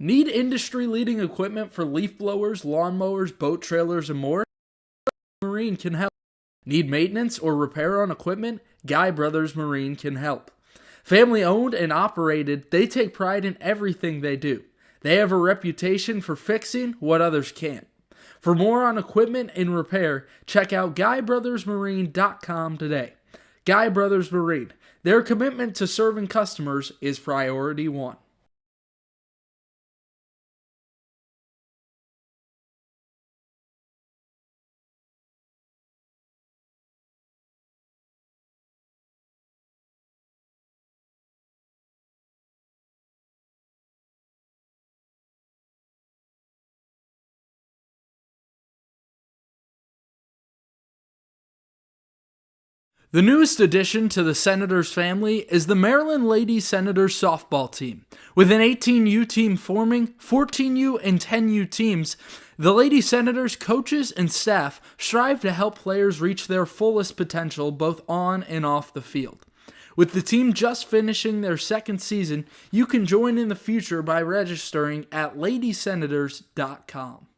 Need industry-leading equipment for leaf blowers, lawnmowers, boat trailers, and more? Marine can help. Need maintenance or repair on equipment? Guy Brothers Marine can help. Family owned and operated, they take pride in everything they do. They have a reputation for fixing what others can't. For more on equipment and repair, check out GuyBrothersMarine.com today. Guy Brothers Marine. Their commitment to serving customers is priority one. The newest addition to the Senators family is the Maryland Lady Senators softball team. With an 18U team forming, 14U and 10U teams, the Lady Senators coaches and staff strive to help players reach their fullest potential both on and off the field. With the team just finishing their second season, you can join in the future by registering at ladysenators.com.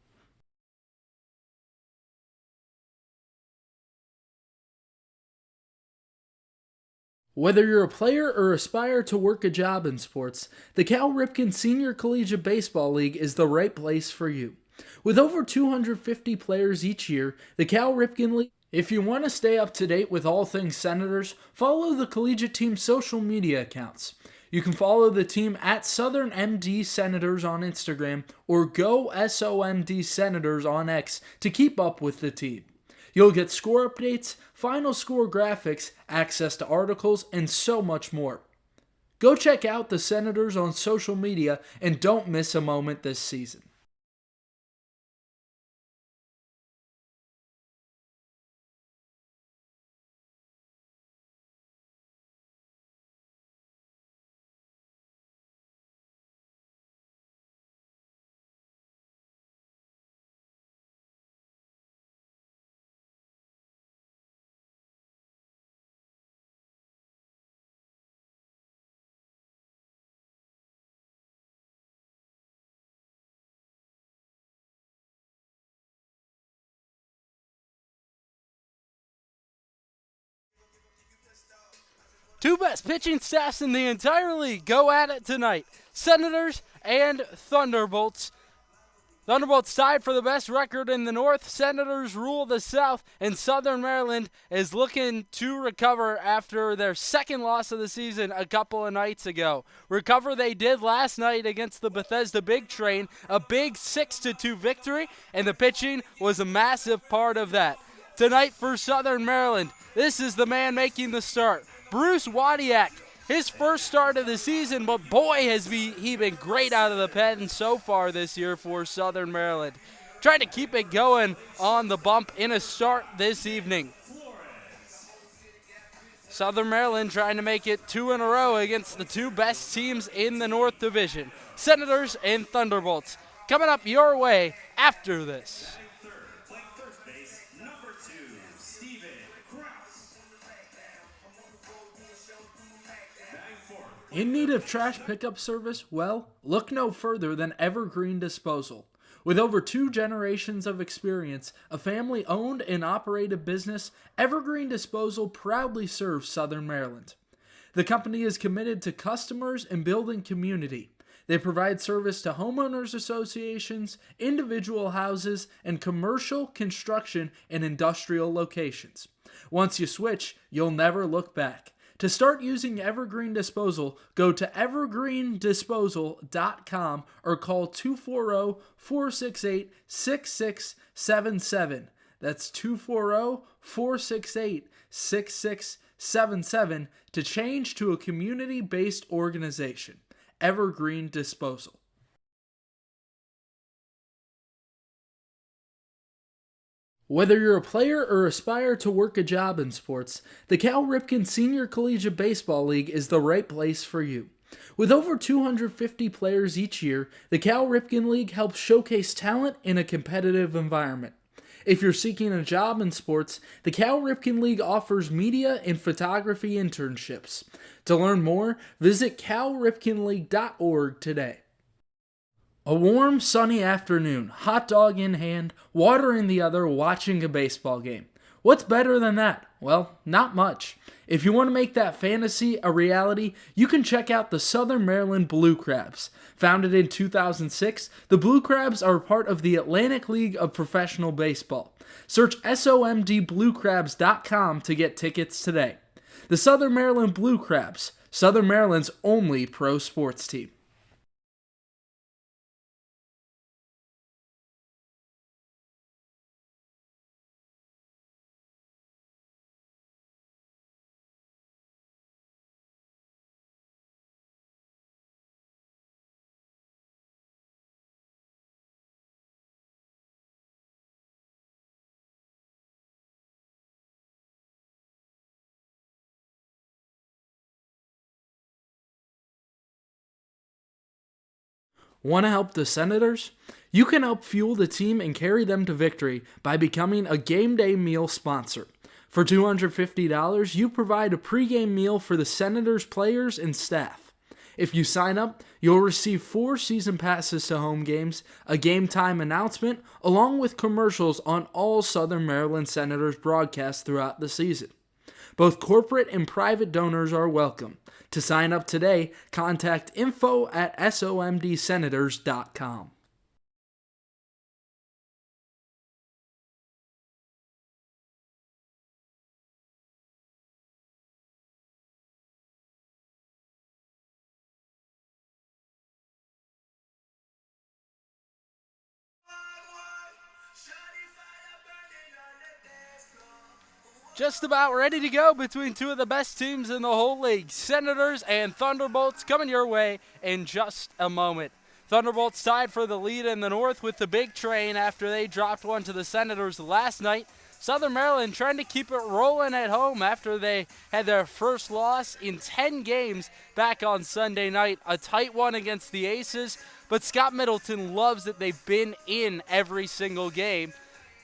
Whether you're a player or aspire to work a job in sports, the Cal Ripken Senior Collegiate Baseball League is the right place for you. With over 250 players each year, the Cal Ripken League. If you want to stay up to date with all things Senators, follow the collegiate team's social media accounts. You can follow the team at Southern MD Senators on Instagram or Go SOMD Senators on X to keep up with the team. You'll get score updates, final score graphics, access to articles, and so much more. Go check out the Senators on social media and don't miss a moment this season. Two best pitching staffs in the entire league go at it tonight. Senators and Thunderbolts. Thunderbolts tied for the best record in the North. Senators rule the South, and Southern Maryland is looking to recover after their second loss of the season a couple of nights ago. Recover they did last night against the Bethesda Big Train, a big 6-2 victory, and the pitching was a massive part of that. Tonight for Southern Maryland, this is the man making the start. Bruce Wadiak, his first start of the season, but boy has he been great out of the pen so far this year for Southern Maryland. Trying to keep it going on the bump in a start this evening. Southern Maryland trying to make it 2 in a row against the two best teams in the North Division, Senators and Thunderbolts. Coming up your way after this. In need of trash pickup service? Well, look no further than Evergreen Disposal. With over 2 generations of experience, a family-owned and operated business, Evergreen Disposal proudly serves Southern Maryland. The company is committed to customers and building community. They provide service to homeowners associations, individual houses, and commercial, construction, and industrial locations. Once you switch, you'll never look back. To start using Evergreen Disposal, go to evergreendisposal.com or call 240-468-6677. That's 240-468-6677 to change to a community-based organization. Evergreen Disposal. Whether you're a player or aspire to work a job in sports, the Cal Ripken Senior Collegiate Baseball League is the right place for you. With over 250 players each year, the Cal Ripken League helps showcase talent in a competitive environment. If you're seeking a job in sports, the Cal Ripken League offers media and photography internships. To learn more, visit calripkenleague.org today. A warm, sunny afternoon, hot dog in hand, water in the other, watching a baseball game. What's better than that? Well, not much. If you want to make that fantasy a reality, you can check out the Southern Maryland Blue Crabs. Founded in 2006, the Blue Crabs are part of the Atlantic League of Professional Baseball. Search somdbluecrabs.com to get tickets today. The Southern Maryland Blue Crabs, Southern Maryland's only pro sports team. Want to help the Senators? You can help fuel the team and carry them to victory by becoming a game day meal sponsor. For $250, you provide a pregame meal for the Senators players and staff. If you sign up, you'll receive 4 season passes to home games, a game time announcement, along with commercials on all Southern Maryland Senators broadcasts throughout the season. Both corporate and private donors are welcome. To sign up today, contact info@somdsenators.com. Just about ready to go between two of the best teams in the whole league. Senators and Thunderbolts coming your way in just a moment. Thunderbolts tied for the lead in the North with the big train after they dropped one to the Senators last night. Southern Maryland trying to keep it rolling at home after they had their first loss in 10 games back on Sunday night. A tight one against the Aces, but Scott Middleton loves that they've been in every single game.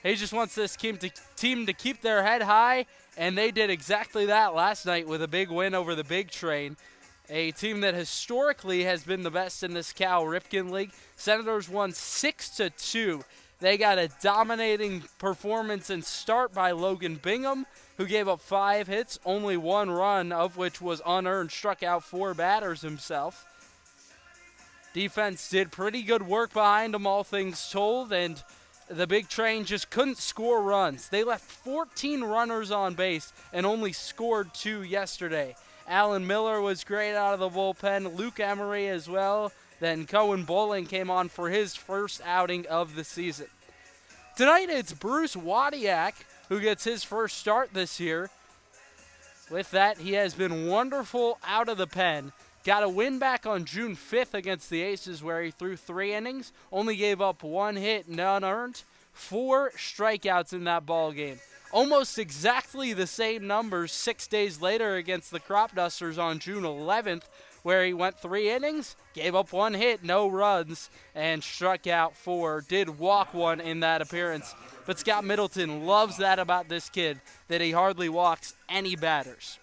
He just wants this team to keep their head high, and they did exactly that last night with a big win over the Big Train, a team that historically has been the best in this Cal Ripken League. Senators won 6-2. They got a dominating performance and start by Logan Bingham, who gave up 5 hits, only 1 run, of which was unearned, struck out 4 batters himself. Defense did pretty good work behind them, all things told, and the Big Train just couldn't score runs. They left 14 runners on base and only scored 2 yesterday. Alan Miller was great out of the bullpen. Luke Emery as well. Then Cohen Bowling came on for his first outing of the season. Tonight it's Bruce Wadiak who gets his first start this year. With that, he has been wonderful out of the pen. Got a win back on June 5th against the Aces where he threw 3 innings, only gave up 1 hit, none earned, 4 strikeouts in that ball game. Almost exactly the same numbers 6 days later against the Crop Dusters on June 11th, where he went 3 innings, gave up 1 hit, no runs, and struck out 4. Did walk 1 in that appearance. But Scott Middleton loves that about this kid, that he hardly walks any batters.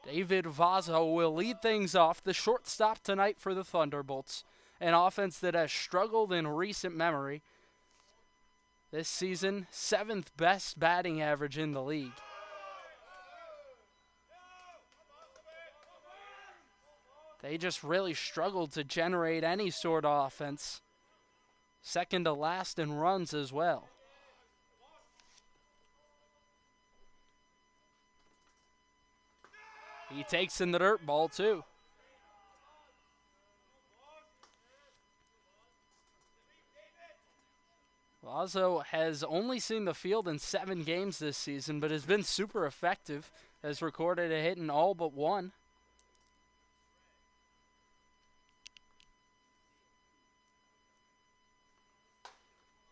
David Vazo will lead things off, the shortstop tonight for the Thunderbolts, an offense that has struggled in recent memory. This season, 7th best batting average in the league. They just really struggled to generate any sort of offense. Second to last in runs as well. He takes in the dirt ball, too. Lazo has only seen the field in 7 games this season, but has been super effective. Has recorded a hit in all but 1.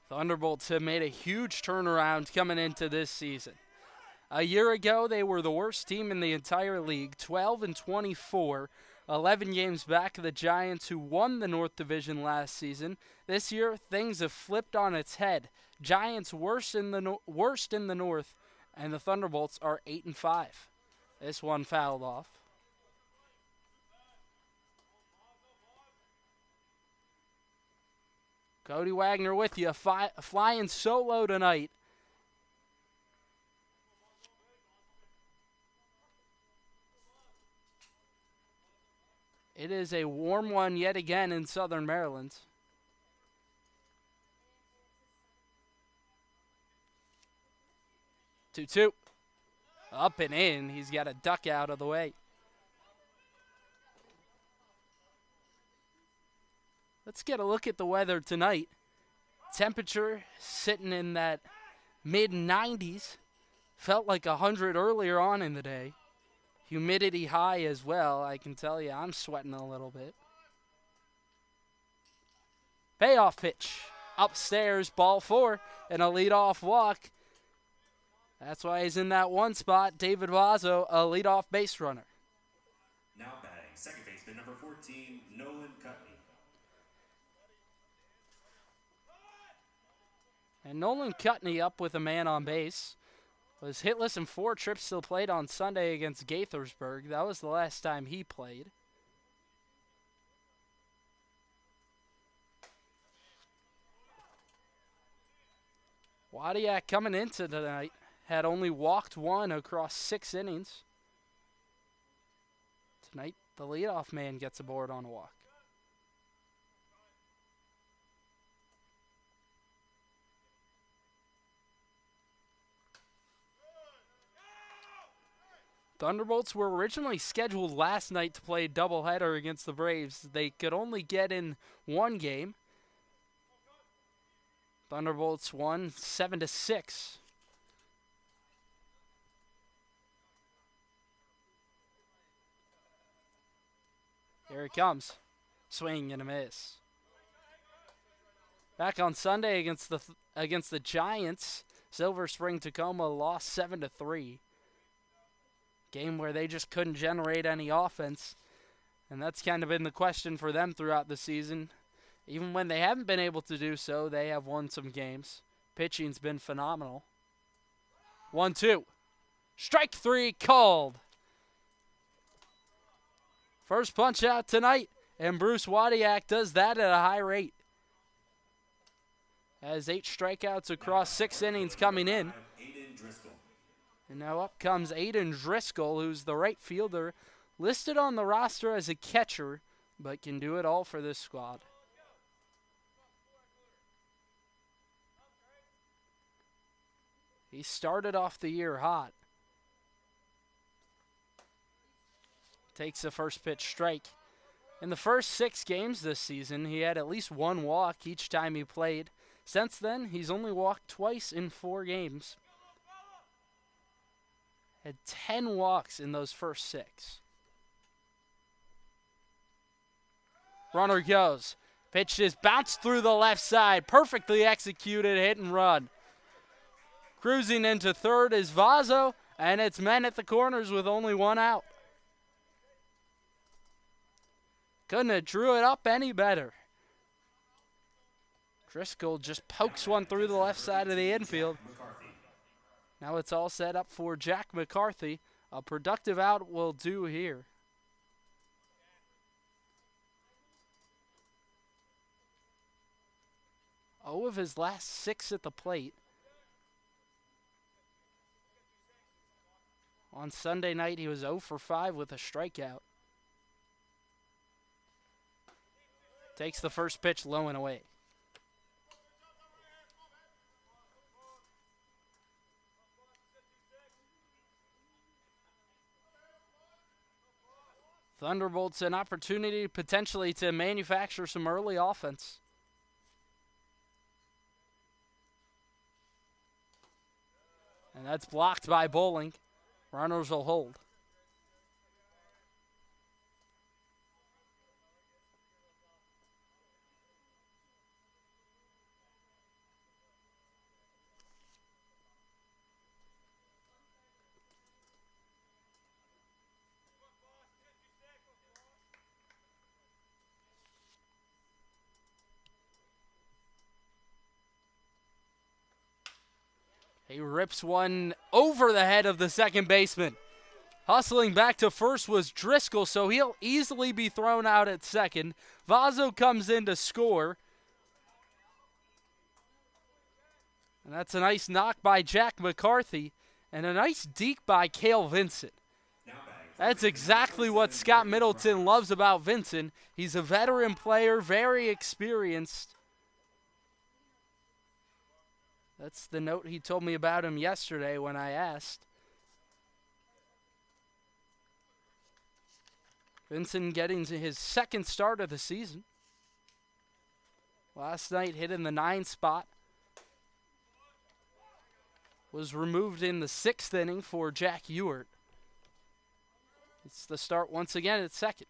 Thunderbolts have made a huge turnaround coming into this season. A year ago, they were the worst team in the entire league, 12-24, 11 games back of the Giants, who won the North Division last season. This year, things have flipped on its head. Giants worst in the North, and the Thunderbolts are 8-5. This one fouled off. Cody Wagner with you, flying solo tonight. It is a warm one yet again in Southern Maryland. Two. Up and in. He's got a duck out of the way. Let's get a look at the weather tonight. Temperature sitting in that mid-90s. Felt like 100 earlier on in the day. Humidity high as well. I can tell you I'm sweating a little bit. Payoff pitch. Upstairs, ball 4, and a leadoff walk. That's why he's in that one spot. David Vazo, a leadoff base runner. Now batting, second baseman number 14, Nolan Cutney. And Nolan Cutney up with a man on base. Was hitless in 4 trips to the plate on Sunday against Gaithersburg. That was the last time he played. Wadiak coming into tonight had only walked 1 across 6 innings. Tonight, the leadoff man gets aboard on a walk. Thunderbolts were originally scheduled last night to play a doubleheader against the Braves. They could only get in 1 game. Thunderbolts won 7-6. Here it comes. Swing and a miss. Back on Sunday against the Giants, Silver Spring Tacoma lost 7-3. Game where they just couldn't generate any offense. And that's kind of been the question for them throughout the season. Even when they haven't been able to do so, they have won some games. Pitching's been phenomenal. 1-2. Strike 3 called. First punch out tonight, and Bruce Wadiak does that at a high rate. Has 8 strikeouts across 6 innings coming in. And now up comes Aiden Driscoll, who's the right fielder, listed on the roster as a catcher, but can do it all for this squad. He started off the year hot. Takes the first pitch strike. In the first 6 games this season, he had at least 1 walk each time he played. Since then, he's only walked twice in 4 games. Had 10 walks in those first 6. Runner goes. Pitch is bounced through the left side. Perfectly executed hit and run. Cruising into third is Vazo, and it's men at the corners with only 1 out. Couldn't have drew it up any better. Driscoll just pokes one through the left side of the infield. Now it's all set up for Jack McCarthy. A productive out will do here. Oh, of his last 6 at the plate. On Sunday night, he was 0 for 5 with a strikeout. Takes the first pitch low and away. Thunderbolts an opportunity potentially to manufacture some early offense. And that's blocked by Bowling. Runners will hold. He rips one over the head of the second baseman. Hustling back to first was Driscoll, so he'll easily be thrown out at second. Vazo comes in to score. And that's a nice knock by Jack McCarthy and a nice deke by Cale Vincent. Now batting That's exactly what Scott Middleton loves about Vincent. He's a veteran player, very experienced. That's the note he told me about him yesterday when I asked. Vincent getting to his second start of the season. Last night hit in the 9 spot. Was removed in the 6th inning for Jack Ewart. It's the start once again at second.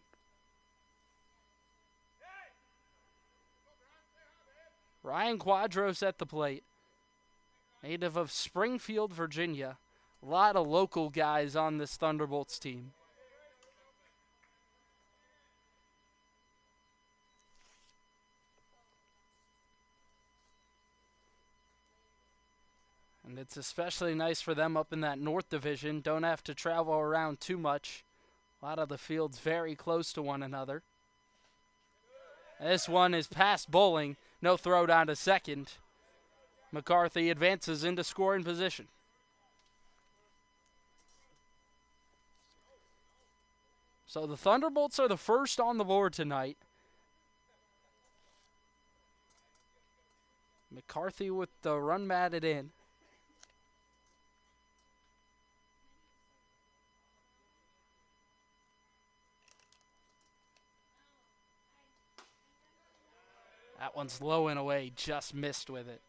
Ryan Quadros at the plate. Native of Springfield, Virginia. A lot of local guys on this Thunderbolts team. And it's especially nice for them up in that North Division. Don't have to travel around too much. A lot of the fields very close to one another. This one is past Bowling. No throw down to second. McCarthy advances into scoring position. So the Thunderbolts are the first on the board tonight. McCarthy with the run batted in. That one's low and away, just missed with it.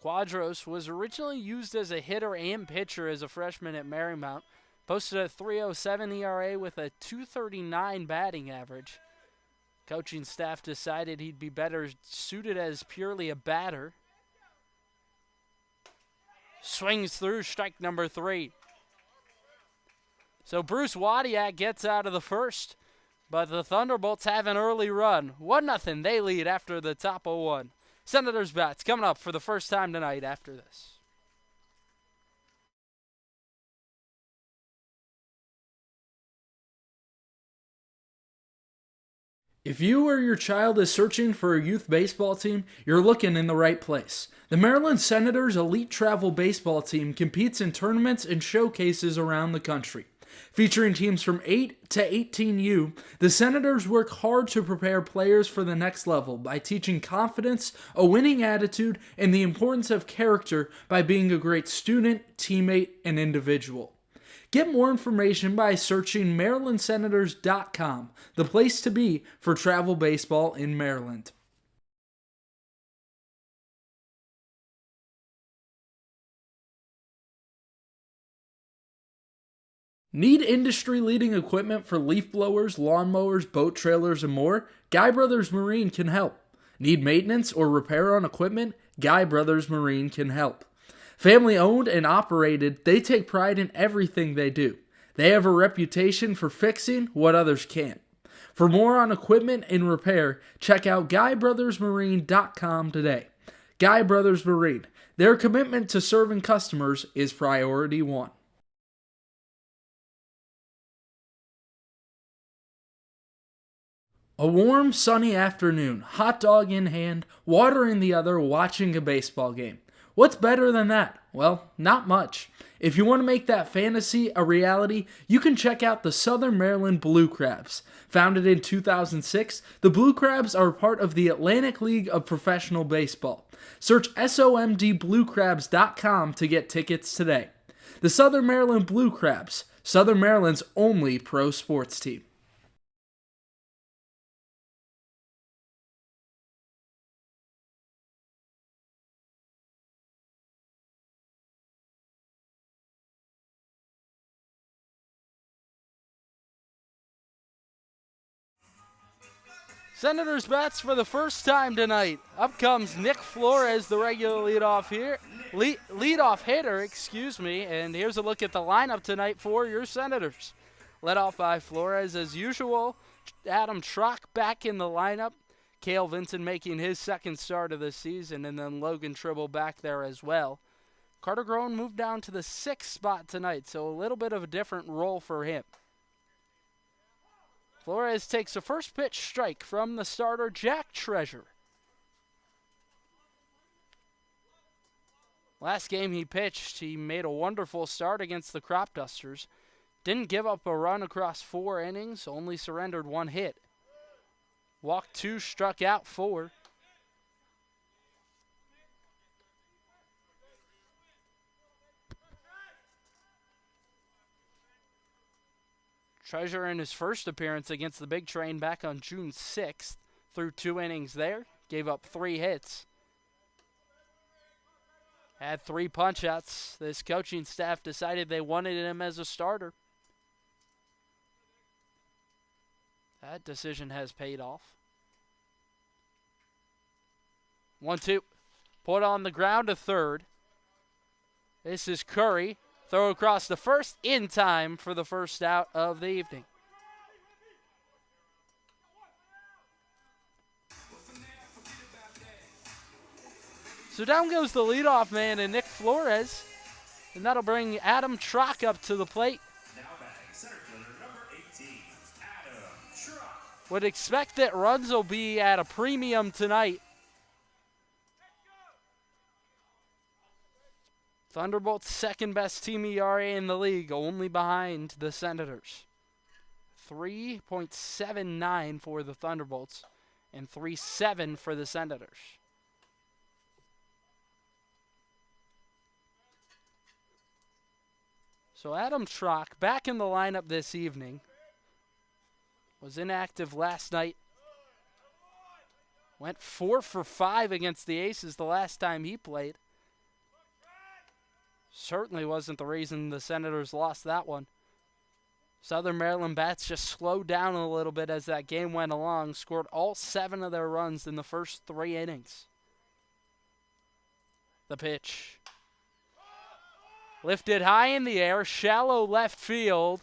Quadros was originally used as a hitter and pitcher as a freshman at Marymount. Posted a 3.07 ERA with a 2.39 batting average. Coaching staff decided he'd be better suited as purely a batter. Swings through, strike number 3. So Bruce Wadiak gets out of the first, but the Thunderbolts have an early run. 1-0, they lead after the top of 1. Senators bats coming up for the first time tonight after this. If you or your child is searching for a youth baseball team, you're looking in the right place. The Maryland Senators Elite Travel Baseball Team competes in tournaments and showcases around the country. Featuring teams from 8 to 18U, the Senators work hard to prepare players for the next level by teaching confidence, a winning attitude, and the importance of character by being a great student, teammate, and individual. Get more information by searching MarylandSenators.com, the place to be for travel baseball in Maryland. Need industry-leading equipment for leaf blowers, lawnmowers, boat trailers, and more? Guy Brothers Marine can help. Need maintenance or repair on equipment? Guy Brothers Marine can help. Family owned and operated, they take pride in everything they do. They have a reputation for fixing what others can't. For more on equipment and repair, check out GuyBrothersMarine.com today. Guy Brothers Marine, their commitment to serving customers is priority one. A warm, sunny afternoon, hot dog in hand, water in the other, watching a baseball game. What's better than that? Well, not much. If you want to make that fantasy a reality, you can check out the Southern Maryland Blue Crabs. Founded in 2006, the Blue Crabs are part of the Atlantic League of Professional Baseball. Search SOMDBlueCrabs.com to get tickets today. The Southern Maryland Blue Crabs, Southern Maryland's only pro sports team. Senators bats for the first time tonight. Up comes Nick Flores, the regular leadoff hitter, and here's a look at the lineup tonight for your Senators. Led off by Flores as usual. Adam Trock back in the lineup. Cale Vincent making his second start of the season, and then Logan Tribble back there as well. Carter Groen moved down to the 6th spot tonight, so a little bit of a different role for him. Flores takes a first pitch strike from the starter, Jack Treasure. Last game he pitched, he made a wonderful start against the Crop Dusters. Didn't give up a run across 4 innings, only surrendered 1 hit. Walked 2, struck out 4. Treasure in his first appearance against the Big Train back on June 6th. Threw 2 innings there, gave up 3 hits. Had 3 punch-outs. This coaching staff decided they wanted him as a starter. That decision has paid off. 1-2. Put on the ground to third. This is Curry. Throw across the first in time for the first out of the evening. So down goes the leadoff man and Nick Flores. And that'll bring Adam Trock up to the plate. Now batting center fielder number 18, Adam Truck. Would expect that runs will be at a premium tonight. Thunderbolts' second best team ERA in the league, only behind the Senators. 3.79 for the Thunderbolts and 3.7 for the Senators. So Adam Trock back in the lineup this evening. Was inactive last night. Went 4 for 5 against the Aces the last time he played. Certainly wasn't the reason the Senators lost that one. Southern Maryland bats just slowed down a little bit as that game went along. Scored all 7 of their runs in the first 3 innings. The pitch. Lifted high in the air, shallow left field.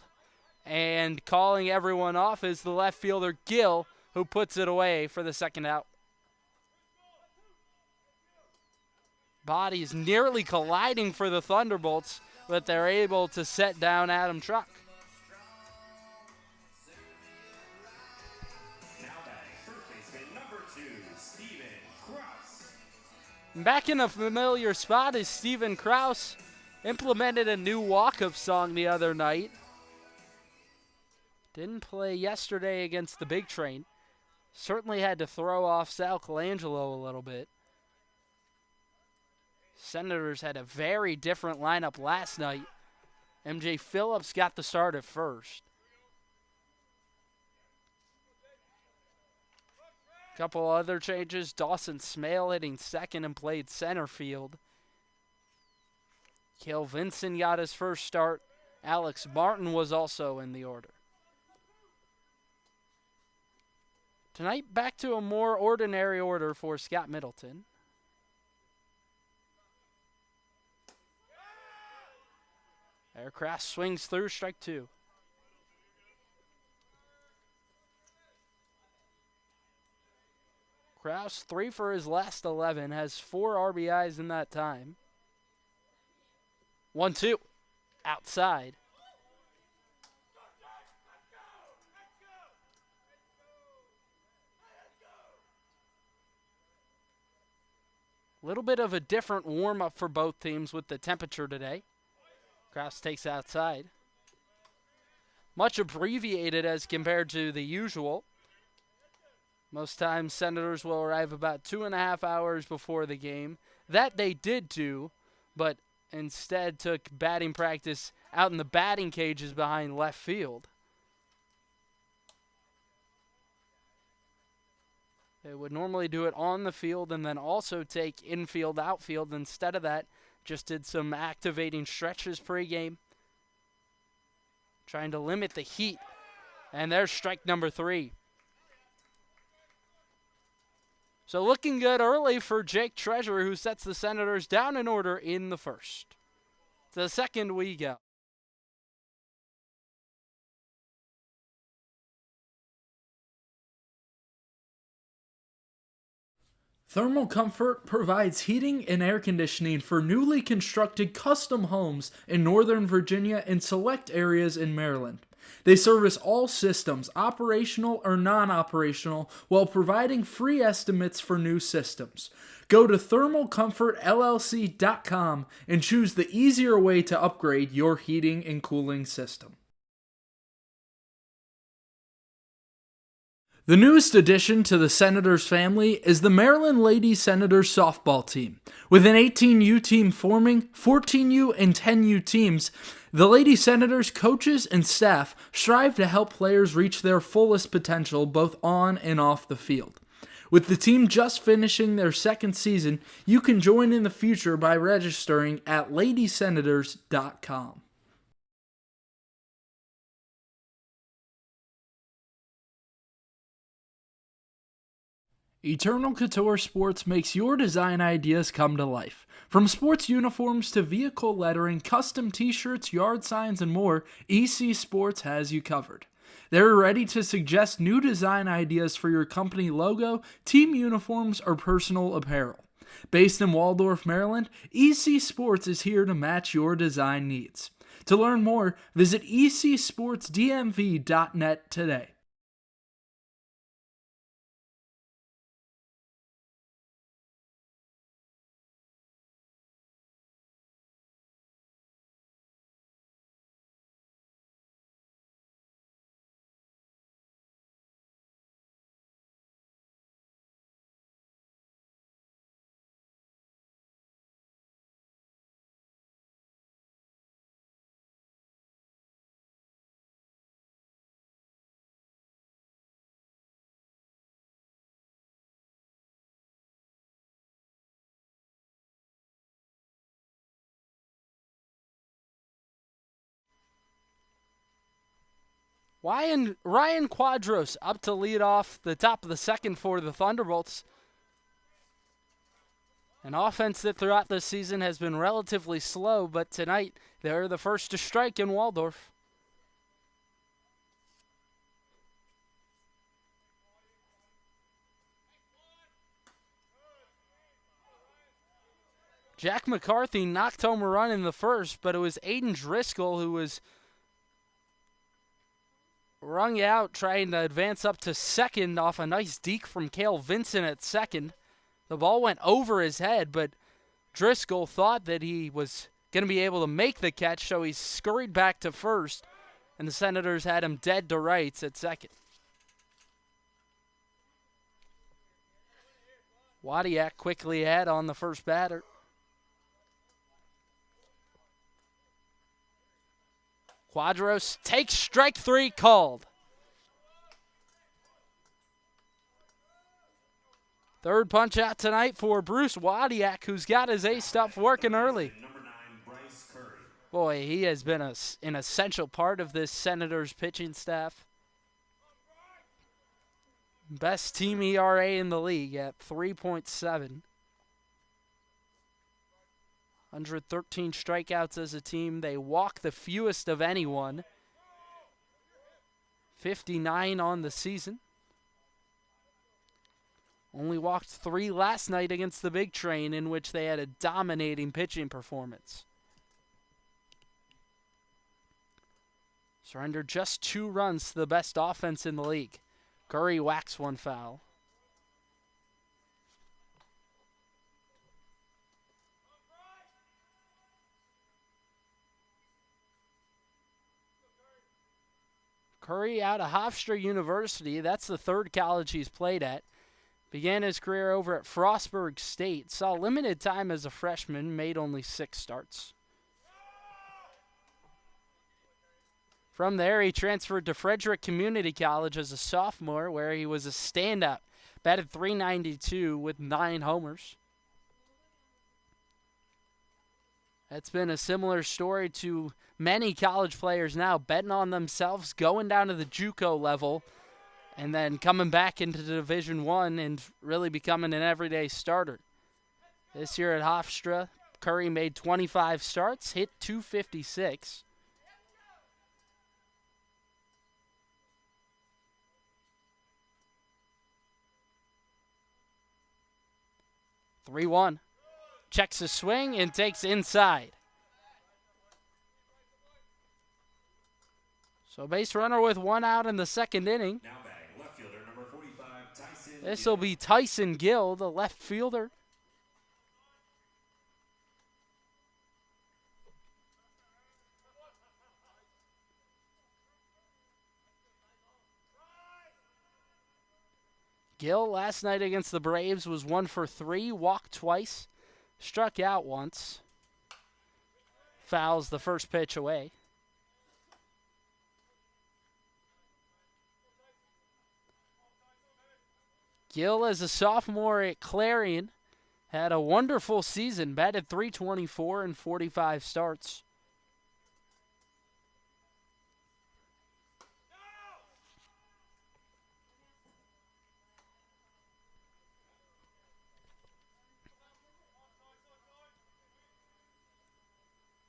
And calling everyone off is the left fielder, Gill, who puts it away for the second out. Bodies nearly colliding for the Thunderbolts, but they're able to set down Adam Truck. Now batting first baseman number 2, Steven Krause. Back in a familiar spot is Steven Krause. Implemented a new walk-up song the other night. Didn't play yesterday against the Big Train. Certainly had to throw off Sal Colangelo a little bit. Senators had a very different lineup last night. MJ Phillips got the start at first. Couple other changes. Dawson Smale hitting second and played center field. Cale Vinson got his first start. Alex Martin was also in the order. Tonight, back to a more ordinary order for Scott Middleton. Aircraft swings through, strike 2. Krause, 3 for his last 11, has 4 RBIs in that time. 1-2, outside. A little bit of a different warm-up for both teams with the temperature today. Krause takes outside. Much abbreviated as compared to the usual. Most times Senators will arrive about 2.5 hours before the game. That they did do, but instead took batting practice out in the batting cages behind left field. They would normally do it on the field and then also take infield, outfield. Instead of that, just did some activating stretches pregame. Trying to limit the heat. And there's strike number 3. So looking good early for Jake Treasurer, who sets the Senators down in order in the first. To the second we go. Thermal Comfort provides heating and air conditioning for newly constructed custom homes in Northern Virginia and select areas in Maryland. They service all systems, operational or non-operational, while providing free estimates for new systems. Go to thermalcomfortllc.com and choose the easier way to upgrade your heating and cooling system. The newest addition to the Senators family is the Maryland Lady Senators softball team. With an 18U team forming, 14U and 10U teams, the Lady Senators coaches and staff strive to help players reach their fullest potential both on and off the field. With the team just finishing their second season, you can join in the future by registering at ladysenators.com. Eternal Couture Sports makes your design ideas come to life. From sports uniforms to vehicle lettering, custom t-shirts, yard signs, and more, EC Sports has you covered. They're ready to suggest new design ideas for your company logo, team uniforms, or personal apparel. Based in Waldorf, Maryland, EC Sports is here to match your design needs. To learn more, visit ecsportsdmv.net today. Ryan Quadros up to lead off the top of the second for the Thunderbolts. An offense that throughout this season has been relatively slow, but tonight they're the first to strike in Waldorf. Jack McCarthy knocked home a run in the first, but it was Aiden Driscoll who was rung out trying to advance up to second off a nice deke from Cale Vincent at second. The ball went over his head, but Driscoll thought that he was going to be able to make the catch, so he scurried back to first, and the Senators had him dead to rights at second. Wadiak quickly ahead on the first batter. Quadros takes strike three, called. Third punch out tonight for Bruce Wadiak, who's got his ace stuff working early. Boy, he has been an essential part of this Senators pitching staff. Best team ERA in the league at 3.7. 113 strikeouts as a team. They walk the fewest of anyone. 59 on the season. Only walked 3 last night against the Big Train, in which they had a dominating pitching performance. Surrendered just 2 runs to the best offense in the league. Curry whacks one foul. Curry out of Hofstra University. That's the third college he's played at. Began his career over at Frostburg State. Saw limited time as a freshman. Made only 6 starts. From there, he transferred to Frederick Community College as a sophomore, where he was a standout. Batted .392 with 9 homers. That's been a similar story to many college players now, betting on themselves, going down to the JUCO level, and then coming back into Division I and really becoming an everyday starter. This year at Hofstra, Curry made 25 starts, hit .256. (3-1). Checks a swing and takes inside. So base runner with one out in the second inning. Now batting left fielder number 45, Tyson This Gill. will be Tyson Gill, the left fielder. Gill last night against the Braves was 1 for 3, walked twice, struck out once. Fouls the first pitch away. Gill, as a sophomore at Clarion, had a wonderful season, batted .324 in 45 starts.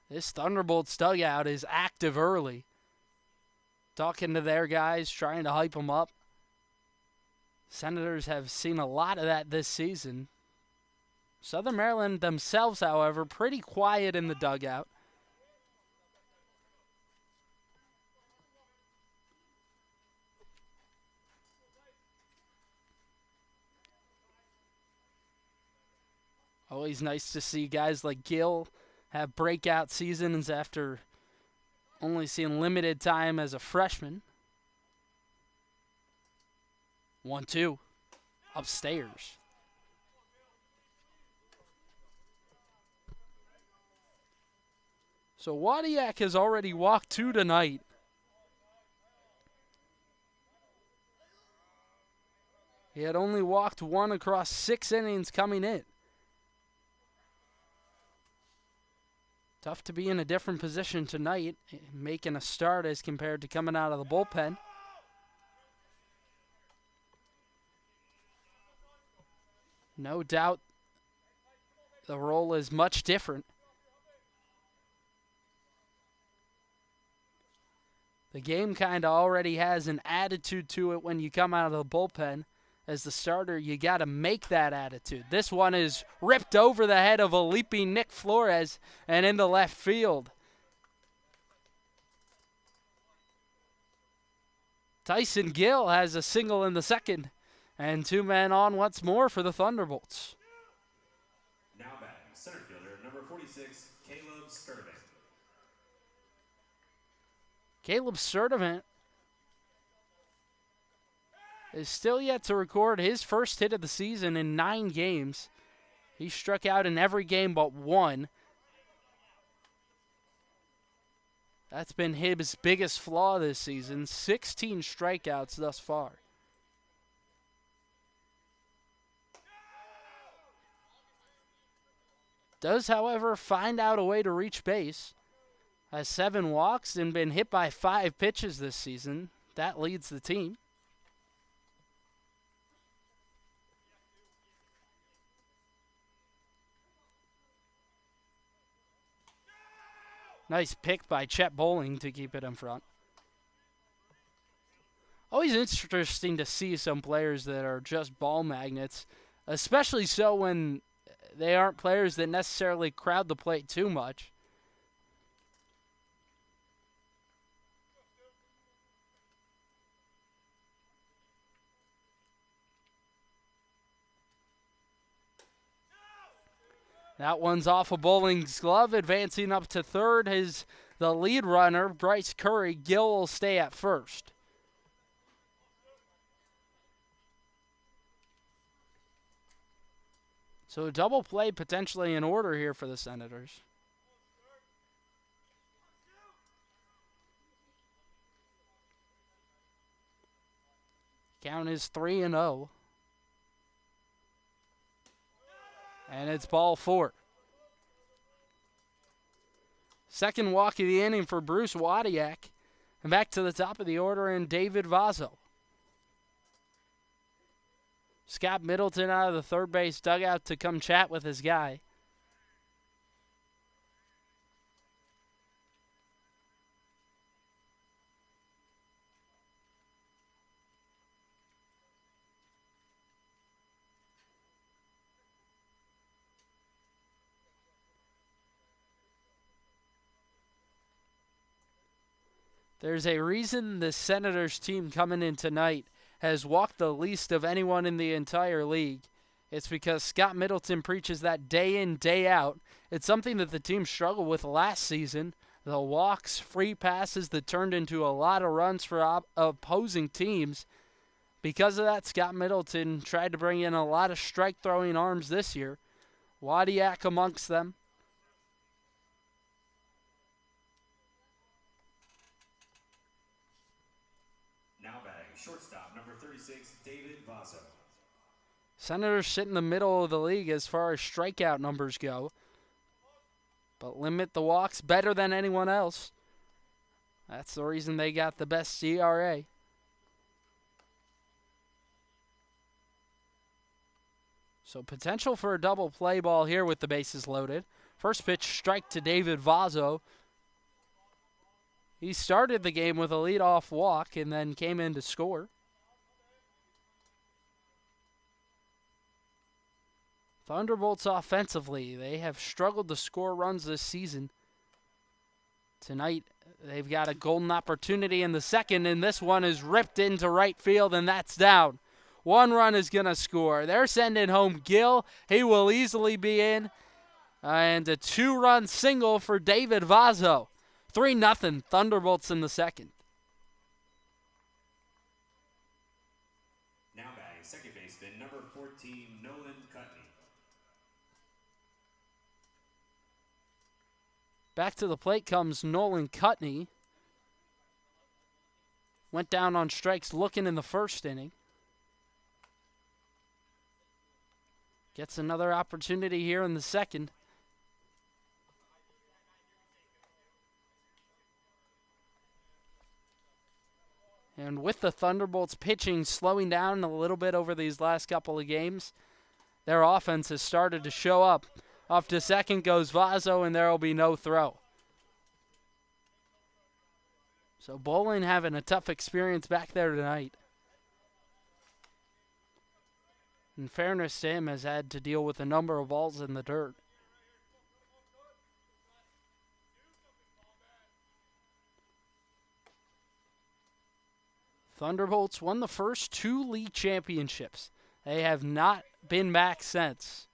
This Thunderbolts dugout is active early. Talking to their guys, trying to hype them up. Senators have seen a lot of that this season. Southern Maryland themselves, however, pretty quiet in the dugout. Always nice to see guys like Gill have breakout seasons after only seeing limited time as a freshman. 1-2. Upstairs. So Wadiak has already walked 2 tonight. He had only walked 1 across 6 innings coming in. Tough to be in a different position tonight, making a start as compared to coming out of the bullpen. No doubt the role is much different. The game kind of already has an attitude to it when you come out of the bullpen. As the starter, you got to make that attitude. This one is ripped over the head of a leaping Nick Flores and into left field. Tyson Gill has a single in the second, and 2 men on once more for the Thunderbolts. Now batting center fielder number 46, Caleb Sturdivant. Caleb Sturdivant is still yet to record his first hit of the season in 9 games. He struck out in every game but 1. That's been his biggest flaw this season, 16 strikeouts thus far. Does, however, find out a way to reach base. Has 7 walks and been hit by 5 pitches this season. That leads the team. Nice pick by Chet Bowling to keep it in front. Always interesting to see some players that are just ball magnets, especially so when they aren't players that necessarily crowd the plate too much. That one's off of Bowling's glove, advancing up to third is the lead runner, Bryce Curry. Gill will stay at first. So a double play potentially in order here for the Senators. Count is 3-0. And it's ball 4. Second walk of the inning for Bruce Wadiak. And back to the top of the order in David Vazzo. Scott Middleton out of the third base dugout to come chat with his guy. There's a reason the Senators team coming in tonight has walked the least of anyone in the entire league. It's because Scott Middleton preaches that day in, day out. It's something that the team struggled with last season. The walks, free passes that turned into a lot of runs for opposing teams. Because of that, Scott Middleton tried to bring in a lot of strike-throwing arms this year. Wadiak amongst them. Now batting, shortstop, number 36, David Vaso. Senators sit in the middle of the league as far as strikeout numbers go, but limit the walks better than anyone else. That's the reason they got the best ERA. So potential for a double play ball here with the bases loaded. First pitch strike to David Vaso. He started the game with a leadoff walk and then came in to score. Thunderbolts offensively, they have struggled to score runs this season. Tonight, they've got a golden opportunity in the second, and this one is ripped into right field, and that's down. One run is going to score. They're sending home Gill. He will easily be in. And a 2-run single for David Vaso. 3-0 Thunderbolts in the second. Now batting, second baseman, number 14, Nolan Cutney. Back to the plate comes Nolan Cutney. Went down on strikes looking in the first inning. Gets another opportunity here in the second. And with the Thunderbolts pitching slowing down a little bit over these last couple of games, their offense has started to show up. Off to second goes Vaso, and there will be no throw. So Bolin having a tough experience back there tonight. In fairness to him, has had to deal with a number of balls in the dirt. Thunderbolts won the first 2 league championships. They have not been back since.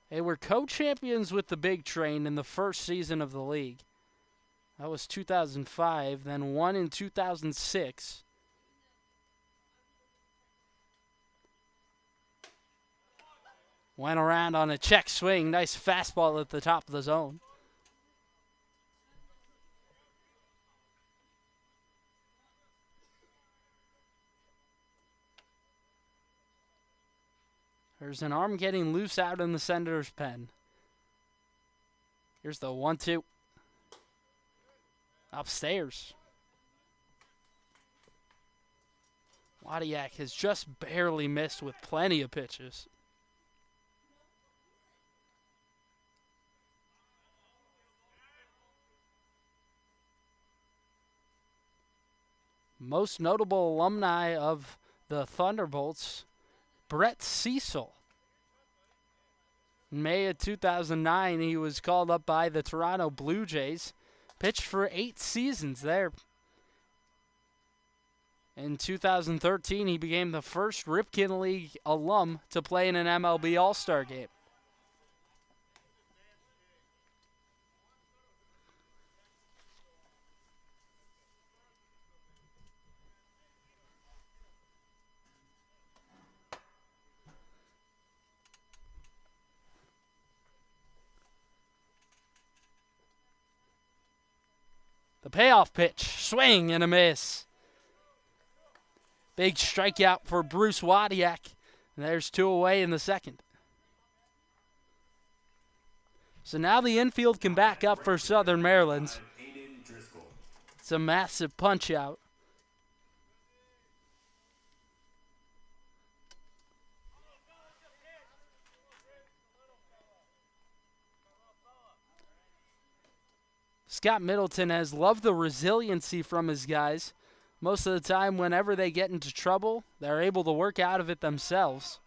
They were co-champions with the Big Train in the first season of the league. That was 2005, then won in 2006. Went around on a check swing. Nice fastball at the top of the zone. There's an arm getting loose out in the Senators' pen. Here's the 1-2. Upstairs. Wadiak has just barely missed with plenty of pitches. Most notable alumni of the Thunderbolts, Brett Cecil. In May of 2009, he was called up by the Toronto Blue Jays. Pitched for 8 seasons there. In 2013, he became the first Ripken League alum to play in an MLB All-Star game. The payoff pitch, swing and a miss. Big strikeout for Bruce Wadiak. And there's 2 away in the second. So now the infield can back up for Southern Maryland. It's a massive punch out. Scott Middleton has loved the resiliency from his guys. Most of the time, whenever they get into trouble, they're able to work out of it themselves.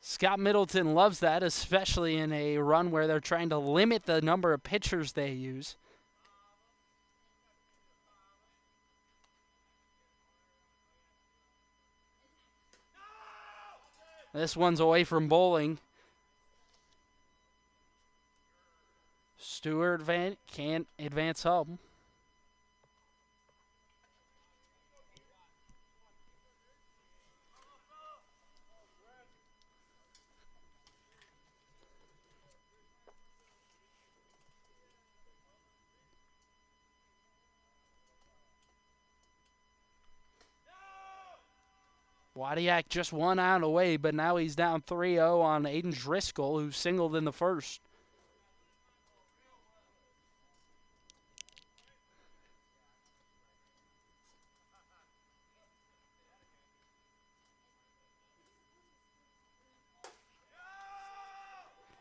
Scott Middleton loves that, especially in a run where they're trying to limit the number of pitchers they use. This one's away from bowling. Stewart can't advance home. Wadiak just 1 out away, but now he's down 3-0 on Aiden Driscoll, who singled in the first.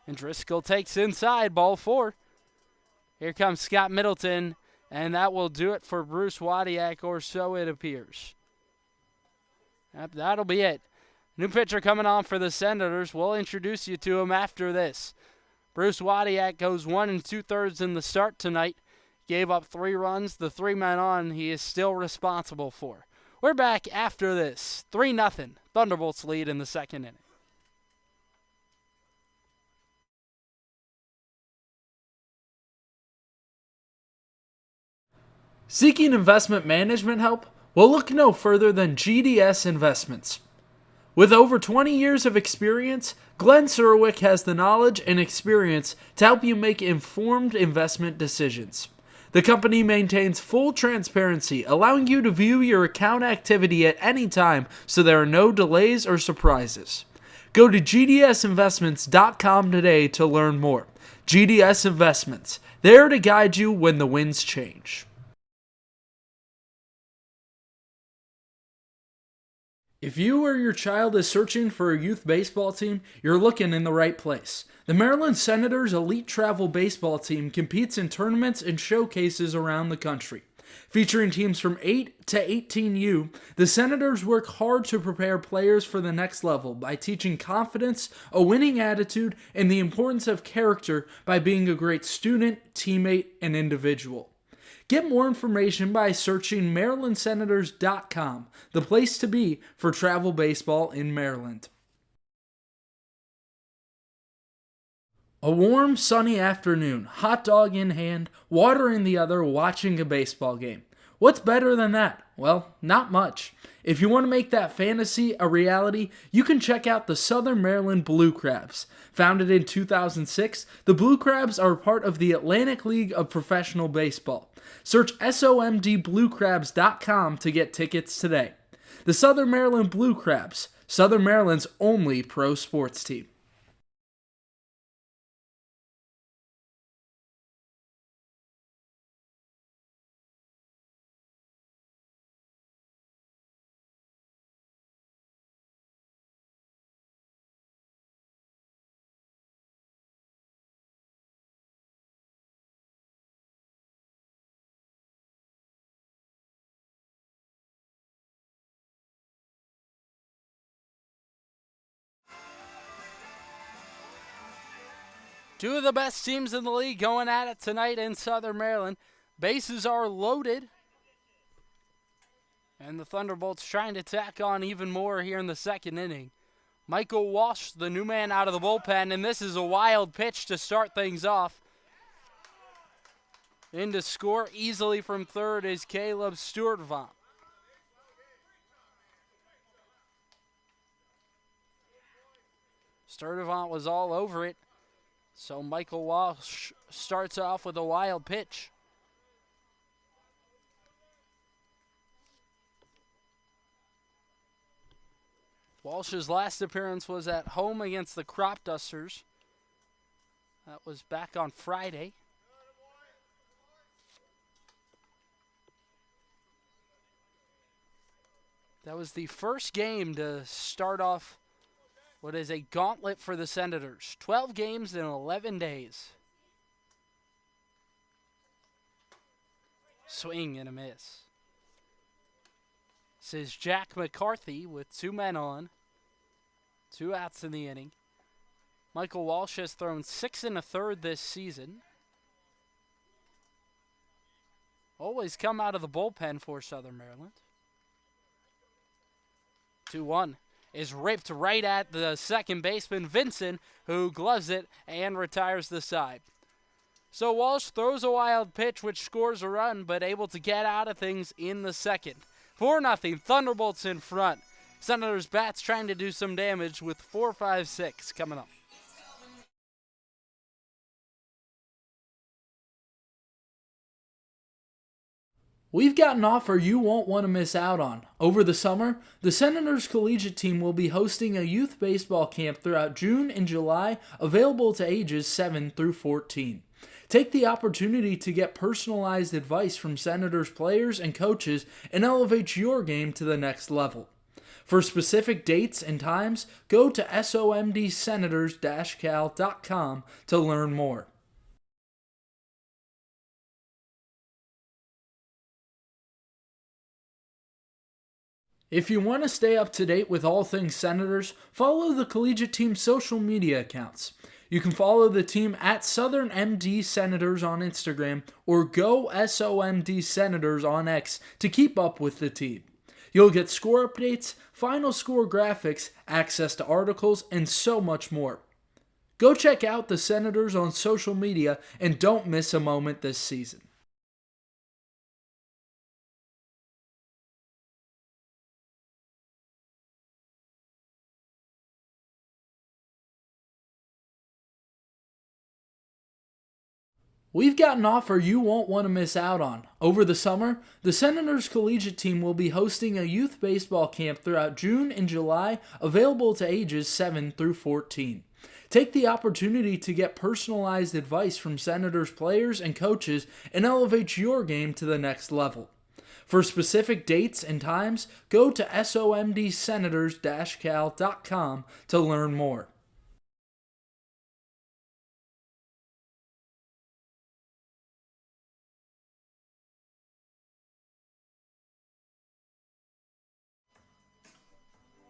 And Driscoll takes inside, ball 4. Here comes Scott Middleton, and that will do it for Bruce Wadiak, or so it appears. That'll be it. New pitcher coming on for the Senators. We'll introduce you to him after this. Bruce Wadiak goes 1 2/3 in the start tonight. Gave up 3 runs. The 3 men on he is still responsible for. We're back after this. 3-0. Thunderbolts lead in the second inning. Seeking investment management help? Well, look no further than GDS Investments. With over 20 years of experience, Glenn Surwick has the knowledge and experience to help you make informed investment decisions. The company maintains full transparency, allowing you to view your account activity at any time so there are no delays or surprises. Go to gdsinvestments.com today to learn more. GDS Investments, there to guide you when the winds change. If you or your child is searching for a youth baseball team, you're looking in the right place. The Maryland Senators Elite Travel Baseball Team competes in tournaments and showcases around the country. Featuring teams from 8 to 18U, the Senators work hard to prepare players for the next level by teaching confidence, a winning attitude, and the importance of character by being a great student, teammate, and individual. Get more information by searching MarylandSenators.com, the place to be for travel baseball in Maryland. A warm, sunny afternoon, hot dog in hand, water in the other, watching a baseball game. What's better than that? Well, not much. If you want to make that fantasy a reality, you can check out the Southern Maryland Blue Crabs. Founded in 2006, the Blue Crabs are part of the Atlantic League of Professional Baseball. Search SOMDBlueCrabs.com to get tickets today. The Southern Maryland Blue Crabs, Southern Maryland's only pro sports team. Two of the best teams in the league going at it tonight in Southern Maryland. Bases are loaded. And the Thunderbolts trying to tack on even more here in the second inning. Michael Walsh, the new man out of the bullpen, and this is a wild pitch to start things off. In to score easily from third is Caleb Stewart-Vaughn. Sturdivant was all over it. So Michael Walsh starts off with a wild pitch. Walsh's last appearance was at home against the Crop Dusters. That was back on Friday. That was the first game to start off what is a gauntlet for the Senators. 12 games in 11 days. Swing and a miss. This is Jack McCarthy with 2 men on. 2 outs in the inning. Michael Walsh has thrown 6 1/3 this season. Always come out of the bullpen for Southern Maryland. 2-1 is ripped right at the second baseman, Vincent, who gloves it and retires the side. So Walsh throws a wild pitch, which scores a run, but able to get out of things in the second. 4-0, Thunderbolts in front. Senators bats trying to do some damage with 4-5-6 coming up. We've got an offer you won't want to miss out on. Over the summer, the Senators collegiate team will be hosting a youth baseball camp throughout June and July, available to ages 7 through 14. Take the opportunity to get personalized advice from Senators players and coaches and elevate your game to the next level. For specific dates and times, go to somdsenators-cal.com to learn more. If you want to stay up to date with all things Senators, follow the collegiate team's social media accounts. You can follow the team at Southern MD Senators on Instagram or Go SOMD Senators on X to keep up with the team. You'll get score updates, final score graphics, access to articles, and so much more. Go check out the Senators on social media and don't miss a moment this season. We've got an offer you won't want to miss out on. Over the summer, the Senators collegiate team will be hosting a youth baseball camp throughout June and July, available to ages 7 through 14. Take the opportunity to get personalized advice from Senators players and coaches and elevate your game to the next level. For specific dates and times, go to somdsenators-cal.com to learn more.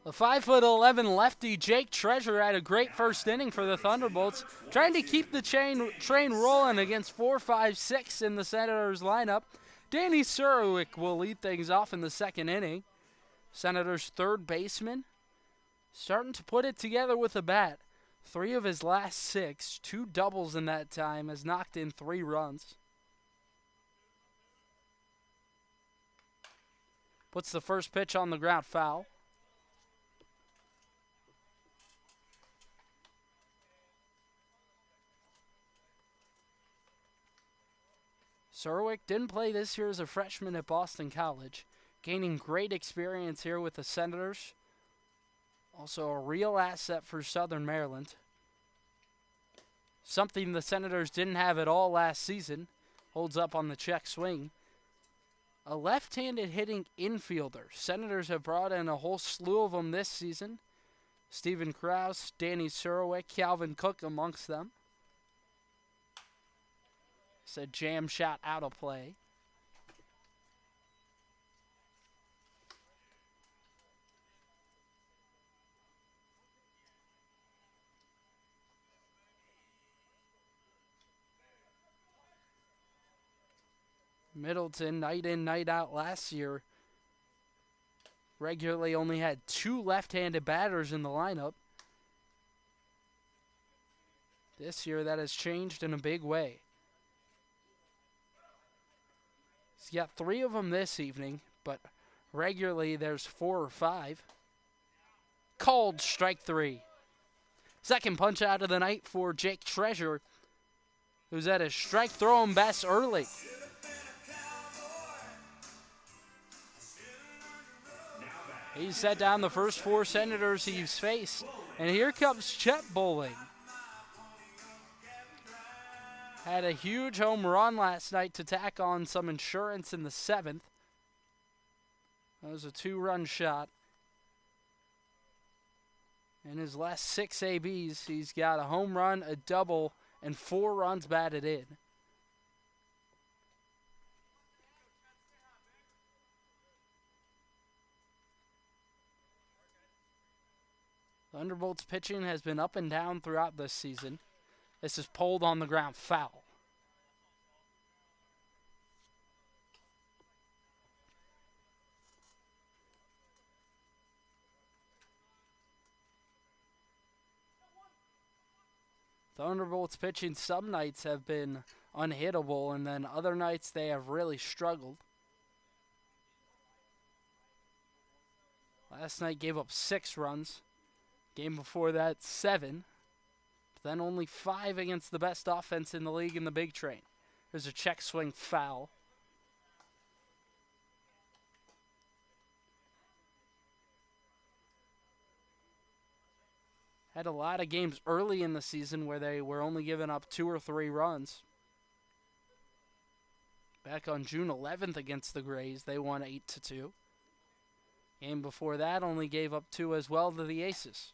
The 5'11" lefty Jake Treasure had a great first inning for the Thunderbolts, trying to keep the train rolling against 4-5-6 in the Senators lineup. Danny Surwick will lead things off in the second inning. Senators' third baseman starting to put it together with a bat. 3 of his last 6, 2 doubles in that time, has knocked in 3 runs. Puts the first pitch on the ground, foul. Surwick didn't play this year as a freshman at Boston College, gaining great experience here with the Senators. Also a real asset for Southern Maryland. Something the Senators didn't have at all last season. Holds up on the check swing. A left-handed hitting infielder. Senators have brought in a whole slew of them this season. Stephen Krause, Danny Surwick, Calvin Cook amongst them. It's a jam shot out of play. Middleton, night in, night out last year, regularly only had 2 left-handed batters in the lineup. This year that has changed in a big way. He's got 3 of them this evening, but regularly there's 4 or 5. Called strike 3. Second punch out of the night for Jake Treasure, who's at his strike throwing best early. He's set down the first 4 Senators he's faced, and here comes Chet Bowling. Had a huge home run last night to tack on some insurance in the 7th. That was a 2-run shot. In his last 6 ABs, he's got a home run, a double, and 4 runs batted in. Thunderbolts pitching has been up and down throughout this season. This is pulled on the ground, foul. Thunderbolts pitching some nights have been unhittable, and then other nights they have really struggled. Last night gave up 6 runs. Game before that, 7. But then only 5 against the best offense in the league in the big train. There's a check swing foul. Had a lot of games early in the season where they were only giving up 2 or 3 runs. Back on June 11th against the Grays, they won 8-2. Game before that only gave up 2 as well to the Aces.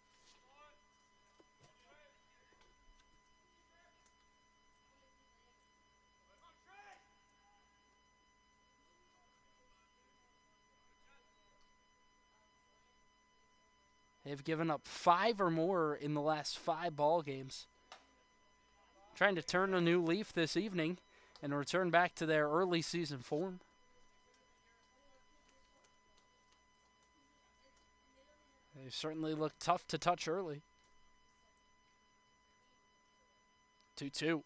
They've given up 5 or more in the last 5 ball games. Trying to turn a new leaf this evening and return back to their early season form. They certainly look tough to touch early. 2-2.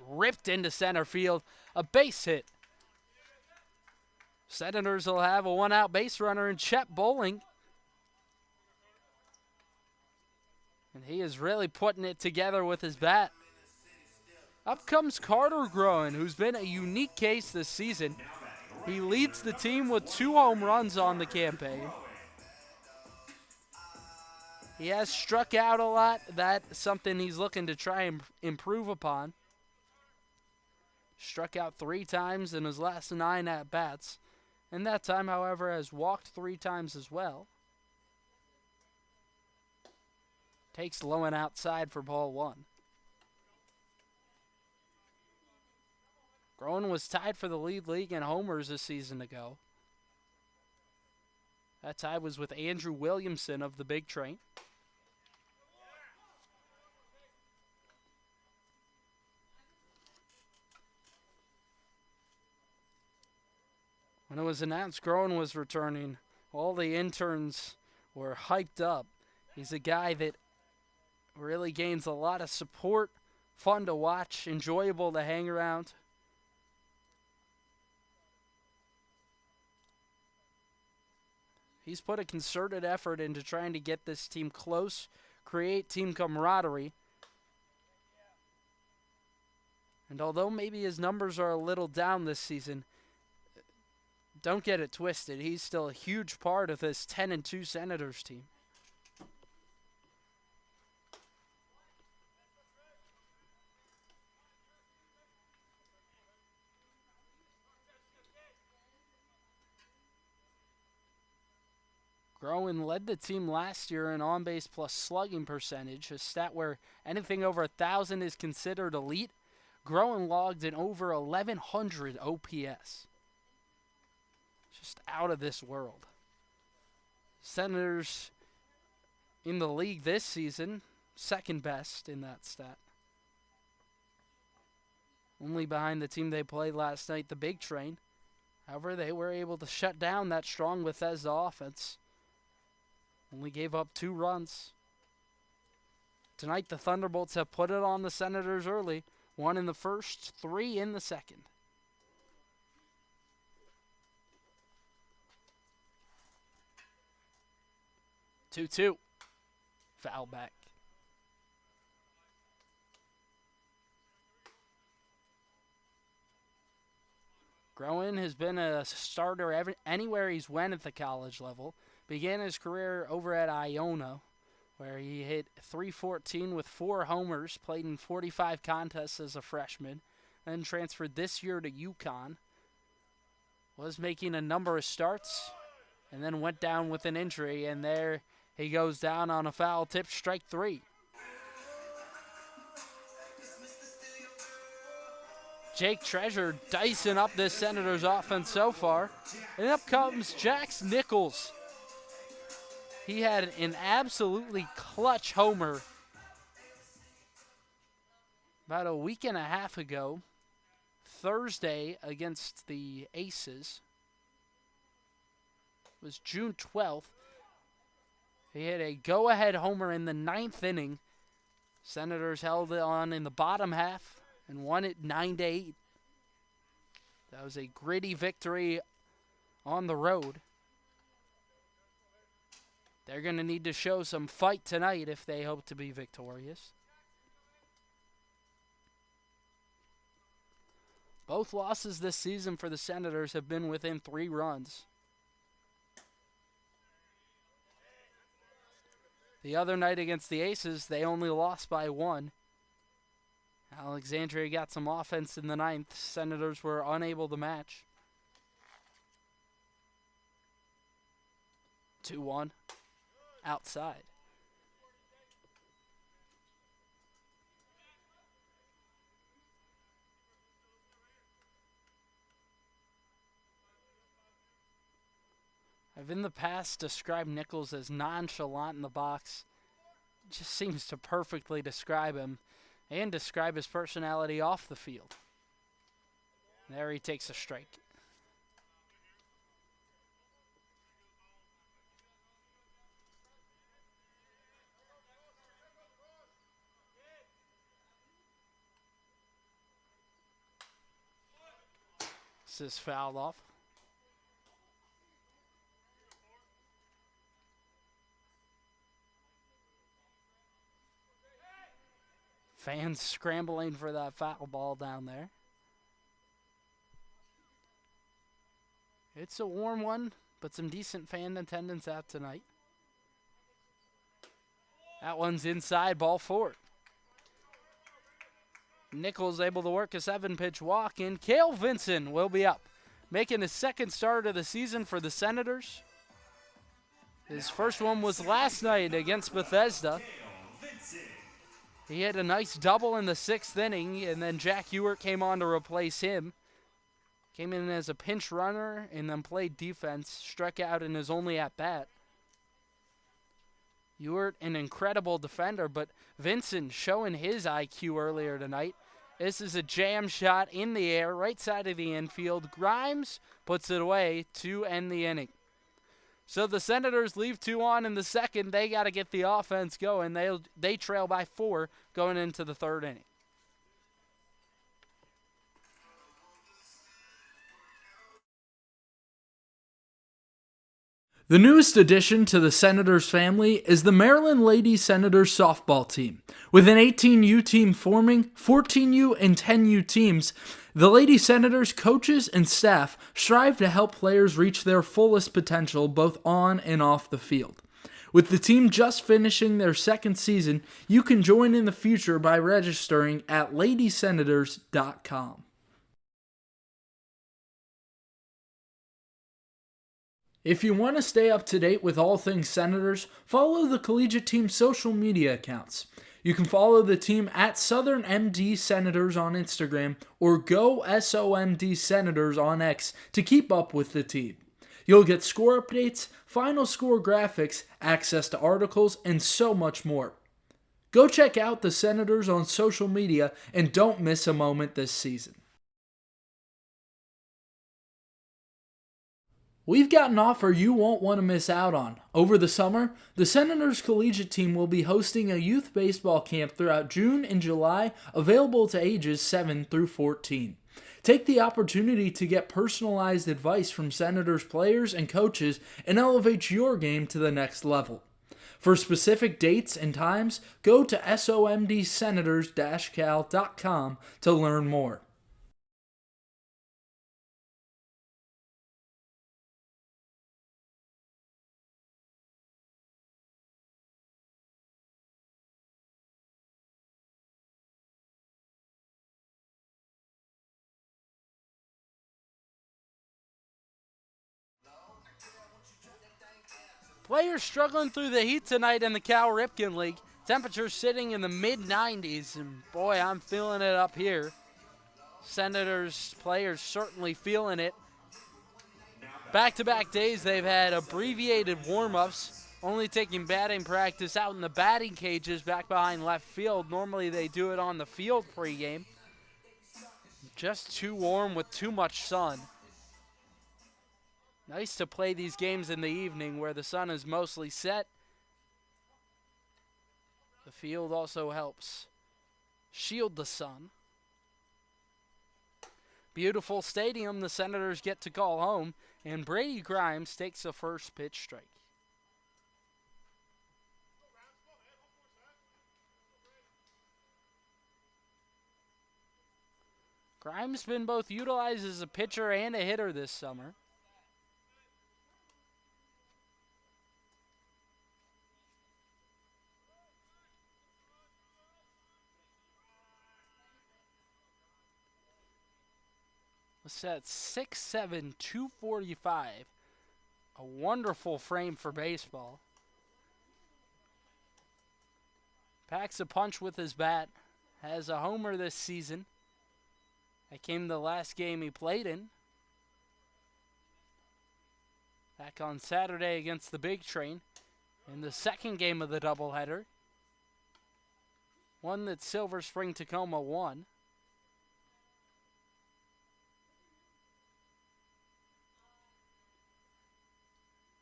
Ripped into center field. A base hit. Senators will have a 1-out base runner in Chet Bowling. And he is really putting it together with his bat. Up comes Carter Groen, who's been a unique case this season. He leads the team with 2 home runs on the campaign. He has struck out a lot. That's something he's looking to try and improve upon. Struck out 3 times in his last 9 at-bats. And that time, however, has walked 3 times as well. Takes low and outside for ball 1. Groen was tied for the league in homers a season ago. That tie was with Andrew Williamson of the Big Train. When it was announced Groen was returning, all the interns were hyped up. He's a guy that really gains a lot of support, fun to watch, enjoyable to hang around. He's put a concerted effort into trying to get this team close, create team camaraderie. And although maybe his numbers are a little down this season, don't get it twisted. He's still a huge part of this 10-2 Senators team. Groen led the team last year in on-base plus slugging percentage, a stat where anything over 1,000 is considered elite. Groen logged an over 1,100 OPS. Just out of this world. Senators in the league this season, second best in that stat. Only behind the team they played last night, the Big Train. However, they were able to shut down that strong Bethesda offense. Only gave up 2 runs. Tonight, the Thunderbolts have put it on the Senators early. 1 in the first, 3 in the second. Two. Foul back. Groen has been a starter anywhere he's went at the college level. Began his career over at Iona, where he hit .314 with 4 homers, played in 45 contests as a freshman, then transferred this year to UConn. Was making a number of starts, and then went down with an injury, and there he goes down on a foul tip, strike 3. Jake Treasure dicing up this Senators offense so far. And up comes Jax Nichols. He had an absolutely clutch homer about a week and a half ago, Thursday against the Aces. It was June 12th. He hit a go-ahead homer in the 9th inning. Senators held it on in the bottom half and won it 9-8. That was a gritty victory on the road. They're going to need to show some fight tonight if they hope to be victorious. Both losses this season for the Senators have been within 3 runs. The other night against the Aces, they only lost by 1. Alexandria got some offense in the 9th. Senators were unable to match. 2-1 outside. I've in the past described Nichols as nonchalant in the box. It just seems to perfectly describe him and describe his personality off the field. There he takes a strike. This is fouled off. Fans scrambling for that foul ball down there. It's a warm one, but some decent fan attendance out tonight. That one's inside, ball 4. Nichols able to work a 7-pitch walk, and Cale Vinson will be up, making his 2nd start of the season for the Senators. His first one was last night against Bethesda. He had a nice double in the 6th inning, and then Jack Ewert came on to replace him. Came in as a pinch runner and then played defense, struck out in his only at-bat. Ewert, an incredible defender, but Vincent showing his IQ earlier tonight. This is a jam shot in the air, right side of the infield. Grimes puts it away to end the inning. So the Senators leave 2 on in the 2nd. They got to get the offense going. They trail by 4 going into the 3rd inning. The newest addition to the Senators family is the Maryland Lady Senators softball team. With an 18U team forming, 14U and 10U teams, the Lady Senators coaches and staff strive to help players reach their fullest potential both on and off the field. With the team just finishing their 2nd season, you can join in the future by registering at ladysenators.com. If you want to stay up to date with all things Senators, follow the collegiate team's social media accounts. You can follow the team at Southern MD Senators on Instagram or Go SOMD Senators on X to keep up with the team. You'll get score updates, final score graphics, access to articles, and so much more. Go check out the Senators on social media and don't miss a moment this season. We've got an offer you won't want to miss out on. Over the summer, the Senators collegiate team will be hosting a youth baseball camp throughout June and July, available to ages 7 through 14. Take the opportunity to get personalized advice from Senators players and coaches and elevate your game to the next level. For specific dates and times, go to somdsenators-cal.com to learn more. Players struggling through the heat tonight in the Cal Ripken League. Temperatures sitting in the mid-90s, and boy, I'm feeling it up here. Senators players certainly feeling it. Back-to-back days, they've had abbreviated warm-ups. only taking batting practice out in the batting cages back behind left field. Normally they do it on the field pregame. Just too warm with too much sun. Nice to play these games in the evening where the sun is mostly set. The field also helps shield the sun. Beautiful stadium, the Senators get to call home, and Brady Grimes takes the first pitch strike. Grimes been both utilized as a pitcher and a hitter this summer. Set 6'7", 245. A wonderful frame for baseball. Packs a punch with his bat. Has a homer this season. That came the last game he played in. Back on Saturday against the Big Train. In the second game of the doubleheader. One that Silver Spring Tacoma won.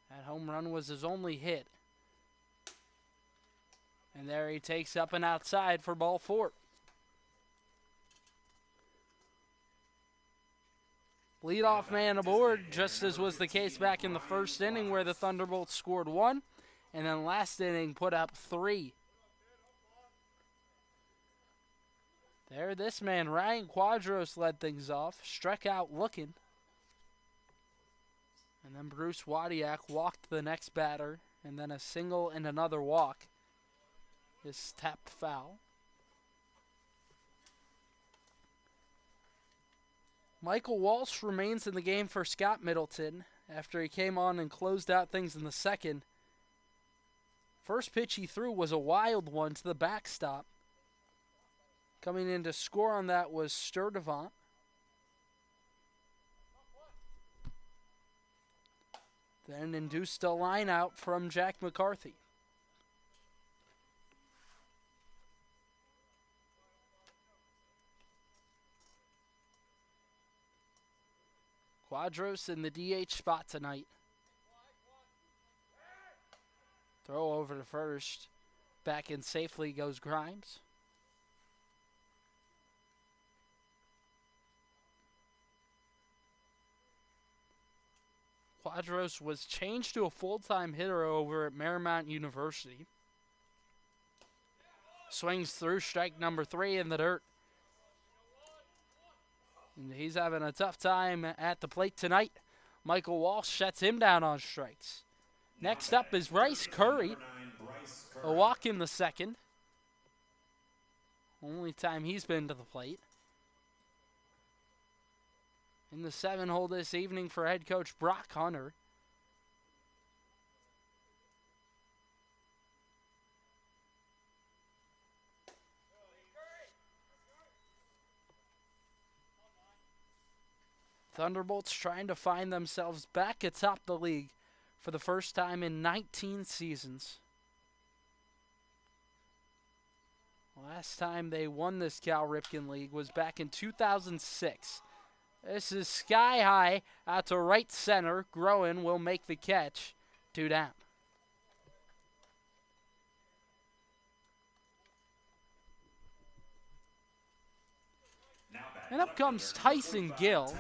That home run was his only hit. And there he takes up and outside for ball 4. Leadoff man aboard, just as was the case back in the first inning where the Thunderbolts scored 1. And then last inning put up 3. There, this man, Ryan Quadros, led things off. Struck out looking. And then Bruce Wadiak walked the next batter, and then a single and another walk is tapped foul. Michael Walsh remains in the game for Scott Middleton after he came on and closed out things in the second. First pitch he threw was a wild one to the backstop. Coming in to score on that was Sturdivant. Then induced a line out from Jack McCarthy. Quadros in the DH spot tonight. Throw over to first. Back in safely goes Grimes. Quadros was changed to a full-time hitter over at Marymount University. Swings through strike number 3 in the dirt. And he's having a tough time at the plate tonight. Michael Walsh shuts him down on strikes. Next up is Bryce Curry. A walk in the second. Only time he's been to the plate. In the 7-hole this evening for head coach Brock Hunter. Thunderbolts trying to find themselves back atop the league for the first time in 19 seasons. Last time they won this Cal Ripken League was back in 2006. This is sky high out to right center. Groen will make the catch. 2 down. And up comes Tyson Gill.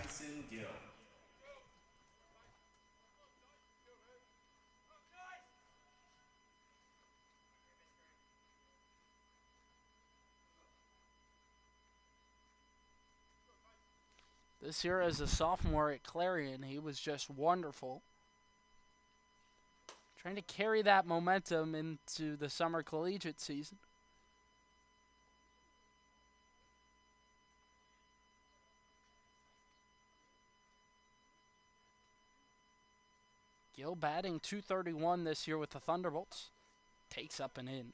This year as a sophomore at Clarion, he was just wonderful. Trying to carry that momentum into the summer collegiate season. Gill batting .231 this year with the Thunderbolts. Takes up and in.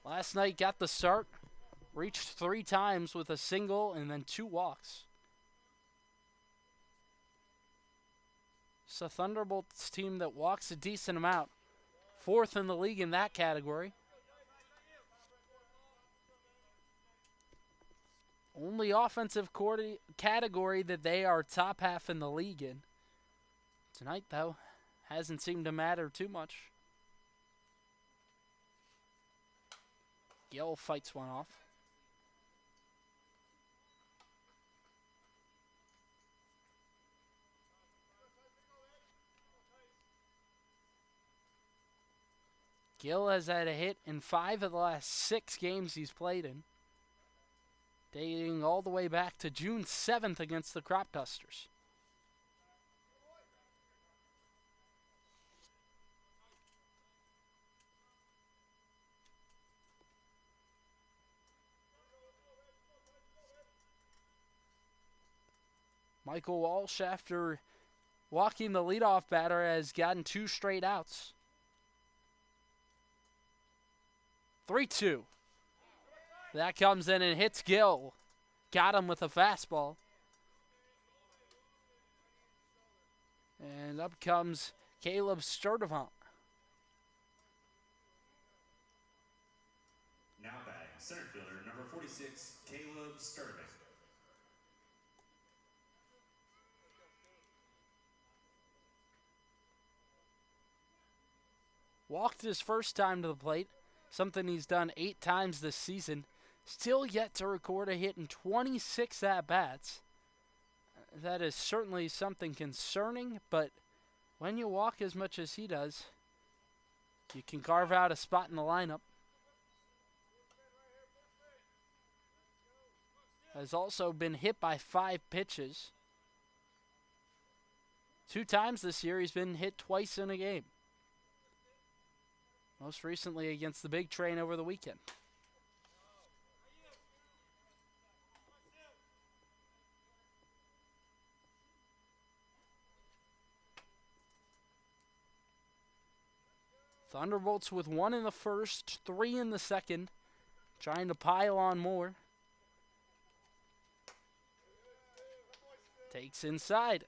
Last night got the start. Reached 3 times with a single and then 2 walks. It's a Thunderbolts team that walks a decent amount. 4th in the league in that category. Only offensive category that they are top half in the league in. Tonight, though, hasn't seemed to matter too much. Gill fights one off. Gill has had a hit in 5 of the last 6 games he's played in, dating all the way back to June 7th against the Crop Dusters. Michael Walsh, after walking the leadoff batter, has gotten 2 straight outs. 3-2. That comes in and hits Gill. Got him with a fastball. And up comes Caleb Sturdivant. Now batting, center fielder, number 46, Caleb Sturdivant. Walked his first time to the plate, something he's done 8 times this season. Still yet to record a hit in 26 at-bats. That is certainly something concerning, but when you walk as much as he does, you can carve out a spot in the lineup. Has also been hit by 5 pitches. 2 times this year he's been hit twice in a game. Most recently against the Big Train over the weekend. Thunderbolts with 1 in the first, 3 in the second, trying to pile on more. Takes inside.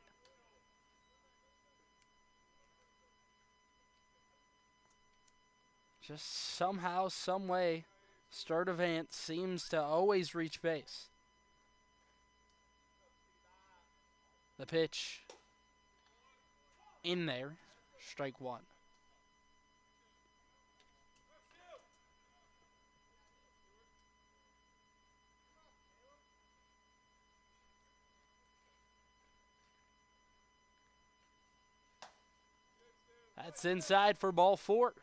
Just somehow, some way, Sturdivant seems to always reach base. The pitch in there, strike 1. That's inside for ball 4.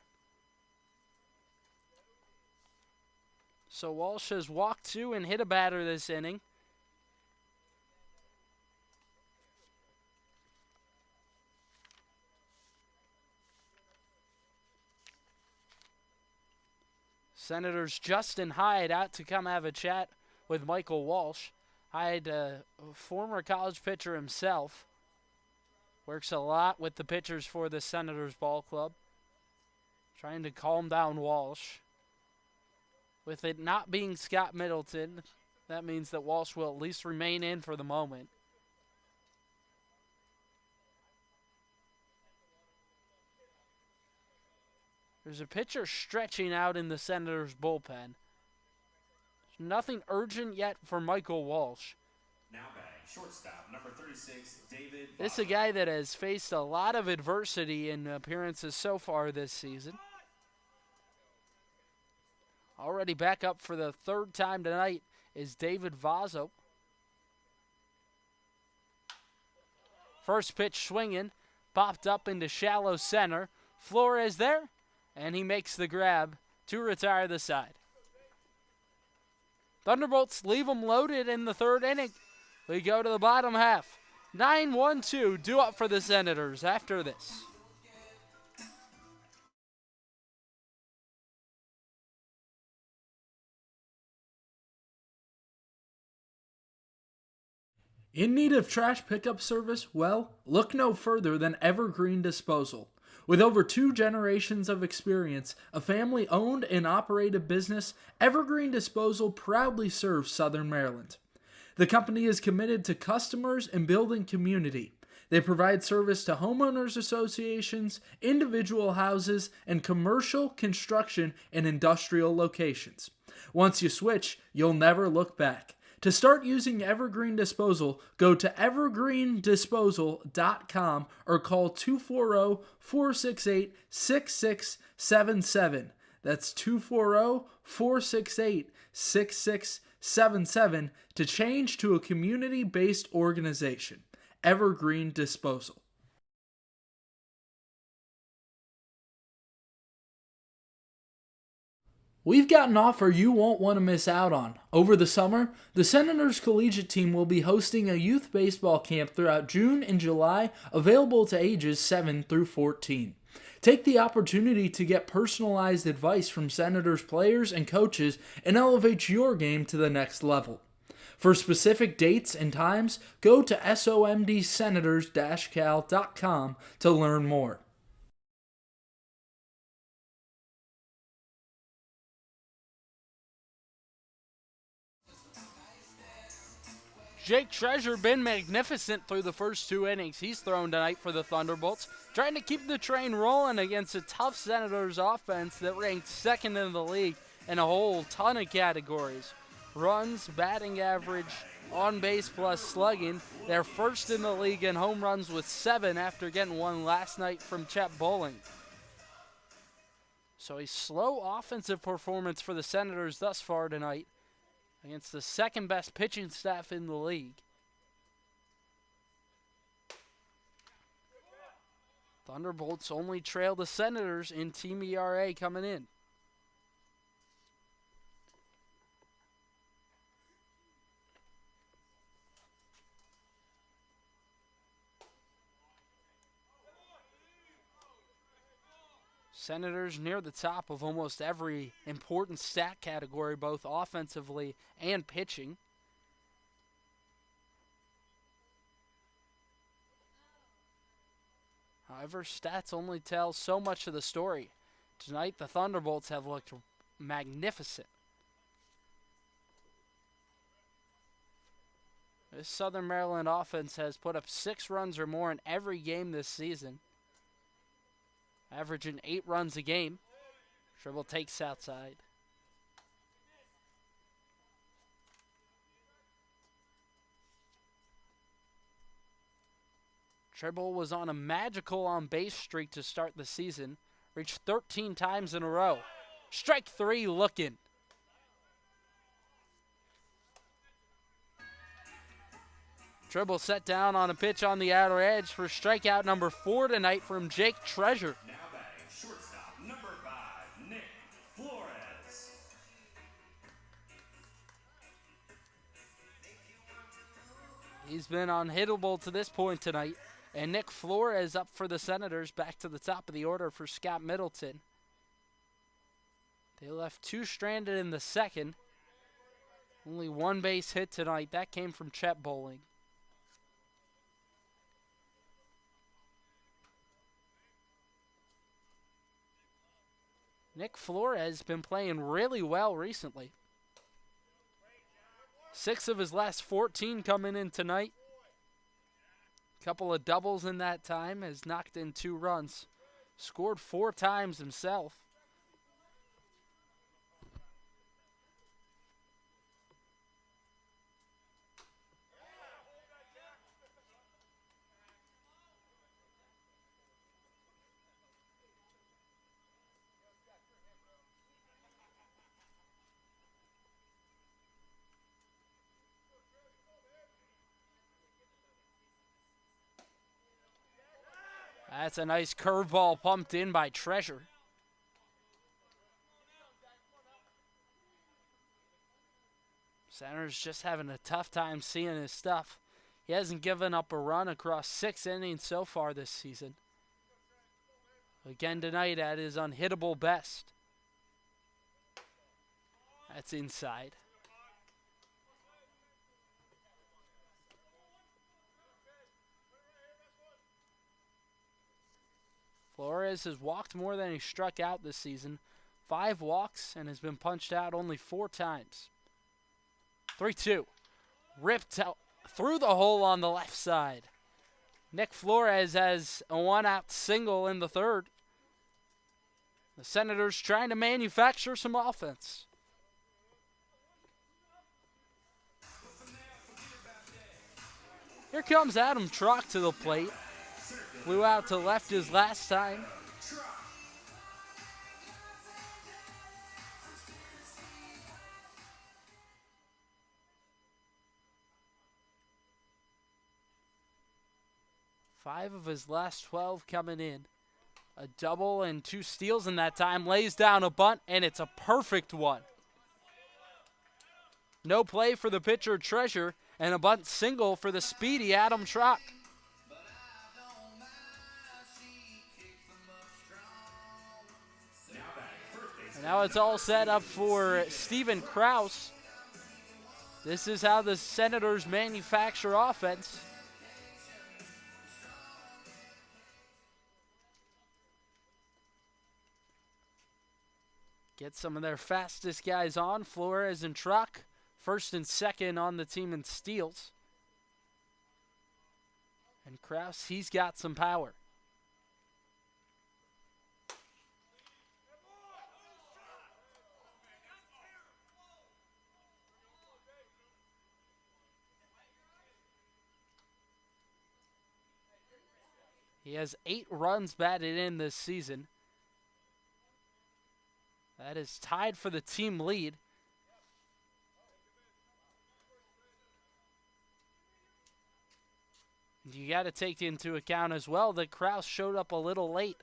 So Walsh has walked 2 and hit a batter this inning. Senators Justin Hyde out to come have a chat with Michael Walsh. Hyde, a former college pitcher himself, works a lot with the pitchers for the Senators ball club, trying to calm down Walsh. With it not being Scott Middleton, that means that Walsh will at least remain in for the moment. There's a pitcher stretching out in the Senators' bullpen. Nothing urgent yet for Michael Walsh. Now batting, shortstop, number 36, David. This is a guy that has faced a lot of adversity in appearances so far this season. Already back up for the 3rd time tonight is David Vazzo. First pitch swinging, popped up into shallow center. Flores there, and he makes the grab to retire the side. Thunderbolts leave them loaded in the 3rd inning. We go to the bottom half. 9-1-2 due up for the Senators after this. In need of trash pickup service? Well, look no further than Evergreen Disposal. With over 2 generations of experience, a family-owned and operated business, Evergreen Disposal proudly serves Southern Maryland. The company is committed to customers and building community. They provide service to homeowners associations, individual houses, and commercial, construction, and industrial locations. Once you switch, you'll never look back. To start using Evergreen Disposal, go to evergreendisposal.com or call 240-468-6677. That's 240-468-6677 to change to a community-based organization. Evergreen Disposal. We've got an offer you won't want to miss out on. Over the summer, the Senators collegiate team will be hosting a youth baseball camp throughout June and July, available to ages 7 through 14. Take the opportunity to get personalized advice from Senators players and coaches and elevate your game to the next level. For specific dates and times, go to somdsenators-cal.com to learn more. Jake Treasure been magnificent through the first 2 innings he's thrown tonight for the Thunderbolts, trying to keep the train rolling against a tough Senators offense that ranked second in the league in a whole ton of categories. Runs, batting average, on base plus slugging. They're first in the league in home runs with 7 after getting one last night from Chet Bowling. So a slow offensive performance for the Senators thus far tonight against the second best pitching staff in the league. Thunderbolts only trail the Senators in team ERA coming in. Senators near the top of almost every important stat category, both offensively and pitching. However, stats only tell so much of the story. Tonight, the Thunderbolts have looked magnificent. This Southern Maryland offense has put up 6 runs or more in every game this season, averaging 8 runs a game. Tribble takes outside. Tribble was on a magical on-base streak to start the season. Reached 13 times in a row. Strike 3 looking. Tribble set down on a pitch on the outer edge for strikeout number 4 tonight from Jake Treasure. Now batting shortstop number 5, Nick Flores. He's been unhittable to this point tonight. And Nick Flores up for the Senators, back to the top of the order for Scott Middleton. They left 2 stranded in the second. Only 1 base hit tonight. That came from Chet Bowling. Nick Flores has been playing really well recently. 6 of his last 14 coming in tonight. Couple of doubles in that time, has knocked in 2 runs. Scored 4 times himself. That's a nice curveball pumped in by Treasure. Senators just having a tough time seeing his stuff. He hasn't given up a run across 6 innings so far this season. Again tonight at his unhittable best. That's inside. Flores has walked more than he struck out this season. 5 walks and has been punched out only 4 times. 3-2. Ripped out through the hole on the left side. Nick Flores has a one-out single in the third. The Senators trying to manufacture some offense. Here comes Adam Truck to the plate. Flew out to left his last time. Five of his last 12 coming in. A double and 2 steals in that time. Lays down a bunt, and it's a perfect one. No play for the pitcher Treasure, and a bunt single for the speedy Adam Truck. And now it's all set up for Steven Krause. This is how the Senators manufacture offense. Get some of their fastest guys on. Flores and Truck, first and second on the team in steals. And Krause, he's got some power. He has 8 runs batted in this season. That is tied for the team lead. You got to take into account as well that Krause showed up a little late.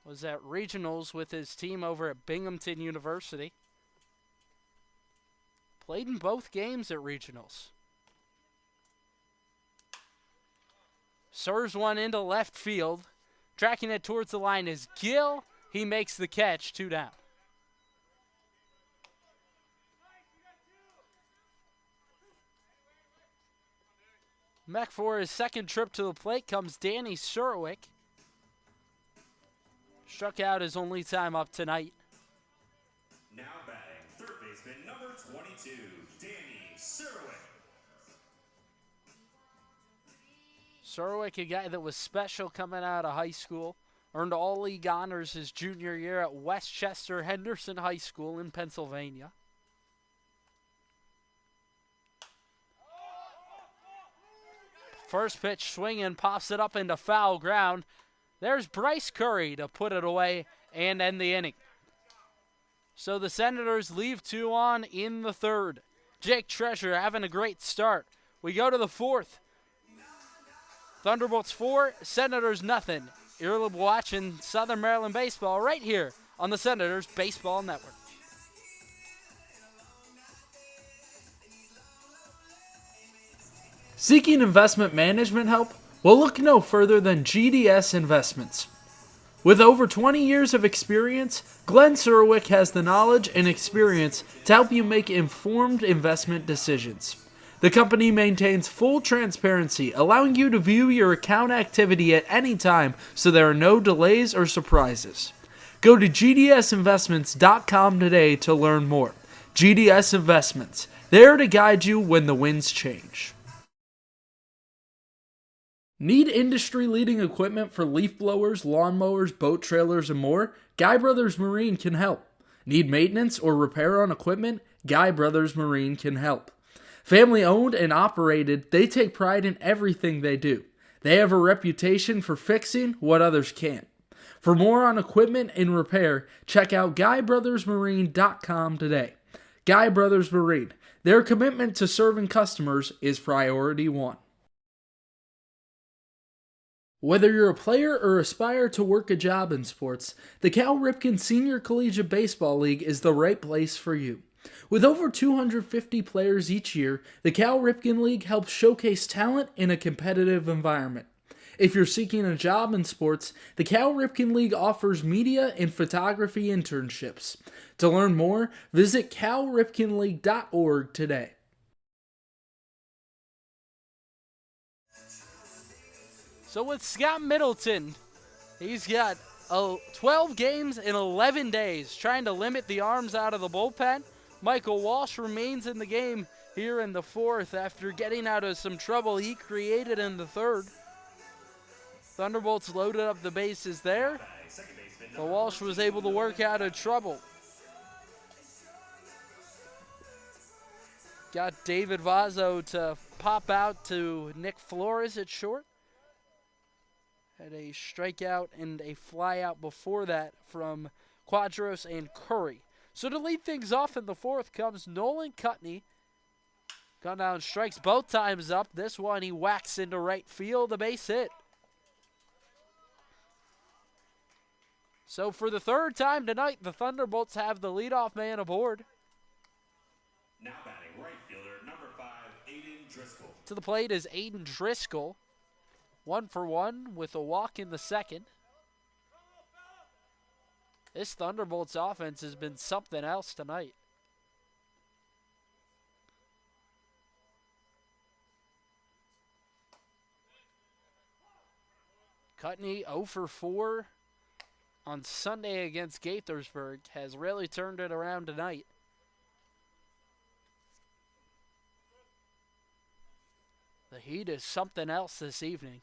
Was at regionals with his team over at Binghamton University. Played in both games at regionals. Serves one into left field. Tracking it towards the line is Gill. He makes the catch, 2 down. Back for his second trip to the plate comes Danny Surwick. Struck out his only time up tonight. Now batting, third baseman number 22, Danny Surwick. Surwick, a guy that was special coming out of high school. Earned all-league honors his junior year at Westchester Henderson High School in Pennsylvania. First pitch swinging, pops it up into foul ground. There's Bryce Curry to put it away and end the inning. So the Senators leave 2 on in the third. Jake Treasure having a great start. We go to the fourth. Thunderbolts 4, Senators nothing. You're watching Southern Maryland baseball right here on the Senators Baseball Network. Seeking investment management help? Well, look no further than GDS Investments. With over 20 years of experience, Glenn Surwick has the knowledge and experience to help you make informed investment decisions. The company maintains full transparency, allowing you to view your account activity at any time so there are no delays or surprises. Go to gdsinvestments.com today to learn more. GDS Investments, there to guide you when the winds change. Need industry-leading equipment for leaf blowers, lawnmowers, boat trailers, and more? Guy Brothers Marine can help. Need maintenance or repair on equipment? Guy Brothers Marine can help. Family owned and operated, they take pride in everything they do. They have a reputation for fixing what others can't. For more on equipment and repair, check out GuyBrothersMarine.com today. Guy Brothers Marine, their commitment to serving customers is priority 1. Whether you're a player or aspire to work a job in sports, the Cal Ripken Senior Collegiate Baseball League is the right place for you. With over 250 players each year, the Cal Ripken League helps showcase talent in a competitive environment. If you're seeking a job in sports, the Cal Ripken League offers media and photography internships. To learn more, visit calripkenleague.org today. So with Scott Middleton, he's got 12 games in 11 days trying to limit the arms out of the bullpen. Michael Walsh remains in the game here in the fourth after getting out of some trouble he created in the third. Thunderbolts loaded up the bases there, but Walsh was able to work out of trouble. Got David Vazzo to pop out to Nick Flores at short. Had a strikeout and a flyout before that from Quadros and Curry. So to lead things off in the fourth comes Nolan Cutney. Gone down strikes both times up. This one he whacks into right field, a base hit. So for the third time tonight, the Thunderbolts have the leadoff man aboard. Now batting right fielder number 5, Aiden Driscoll. To the plate is Aiden Driscoll. 1 for 1 with a walk in the second. This Thunderbolts offense has been something else tonight. Cutney 0 for 4 on Sunday against Gaithersburg has really turned it around tonight. The heat is something else this evening.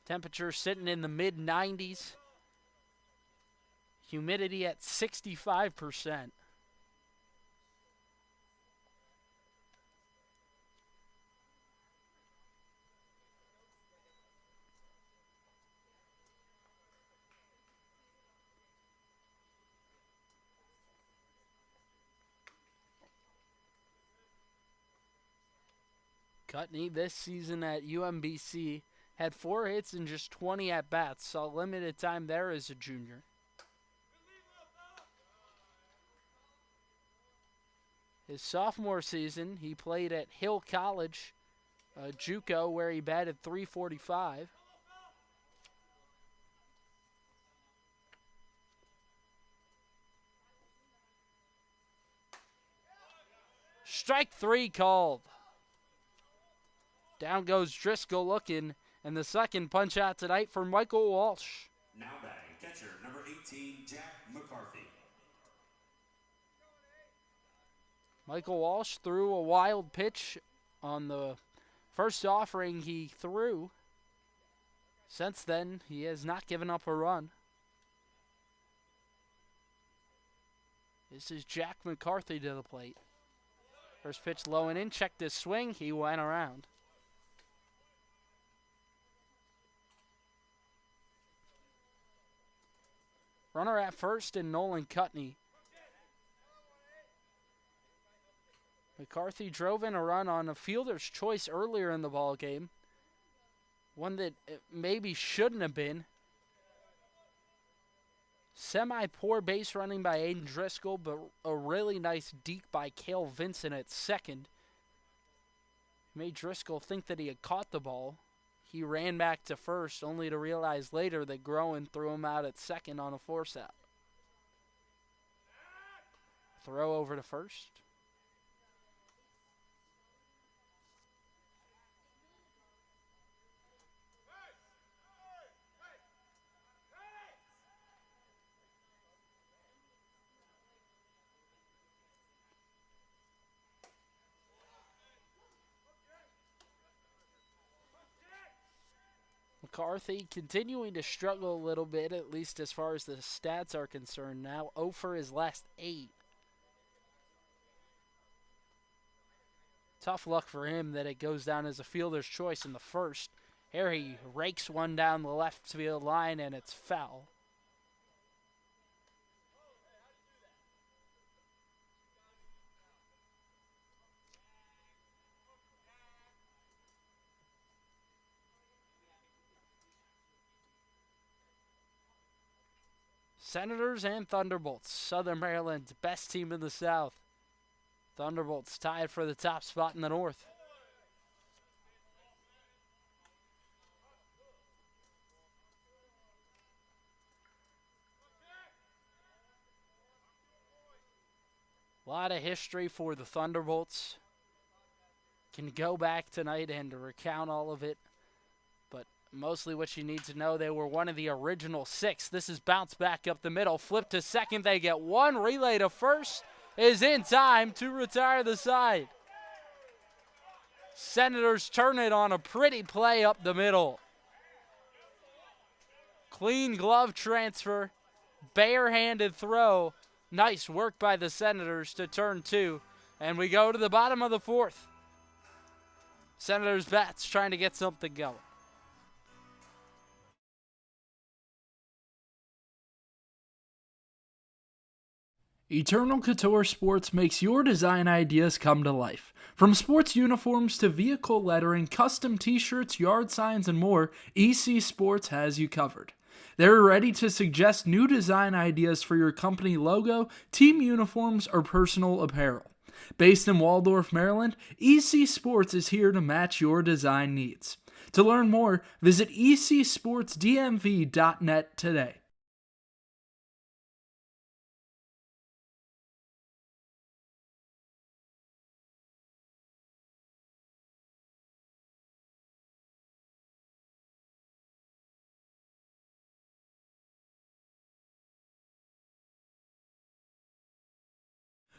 Temperature sitting in the mid-90s. Humidity at 65%. Cutney this season at UMBC had 4 hits and just 20 at-bats, saw limited time there as a junior. His sophomore season, he played at Hill College, JUCO, where he batted .345. Strike 3 called. Down goes Driscoll looking, and the second punch out tonight for Michael Walsh. Now batting catcher number 18, Jack McCarthy. Michael Walsh threw a wild pitch on the first offering he threw. Since then, he has not given up a run. This is Jack McCarthy to the plate. First pitch low and in, checked his swing, he went around. Runner at first and Nolan Cutney. McCarthy drove in a run on a fielder's choice earlier in the ball game. One that maybe shouldn't have been. Semi-poor base running by Aiden Driscoll, but a really nice deke by Cale Vincent at second. Made Driscoll think that he had caught the ball. He ran back to first, only to realize later that Groen threw him out at second on a force out. Throw over to first. McCarthy continuing to struggle a little bit, at least as far as the stats are concerned now. 0 for his last 8. Tough luck for him that it goes down as a fielder's choice in the first. Here he rakes one down the left field line, and it's foul. Senators and Thunderbolts, Southern Maryland's best team in the South. Thunderbolts tied for the top spot in the North. A lot of history for the Thunderbolts. Can go back tonight and recount all of it. But mostly what you need to know, they were one of the original 6. This is bounce back up the middle. Flip to second. They get one. Relay to first is in time to retire the side. Senators turn it on a pretty play up the middle. Clean glove transfer, barehanded throw. Nice work by the Senators to turn 2. And we go to the bottom of the 4th. Senators bats trying to get something going. Eternal Couture Sports makes your design ideas come to life. From sports uniforms to vehicle lettering, custom t-shirts, yard signs, and more, EC Sports has you covered. They're ready to suggest new design ideas for your company logo, team uniforms, or personal apparel. Based in Waldorf, Maryland, EC Sports is here to match your design needs. To learn more, visit ecsportsdmv.net today.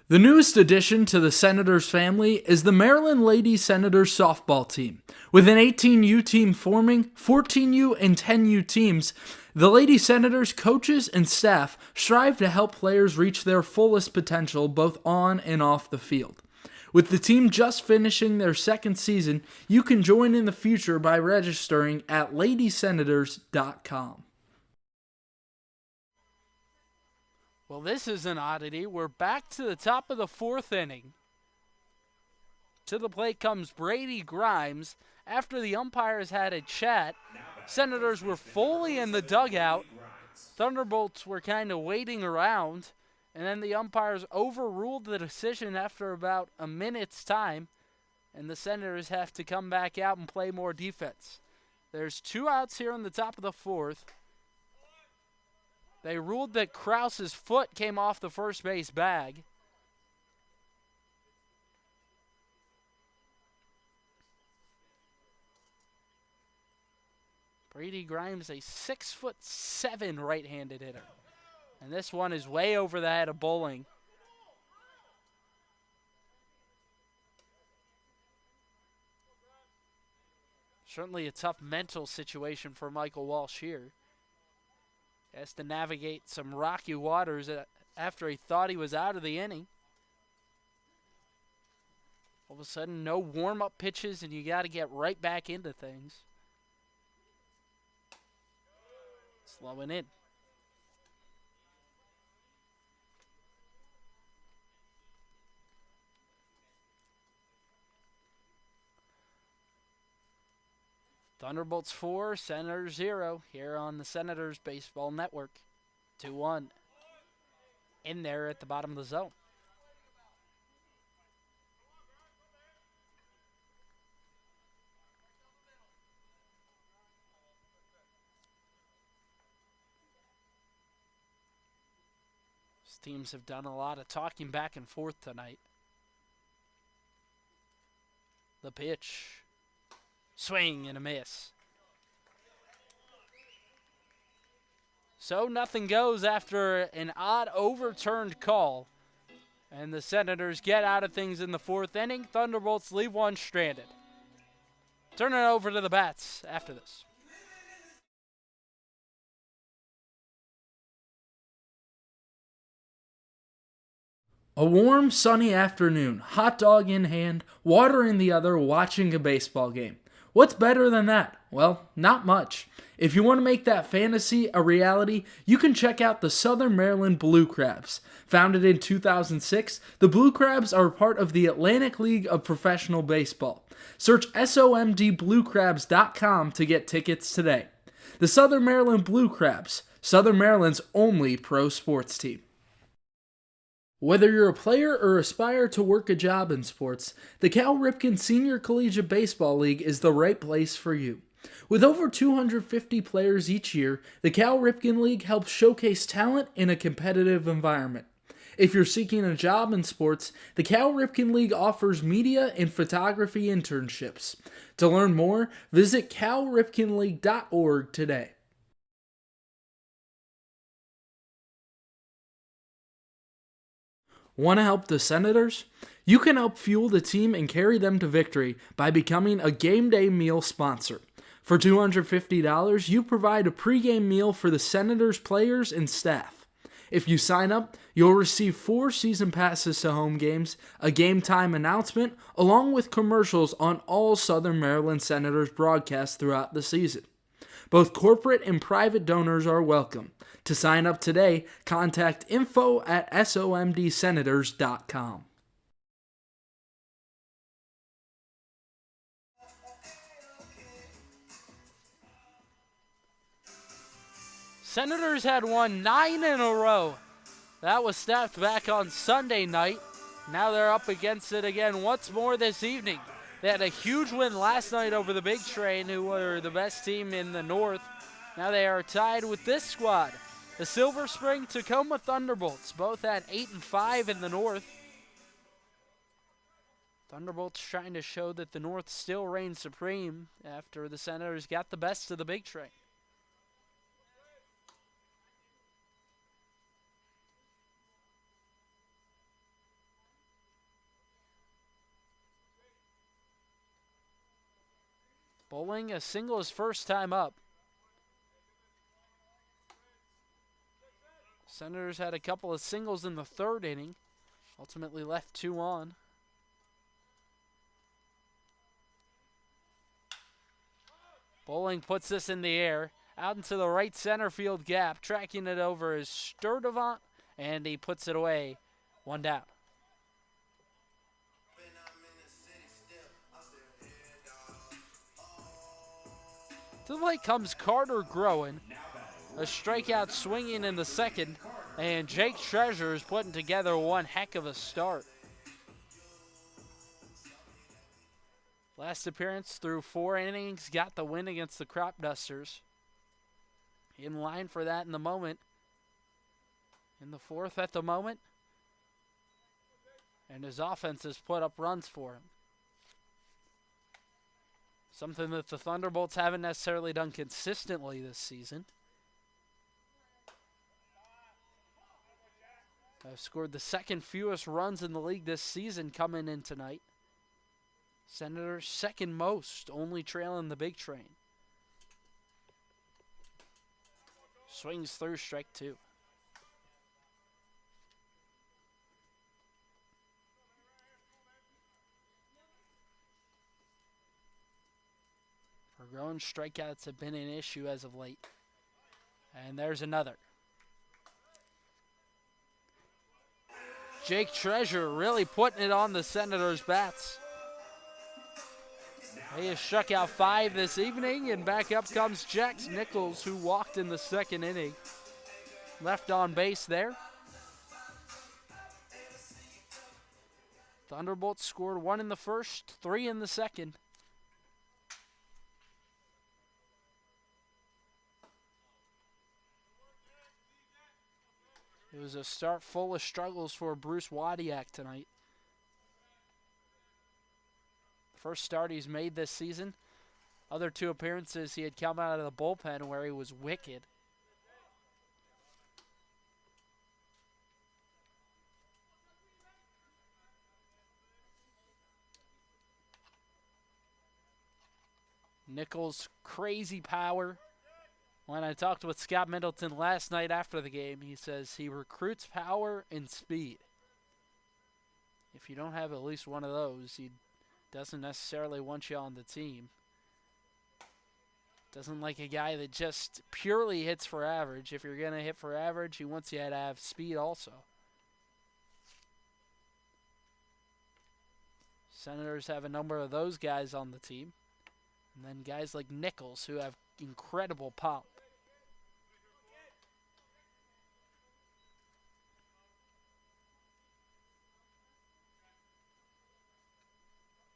The newest addition to the Senators family is the Maryland Lady Senators softball team. With an 18U team forming, 14U and 10U teams, the Lady Senators coaches and staff strive to help players reach their fullest potential both on and off the field. With the team just finishing their second season, you can join in the future by registering at ladysenators.com. Well, this is an oddity. We're back to the top of the 4th inning. To the plate comes Brady Grimes. After the umpires had a chat, Senators were fully in the dugout. Thunderbolts were kind of waiting around, and then the umpires overruled the decision after about a minute's time, and the Senators have to come back out and play more defense. There's 2 outs here in the top of the 4th. They ruled that Krause's foot came off the first base bag. Brady Grimes, a 6'7" right-handed hitter. And this one is way over the head of Bowling. Certainly a tough mental situation for Michael Walsh here. Has to navigate some rocky waters after he thought he was out of the inning. All of a sudden, no warm-up pitches, and you got to get right back into things. Slowing in. Thunderbolts 4, Senators 0 here on the Senators Baseball Network. 2-1 in there at the bottom of the zone. These teams have done a lot of talking back and forth tonight. The pitch. Swing and a miss. So nothing goes after an odd overturned call. And the Senators get out of things in the 4th inning. Thunderbolts leave one stranded. Turn it over to the bats after this. A warm, sunny afternoon, hot dog in hand, water in the other, watching a baseball game. What's better than that? Well, not much. If you want to make that fantasy a reality, you can check out the Southern Maryland Blue Crabs. Founded in 2006, the Blue Crabs are part of the Atlantic League of Professional Baseball. Search somdbluecrabs.com to get tickets today. The Southern Maryland Blue Crabs, Southern Maryland's only pro sports team. Whether you're a player or aspire to work a job in sports, the Cal Ripken Senior Collegiate Baseball League is the right place for you. With over 250 players each year, the Cal Ripken League helps showcase talent in a competitive environment. If you're seeking a job in sports, the Cal Ripken League offers media and photography internships. To learn more, visit calripkenleague.org today. Want to help the Senators? You can help fuel the team and carry them to victory by becoming a game day meal sponsor. For $250, you provide a pregame meal for the Senators players and staff. If you sign up, you'll receive 4 season passes to home games, a game time announcement, along with commercials on all Southern Maryland Senators broadcasts throughout the season. Both corporate and private donors are welcome. To sign up today, contact info@somdsenators.com. Senators had won 9 in a row. That was snapped back on Sunday night. Now they're up against it again once more this evening. They had a huge win last night over the Big Train, who were the best team in the North. Now they are tied with this squad, the Silver Spring Tacoma Thunderbolts, both at 8-5 in the North. Thunderbolts trying to show that the North still reigns supreme after the Senators got the best of the Big Train. Bowling a single his first time up. Senators had a couple of singles in the third inning. Ultimately left 2 on. Bowling puts this in the air. Out into the right center field gap. Tracking it over is Sturdivant. And he puts it away. 1 down. To the plate comes Carter Groen. A strikeout swinging in the second. And Jake Treasure is putting together one heck of a start. Last appearance through 4 innings. Got the win against the Crop Dusters. In line for that in the moment. In the 4th at the moment. And his offense has put up runs for him. Something that the Thunderbolts haven't necessarily done consistently this season. Have scored the second fewest runs in the league this season coming in tonight. Senators second most, only trailing the Big Train. Swings through, strike 2. For Groen, strikeouts have been an issue as of late. And there's another. Jake Treasure really putting it on the Senators' bats. He has struck out 5 this evening, and back up comes Jax Nichols, who walked in the second inning. Left on base there. Thunderbolts scored 1 in the first, 3 in the second. It was a start full of struggles for Bruce Wadiak tonight. First start he's made this season. Other 2 appearances he had come out of the bullpen where he was wicked. Nichols' crazy power. When I talked with Scott Middleton last night after the game, he says he recruits power and speed. If you don't have at least one of those, he doesn't necessarily want you on the team. Doesn't like a guy that just purely hits for average. If you're going to hit for average, he wants you to have speed also. Senators have a number of those guys on the team. And then guys like Nichols who have incredible pop.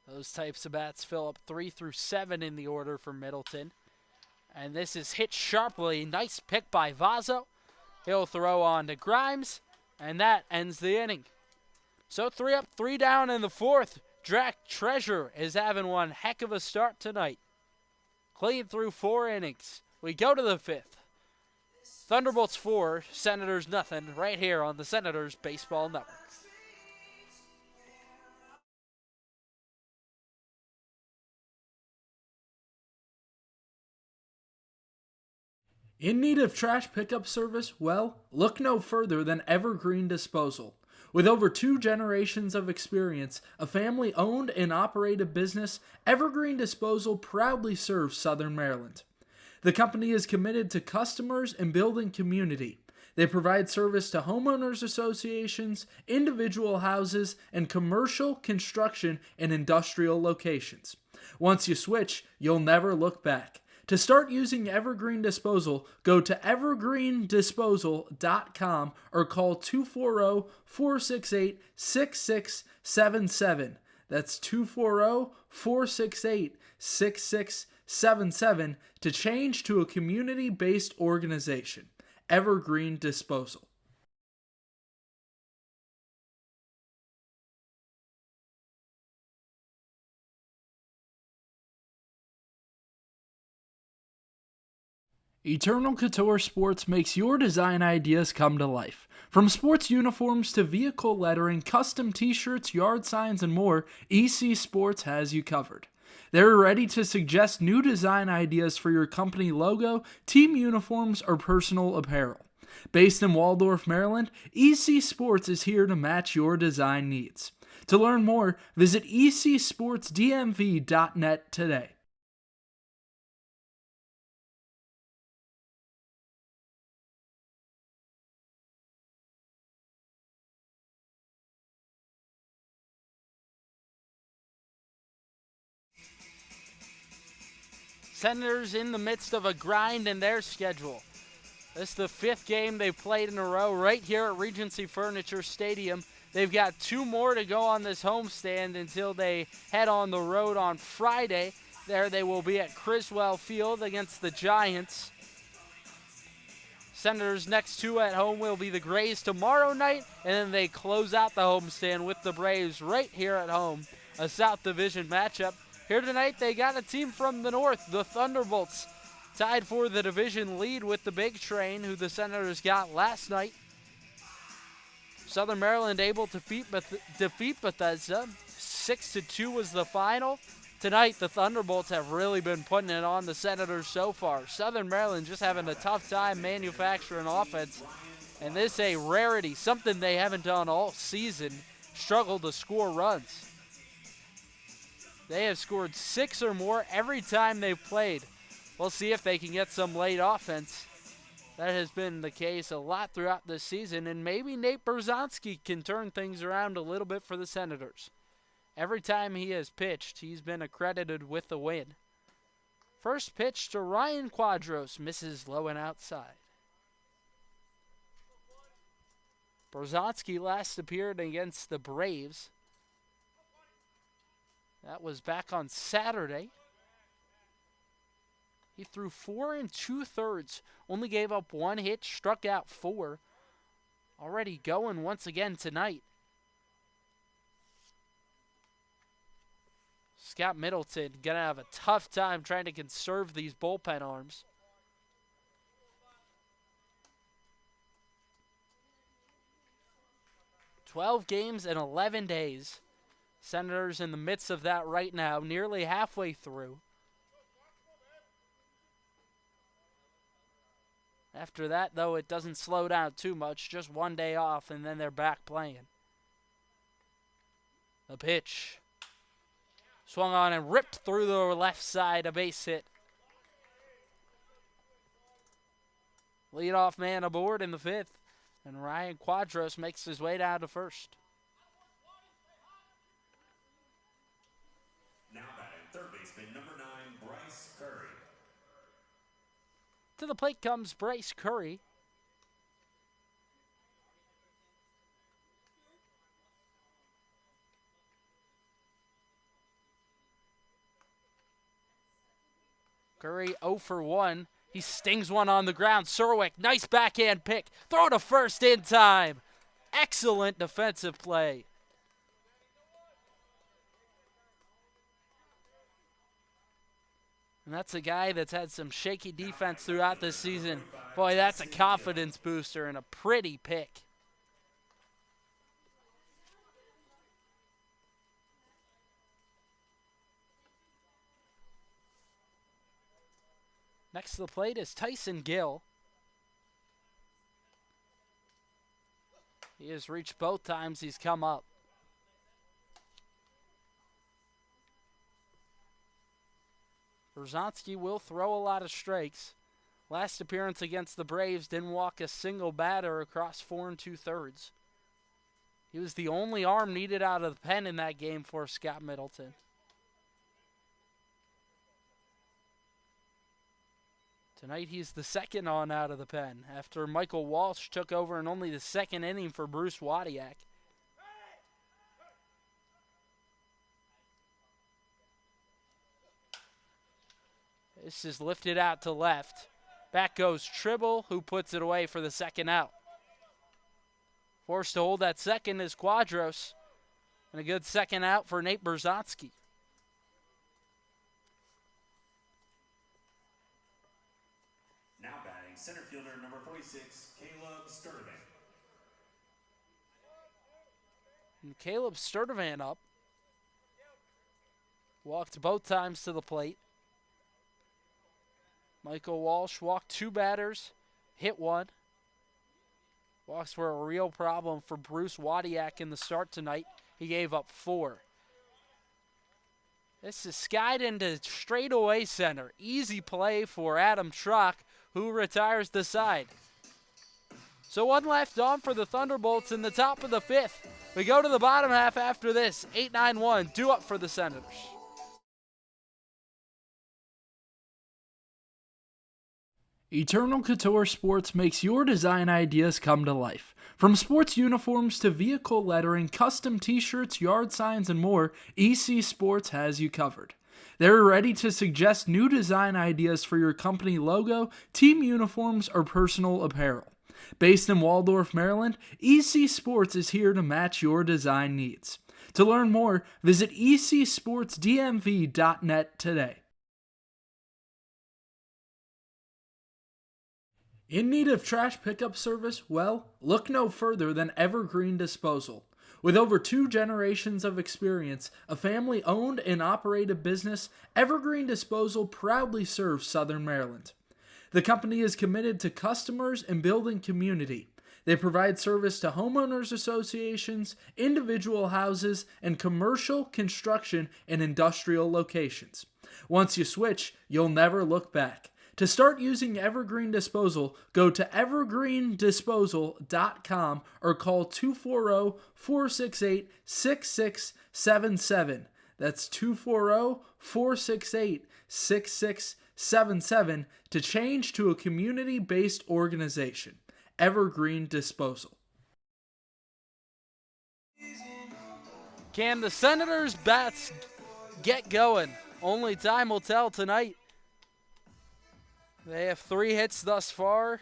Those types of bats fill up 3 through 7 in the order for Middleton. And this is hit sharply. Nice pick by Vazzo. He'll throw on to Grimes. And that ends the inning. So 3 up, 3 down in the 4th. Jack Treasure is having one heck of a start tonight. Clean through 4 innings. We go to the 5th. Thunderbolts 4, Senators nothing, right here on the Senators Baseball Network. In need of trash pickup service? Well, look no further than Evergreen Disposal. With over 2 generations of experience, a family owned and operated business, Evergreen Disposal proudly serves Southern Maryland. The company is committed to customers and building community. They provide service to homeowners associations, individual houses, and commercial, construction, and industrial locations. Once you switch, you'll never look back. To start using Evergreen Disposal, go to evergreendisposal.com or call 240-468-6677. That's 240-468-6677 to change to a community-based organization. Evergreen Disposal. Eternal Couture Sports makes your design ideas come to life. From sports uniforms to vehicle lettering, custom t-shirts, yard signs, and more, EC Sports has you covered. They're ready to suggest new design ideas for your company logo, team uniforms, or personal apparel. Based in Waldorf, Maryland, EC Sports is here to match your design needs. To learn more, visit ecsportsdmv.net today. Senators in the midst of a grind in their schedule. This is the 5th game they've played in a row right here at Regency Furniture Stadium. They've got 2 more to go on this homestand until they head on the road on Friday. There they will be at Criswell Field against the Giants. Senators' next 2 at home will be the Grays tomorrow night, and then they close out the homestand with the Braves right here at home, a South Division matchup. Here tonight, they got a team from the north, the Thunderbolts, tied for the division lead with the Big Train, who the Senators got last night. Southern Maryland able to defeat Bethesda. 6-2 was the final. Tonight, the Thunderbolts have really been putting it on the Senators so far. Southern Maryland just having a tough time manufacturing offense, and this is a rarity, something they haven't done all season, struggle to score runs. They have scored 6 or more every time they've played. We'll see if they can get some late offense. That has been the case a lot throughout this season, and maybe Nate Berzonski can turn things around a little bit for the Senators. Every time he has pitched, he's been accredited with the win. First pitch to Ryan Quadros, misses low and outside. Berzonski last appeared against the Braves. That was back on Saturday. He threw 4 2/3, only gave up 1 hit, struck out 4. Already going once again tonight. Scott Middleton gonna have a tough time trying to conserve these bullpen arms. "12 games in 11 days. Senators in the midst of that right now, nearly halfway through. After that, though, it doesn't slow down too much. Just 1 day off, and then they're back playing. The pitch. Swung on and ripped through the left side, a base hit. Leadoff man aboard in the 5th, and Ryan Quadros makes his way down to first. Now batting, third baseman, number 9, Bryce Curry. To the plate comes Bryce Curry. Curry 0 for 1. He stings one on the ground. Serwick, nice backhand pick. Throw to first in time. Excellent defensive play. And that's a guy that's had some shaky defense throughout this season. Boy, that's a confidence booster and a pretty pick. Next to the plate is Tyson Gill. He has reached both times he's come up. Berzonski will throw a lot of strikes. Last appearance against the Braves, didn't walk a single batter across 4 2/3. He was the only arm needed out of the pen in that game for Scott Middleton. Tonight he's the second on out of the pen after Michael Walsh took over in only the second inning for Bruce Wadiak. This is lifted out to left. Back goes Tribble, who puts it away for the second out. Forced to hold that second is Quadros. And a good second out for Nate Berzonski. Now batting, center fielder number 46, Caleb Sturdivant. And Caleb Sturdivant up. Walked both times to the plate. Michael Walsh walked 2 batters, hit 1. Walks were a real problem for Bruce Wadiak in the start tonight. He gave up 4. This is skied into straightaway center. Easy play for Adam Truck, who retires the side. So 1 left on for the Thunderbolts in the top of the 5th. We go to the bottom half after this. 8-9-1, due up for the Senators. Eternal Couture Sports makes your design ideas come to life. From sports uniforms to vehicle lettering, custom t-shirts, yard signs, and more, EC Sports has you covered. They're ready to suggest new design ideas for your company logo, team uniforms, or personal apparel. Based in Waldorf, Maryland, EC Sports is here to match your design needs. To learn more, visit ecsportsdmv.net today. In need of trash pickup service? Well, look no further than Evergreen Disposal. With over 2 generations of experience, a family-owned and operated business, Evergreen Disposal proudly serves Southern Maryland. The company is committed to customers and building community. They provide service to homeowners associations, individual houses, and commercial, construction, and industrial locations. Once you switch, you'll never look back. To start using Evergreen Disposal, go to evergreendisposal.com or call 240-468-6677. That's 240-468-6677 to change to a community-based organization. Evergreen Disposal. Can the Senators' bats get going? Only time will tell tonight. They have 3 hits thus far.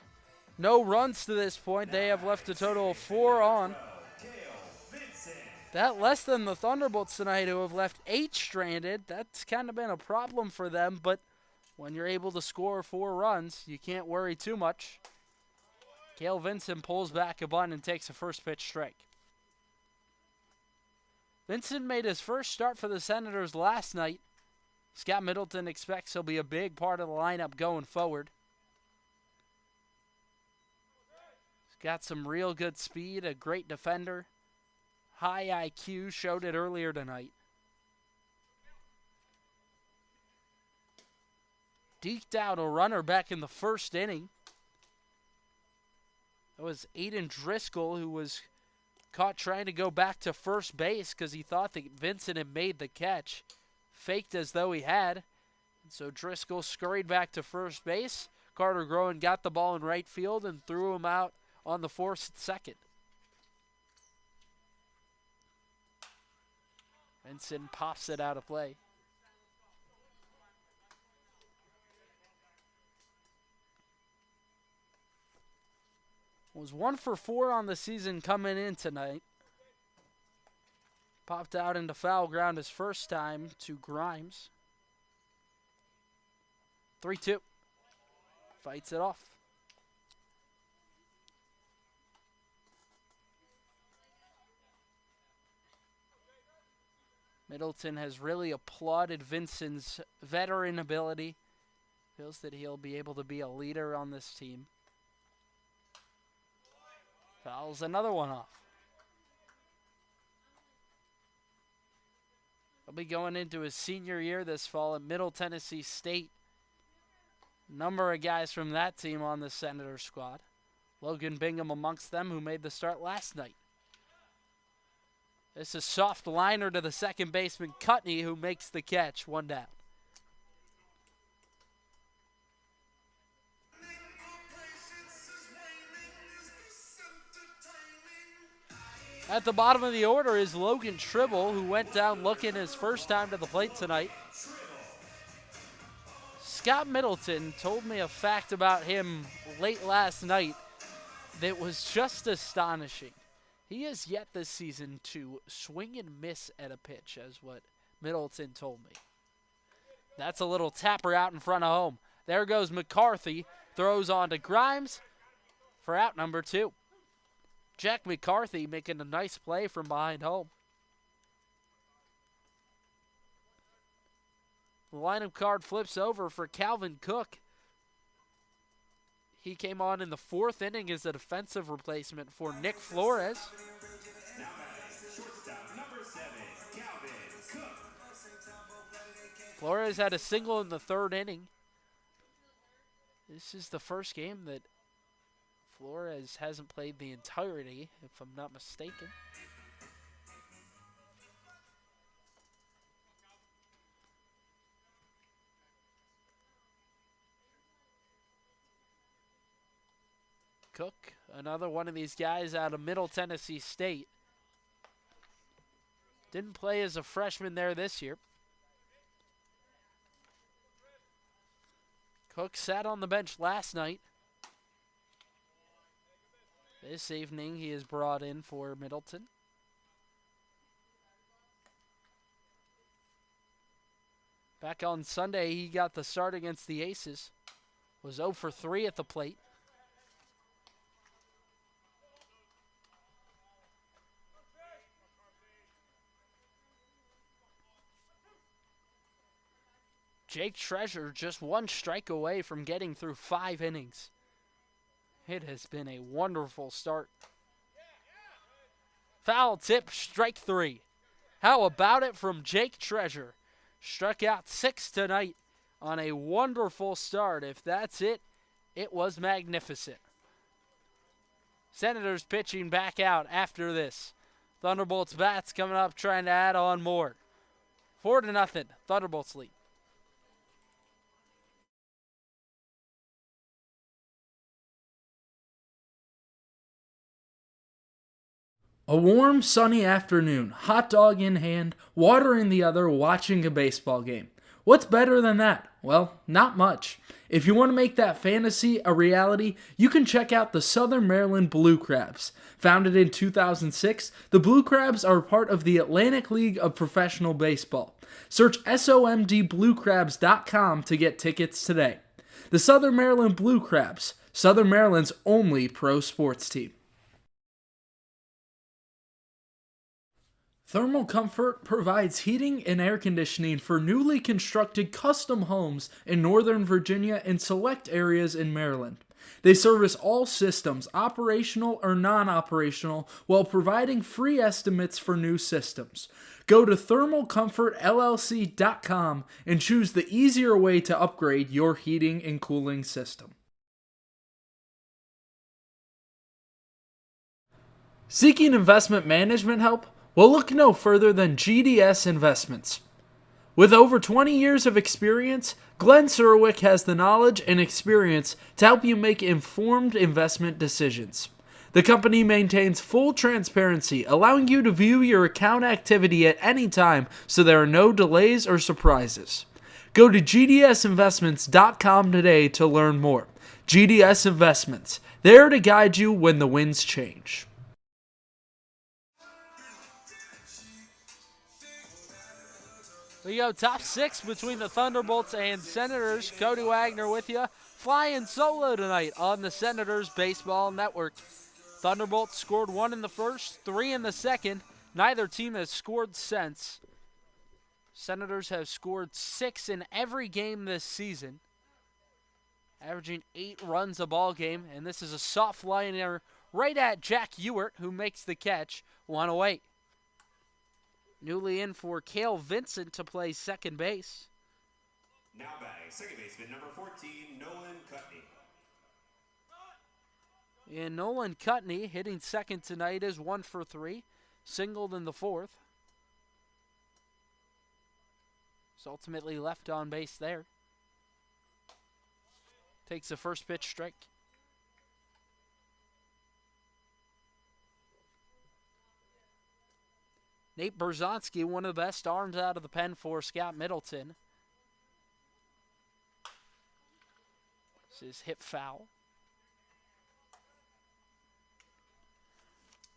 No runs to this point. They have left a total of 4 on. That less than the Thunderbolts tonight, who have left 8 stranded. That's kind of been a problem for them, but when you're able to score 4 runs, you can't worry too much. Cale Vincent pulls back a bunt and takes a first pitch strike. Vincent made his first start for the Senators last night. Scott Middleton expects he'll be a big part of the lineup going forward. He's got some real good speed, a great defender. High IQ, showed it earlier tonight. Deked out a runner back in the first inning. That was Aiden Driscoll, who was caught trying to go back to first base because he thought that Vincent had made the catch. Faked as though he had. And so Driscoll scurried back to first base. Carter Groen got the ball in right field and threw him out on the forced second. Vincent pops it out of play. Was 1 for 4 on the season coming in tonight. Popped out into foul ground his first time to Grimes. 3-2. Fights it off. Middleton has really applauded Vincent's veteran ability. Feels that he'll be able to be a leader on this team. Fouls another one off. He'll be going into his senior year this fall at Middle Tennessee State. Number of guys from that team on the Senator squad. Logan Bingham amongst them, who made the start last night. This is a soft liner to the second baseman, Cutney, who makes the catch. One down. At the bottom of the order is Logan Tribble, who went down looking his first time to the plate tonight. Scott Middleton told me a fact about him late last night that was just astonishing. He has yet this season to swing and miss at a pitch, as what Middleton told me. That's a little tapper out in front of home. There goes McCarthy, throws on to Grimes for out number 2. Jack McCarthy making a nice play from behind home. The lineup card flips over for Calvin Cook. He came on in the 4th inning as a defensive replacement for Nick Flores. Now batting, shortstop number 7, Calvin Cook. Flores had a single in the 3rd inning. This is the first game that Flores hasn't played the entirety, if I'm not mistaken. Cook, another one of these guys out of Middle Tennessee State. Didn't play as a freshman there this year. Cook sat on the bench last night. This evening he is brought in for Middleton. Back on Sunday, he got the start against the Aces. Was 0 for 3 at the plate. Jake Treasure just 1 strike away from getting through 5 innings. It has been a wonderful start. Foul tip, strike 3. How about it from Jake Treasure? Struck out 6 tonight on a wonderful start. If that's it, it was magnificent. Senators pitching back out after this. Thunderbolts bats coming up trying to add on more. 4-0, Thunderbolts lead. A warm, sunny afternoon, hot dog in hand, water in the other, watching a baseball game. What's better than that? Well, not much. If you want to make that fantasy a reality, you can check out the Southern Maryland Blue Crabs. Founded in 2006, the Blue Crabs are part of the Atlantic League of Professional Baseball. Search SOMDBlueCrabs.com to get tickets today. The Southern Maryland Blue Crabs, Southern Maryland's only pro sports team. Thermal Comfort provides heating and air conditioning for newly constructed custom homes in Northern Virginia and select areas in Maryland. They service all systems, operational or non-operational, while providing free estimates for new systems. Go to thermalcomfortllc.com and choose the easier way to upgrade your heating and cooling system. Seeking investment management help? Well, look no further than GDS Investments. With over 20 years of experience, Glenn Surwick has the knowledge and experience to help you make informed investment decisions. The company maintains full transparency, allowing you to view your account activity at any time so there are no delays or surprises. Go to gdsinvestments.com today to learn more. GDS Investments, there to guide you when the winds change. We go top 6 between the Thunderbolts and Senators. Cody Wagner with you, flying solo tonight on the Senators Baseball Network. Thunderbolts scored 1 in the first, 3 in the second. Neither team has scored since. Senators have scored 6 in every game this season. averaging 8 runs a ball game, and this is a soft liner right at Jack Ewert, who makes the catch. 1 away. Newly in for Cale Vincent to play second base. Now batting, second baseman number 14, Nolan Cutney. And Nolan Cutney hitting second tonight is 1 for 3. Singled in the fourth. He's ultimately left on base there. Takes the first pitch strike. Nate Berzonski, one of the best arms out of the pen for Scott Middleton. This is hit foul.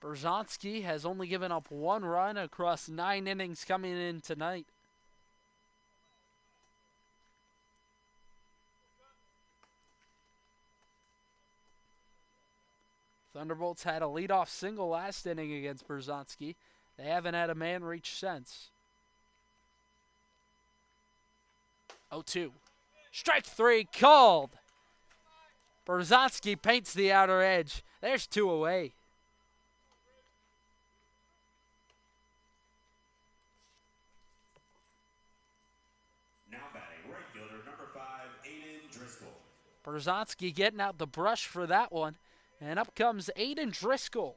Berzonski has only given up 1 run across 9 innings coming in tonight. Thunderbolts had a leadoff single last inning against Berzonski. They haven't had a man reach since. 0-2. Strike 3 called. Berzonski paints the outer edge. There's 2 away. Now batting, right fielder number 5, Aiden Driscoll. Berzonski getting out the brush for that one. And up comes Aiden Driscoll.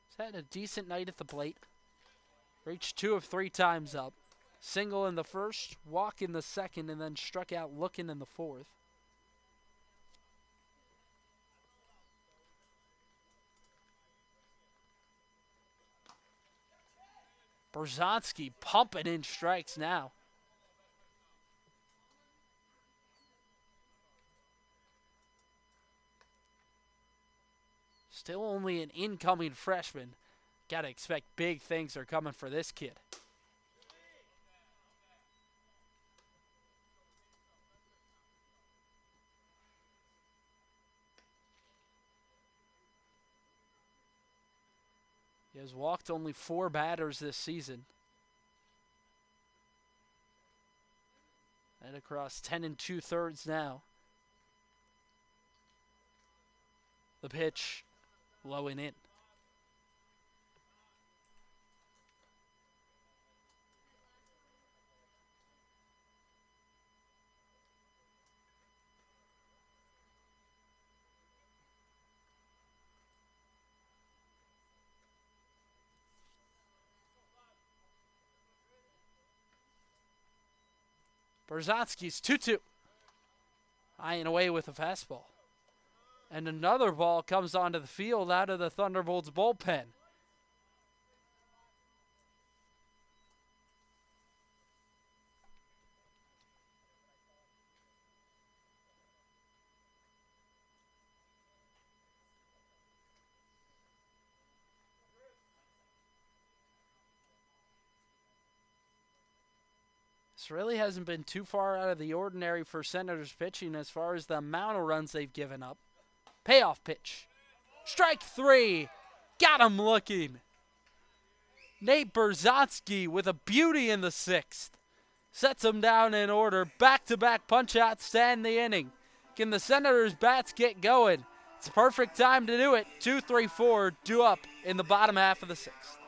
He's had a decent night at the plate. Reached 2 of 3 times up. Single in the first, walk in the second, and then struck out looking in the fourth. Berzonski pumping in strikes now. Still only an incoming freshman. Gotta expect big things are coming for this kid. He has walked only 4 batters this season. And across 10 2/3 now. The pitch low and in. Berzonski's 2-2. Eyeing away with a fastball. And another ball comes onto the field out of the Thunderbolts bullpen. This really hasn't been too far out of the ordinary for Senators pitching as far as the amount of runs they've given up. Payoff pitch. Strike 3. Got him looking. Nate Berzonski with a beauty in the 6th. Sets him down in order. Back-to-back punch-outs to end the inning. Can the Senators' bats get going? It's a perfect time to do it. 2, 3, 4 due up in the bottom half of the 6th.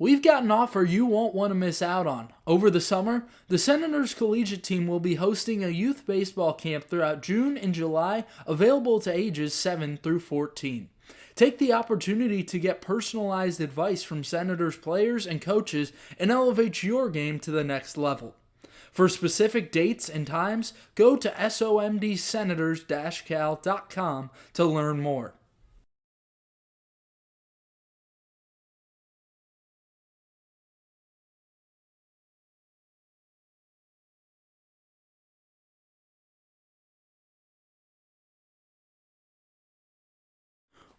We've got an offer you won't want to miss out on. Over the summer, the Senators collegiate team will be hosting a youth baseball camp throughout June and July, available to ages 7 through 14. Take the opportunity to get personalized advice from Senators players and coaches and elevate your game to the next level. For specific dates and times, go to somdsenators-cal.com to learn more.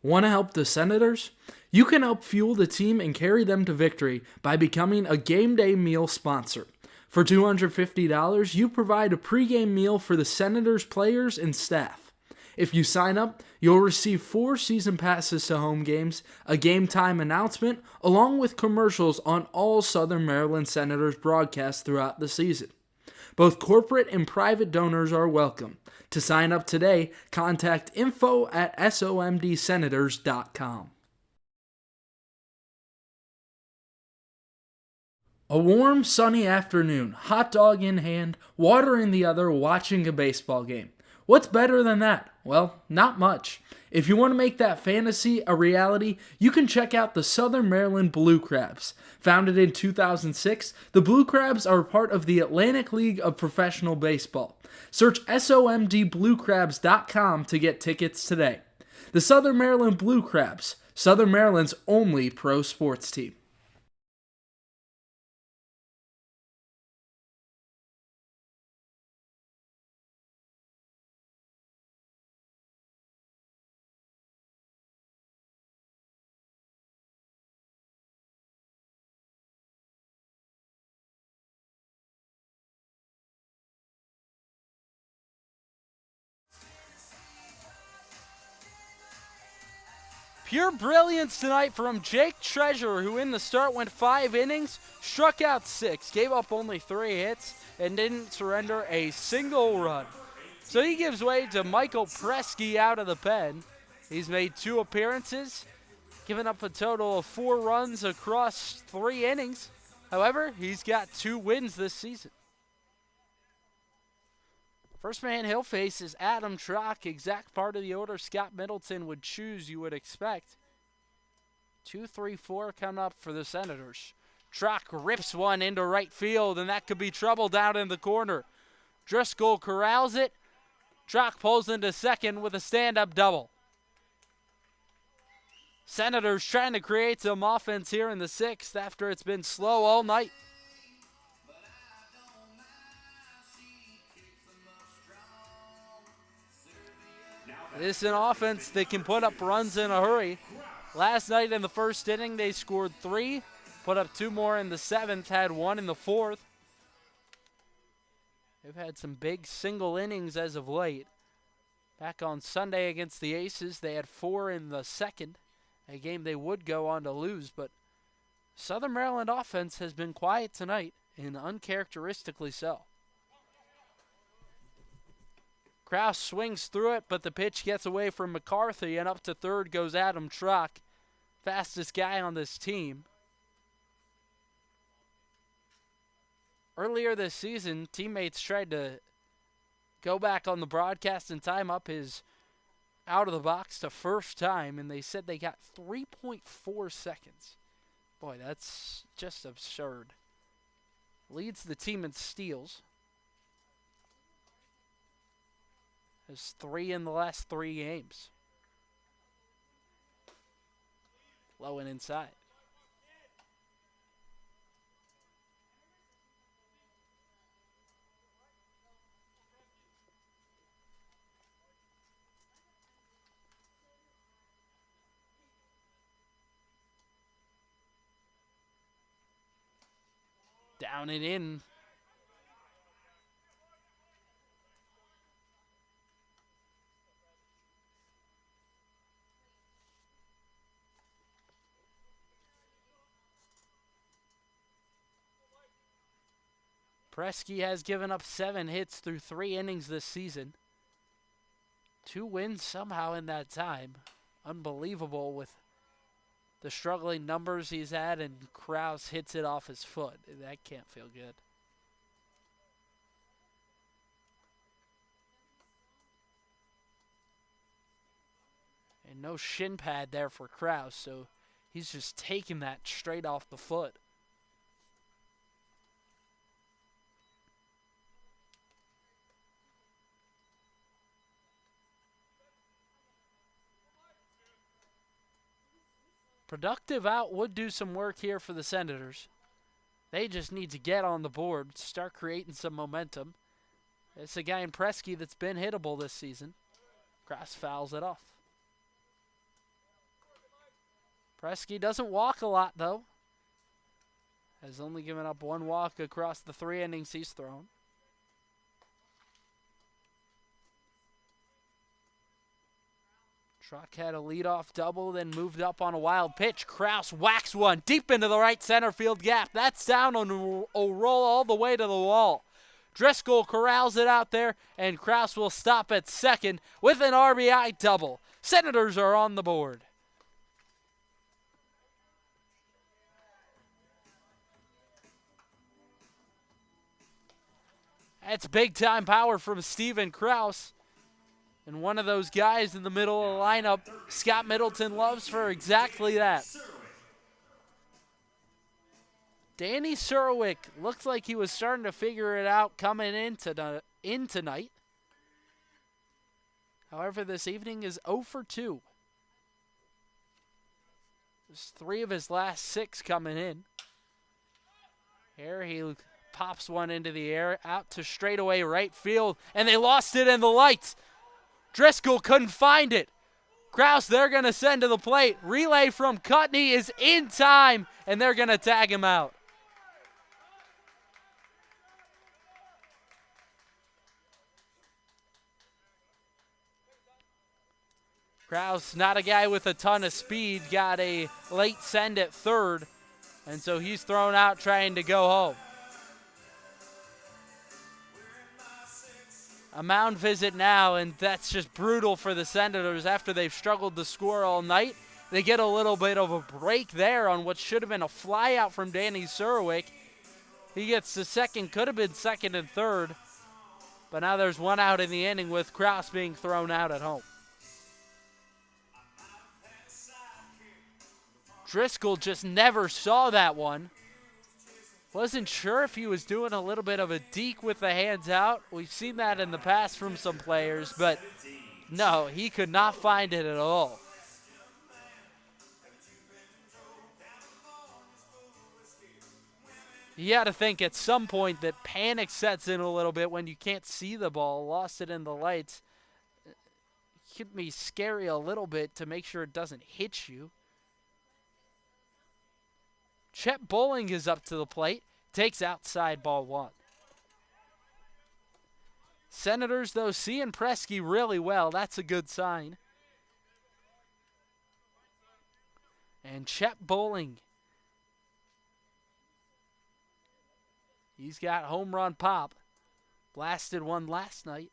Want to help the Senators? You can help fuel the team and carry them to victory by becoming a game day meal sponsor. For $250, you provide a pregame meal for the Senators players and staff. If you sign up, you'll receive 4 season passes to home games, a game time announcement, along with commercials on all Southern Maryland Senators broadcasts throughout the season. Both corporate and private donors are welcome. To sign up today, contact info@somdsenators.com. A warm, sunny afternoon, hot dog in hand, water in the other, watching a baseball game. What's better than that? Well, not much. If you want to make that fantasy a reality, you can check out the Southern Maryland Blue Crabs. Founded in 2006, the Blue Crabs are part of the Atlantic League of Professional Baseball. Search somdbluecrabs.com to get tickets today. The Southern Maryland Blue Crabs, Southern Maryland's only pro sports team. Pure brilliance tonight from Jake Treasurer, who in the start went 5 innings, struck out 6, gave up only 3 hits, and didn't surrender a single run. So he gives way to Michael Presky out of the pen. He's made 2 appearances, giving up a total of 4 runs across 3 innings. However, he's got 2 wins this season. First man he'll face is Adam Trock, exact part of the order Scott Middleton would choose, you would expect. 2-3-4 coming up for the Senators. Trock rips one into right field, and that could be trouble down in the corner. Driscoll corrals it. Trock pulls into second with a stand-up double. Senators trying to create some offense here in the 6th after it's been slow all night. This is an offense that can put up runs in a hurry. Last night in the first inning, they scored 3, put up 2 more in the 7th, had 1 in the 4th. They've had some big single innings as of late. Back on Sunday against the Aces, they had 4 in the 2nd, a game they would go on to lose, but Southern Maryland offense has been quiet tonight, and uncharacteristically so. Kraus swings through it, but the pitch gets away from McCarthy, and up to third goes Adam Trock, fastest guy on this team. Earlier this season, teammates tried to go back on the broadcast and time up his out of the box to first time, and they said they got 3.4 seconds. Boy, that's just absurd. Leads the team in steals. Has 3 in the last 3 games. Low and inside. Down and in. Presky has given up 7 hits through 3 innings this season. 2 wins somehow in that time. Unbelievable with the struggling numbers he's had, and Kraus hits it off his foot. That can't feel good. And no shin pad there for Kraus, so he's just taking that straight off the foot. Productive out would do some work here for the Senators. They just need to get on the board, start creating some momentum. It's a guy in Presky that's been hittable this season. Kraus fouls it off. Presky doesn't walk a lot, though. Has only given up one walk across the 3 innings he's thrown. Truck had a leadoff double, then moved up on a wild pitch. Kraus whacks one deep into the right center field gap. That's down and will roll all the way to the wall. Driscoll corrals it out there, and Kraus will stop at second with an RBI double. Senators are on the board. That's big-time power from Steven Kraus. And one of those guys in the middle of the lineup, Scott Middleton loves for exactly that. Danny Surwick looks like he was starting to figure it out coming in tonight. However, this evening is 0 for 2. There's 3 of his last 6 coming in. Here he pops one into the air, out to straightaway right field, and they lost it in the lights. Driscoll couldn't find it. Kraus, they're going to send to the plate. Relay from Cutney is in time, and they're going to tag him out. Kraus, not a guy with a ton of speed, got a late send at third, and so he's thrown out trying to go home. A mound visit now, and that's just brutal for the Senators after they've struggled to score all night. They get a little bit of a break there on what should have been a flyout from Danny Surwick. He gets the second, could have been second and third, but now there's one out in the inning with Kraus being thrown out at home. Driscoll just never saw that one. Wasn't sure if he was doing a little bit of a deke with the hands out. We've seen that in the past from some players, but no, he could not find it at all. You got to think at some point that panic sets in a little bit when you can't see the ball, lost it in the lights. It could be scary a little bit to make sure it doesn't hit you. Chet Bowling is up to the plate, takes outside ball 1. Senators, though, seeing Presky really well. That's a good sign. And Chet Bowling, he's got home run pop. Blasted one last night.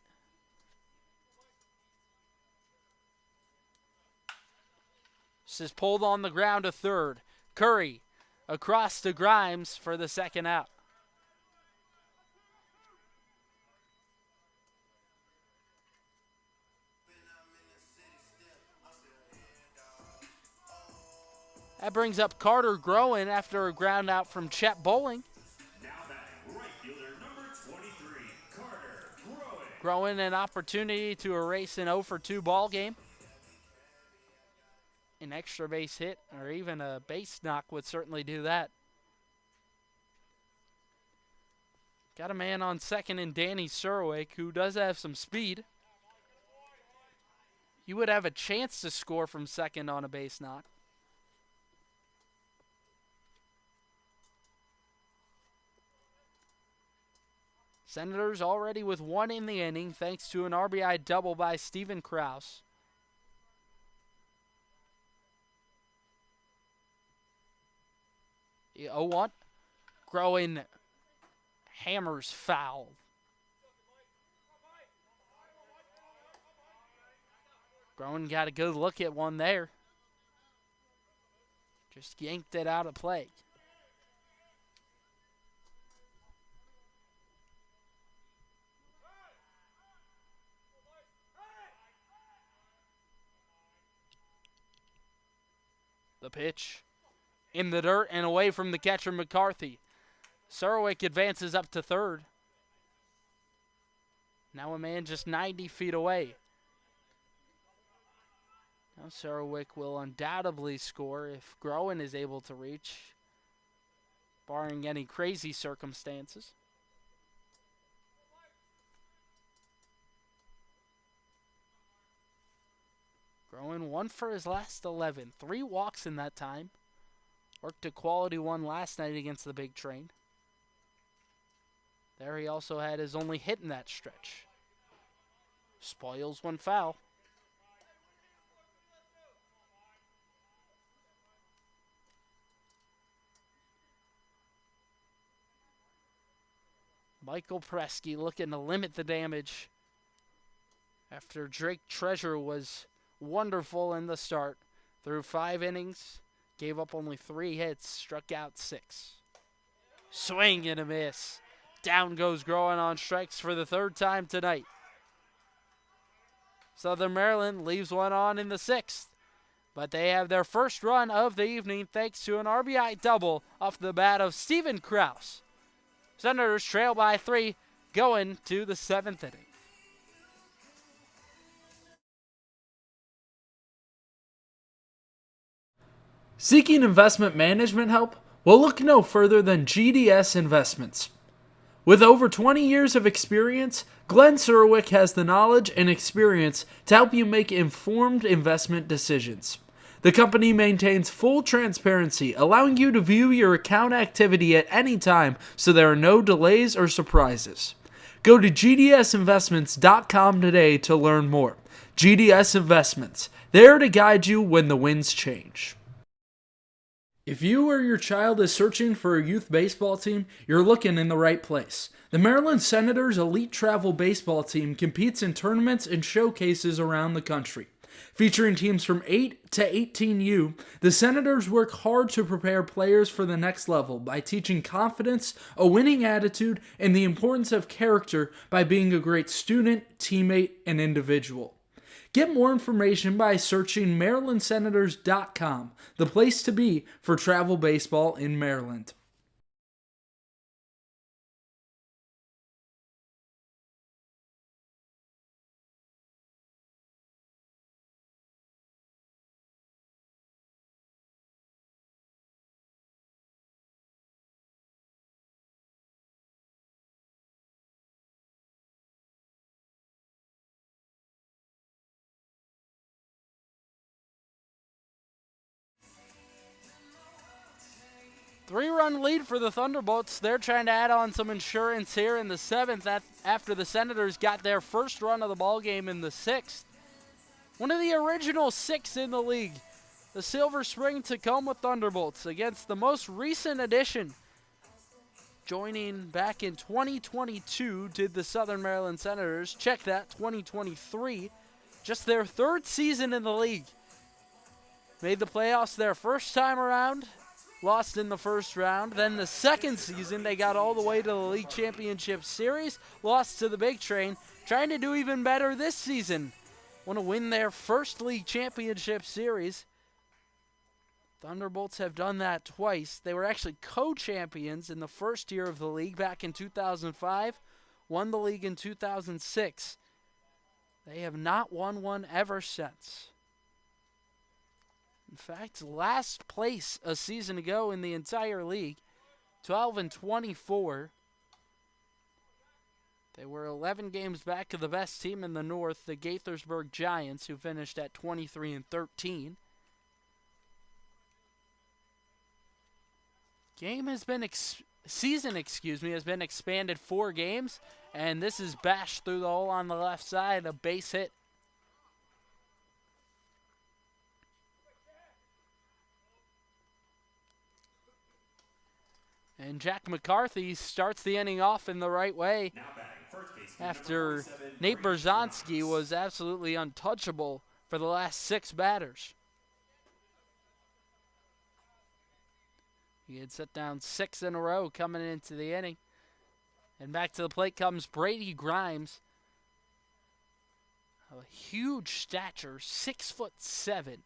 This is pulled on the ground to third. Curry across to Grimes for the second out. That brings up Carter Groen after a ground out from Chet Bowling. Now batting right fielder number 23, Carter Groen. Groen an opportunity to erase an 0 for 2 ball game. An extra base hit or even a base knock would certainly do that. Got a man on second in Danny Surwick, who does have some speed. You would have a chance to score from second on a base knock. Senators already with 1 in the inning thanks to an RBI double by Steven Kraus. The 0-1. Groen hammers foul. Groen got a good look at one there. Just yanked it out of play. The pitch in the dirt and away from the catcher McCarthy. Surwick advances up to third. Now a man just 90 feet away. Now Surwick will undoubtedly score if Groen is able to reach, barring any crazy circumstances. Throwing 1 for his last 11. 3 walks in that time. Worked a quality one last night against the Big Train. There he also had his only hit in that stretch. Spoils one foul. Michael Presky looking to limit the damage after Drake Treasure was wonderful in the start. Through 5 innings, gave up only 3 hits, struck out 6. Swing and a miss. Down goes Groen on strikes for the 3rd time tonight. Southern Maryland leaves one on in the 6th, but they have their first run of the evening thanks to an RBI double off the bat of Steven Krause. Senators trail by 3 going to the 7th inning. Seeking investment management help? Well, look no further than GDS Investments. With over 20 years of experience, Glenn Surwick has the knowledge and experience to help you make informed investment decisions. The company maintains full transparency, allowing you to view your account activity at any time so there are no delays or surprises. Go to gdsinvestments.com today to learn more. GDS Investments, there to guide you when the winds change. If you or your child is searching for a youth baseball team, you're looking in the right place. The Maryland Senators Elite Travel Baseball Team competes in tournaments and showcases around the country. Featuring teams from 8 to 18U, the Senators work hard to prepare players for the next level by teaching confidence, a winning attitude, and the importance of character by being a great student, teammate, and individual. Get more information by searching MarylandSenators.com, the place to be for travel baseball in Maryland. Three-run lead for the Thunderbolts. They're trying to add on some insurance here in the 7th after the Senators got their first run of the ballgame in the 6th. One of the original 6 in the league, the Silver Spring Tacoma Thunderbolts against the most recent addition. Joining back in 2022 did the Southern Maryland Senators. Check that, 2023. Just their 3rd season in the league. Made the playoffs their first time around. Lost in the first round. Then the 2nd season, they got all the way to the League Championship Series. Lost to the Big Train. Trying to do even better this season. Want to win their first League Championship Series. Thunderbolts have done that twice. They were actually co-champions in the first year of the league back in 2005. Won the league in 2006. They have not won one ever since. In fact, last place a season ago in the entire league, 12-24. They were 11 games back of the best team in the North, the Gaithersburg Giants, who finished at 23-13. Season has been expanded 4 games, and this is bashed through the hole on the left side, a base hit. And Jack McCarthy starts the inning off in the right way after Nate Berzonski was absolutely untouchable for the last 6 batters. He had set down 6 in a row coming into the inning. And back to the plate comes Brady Grimes. A huge stature, 6'7".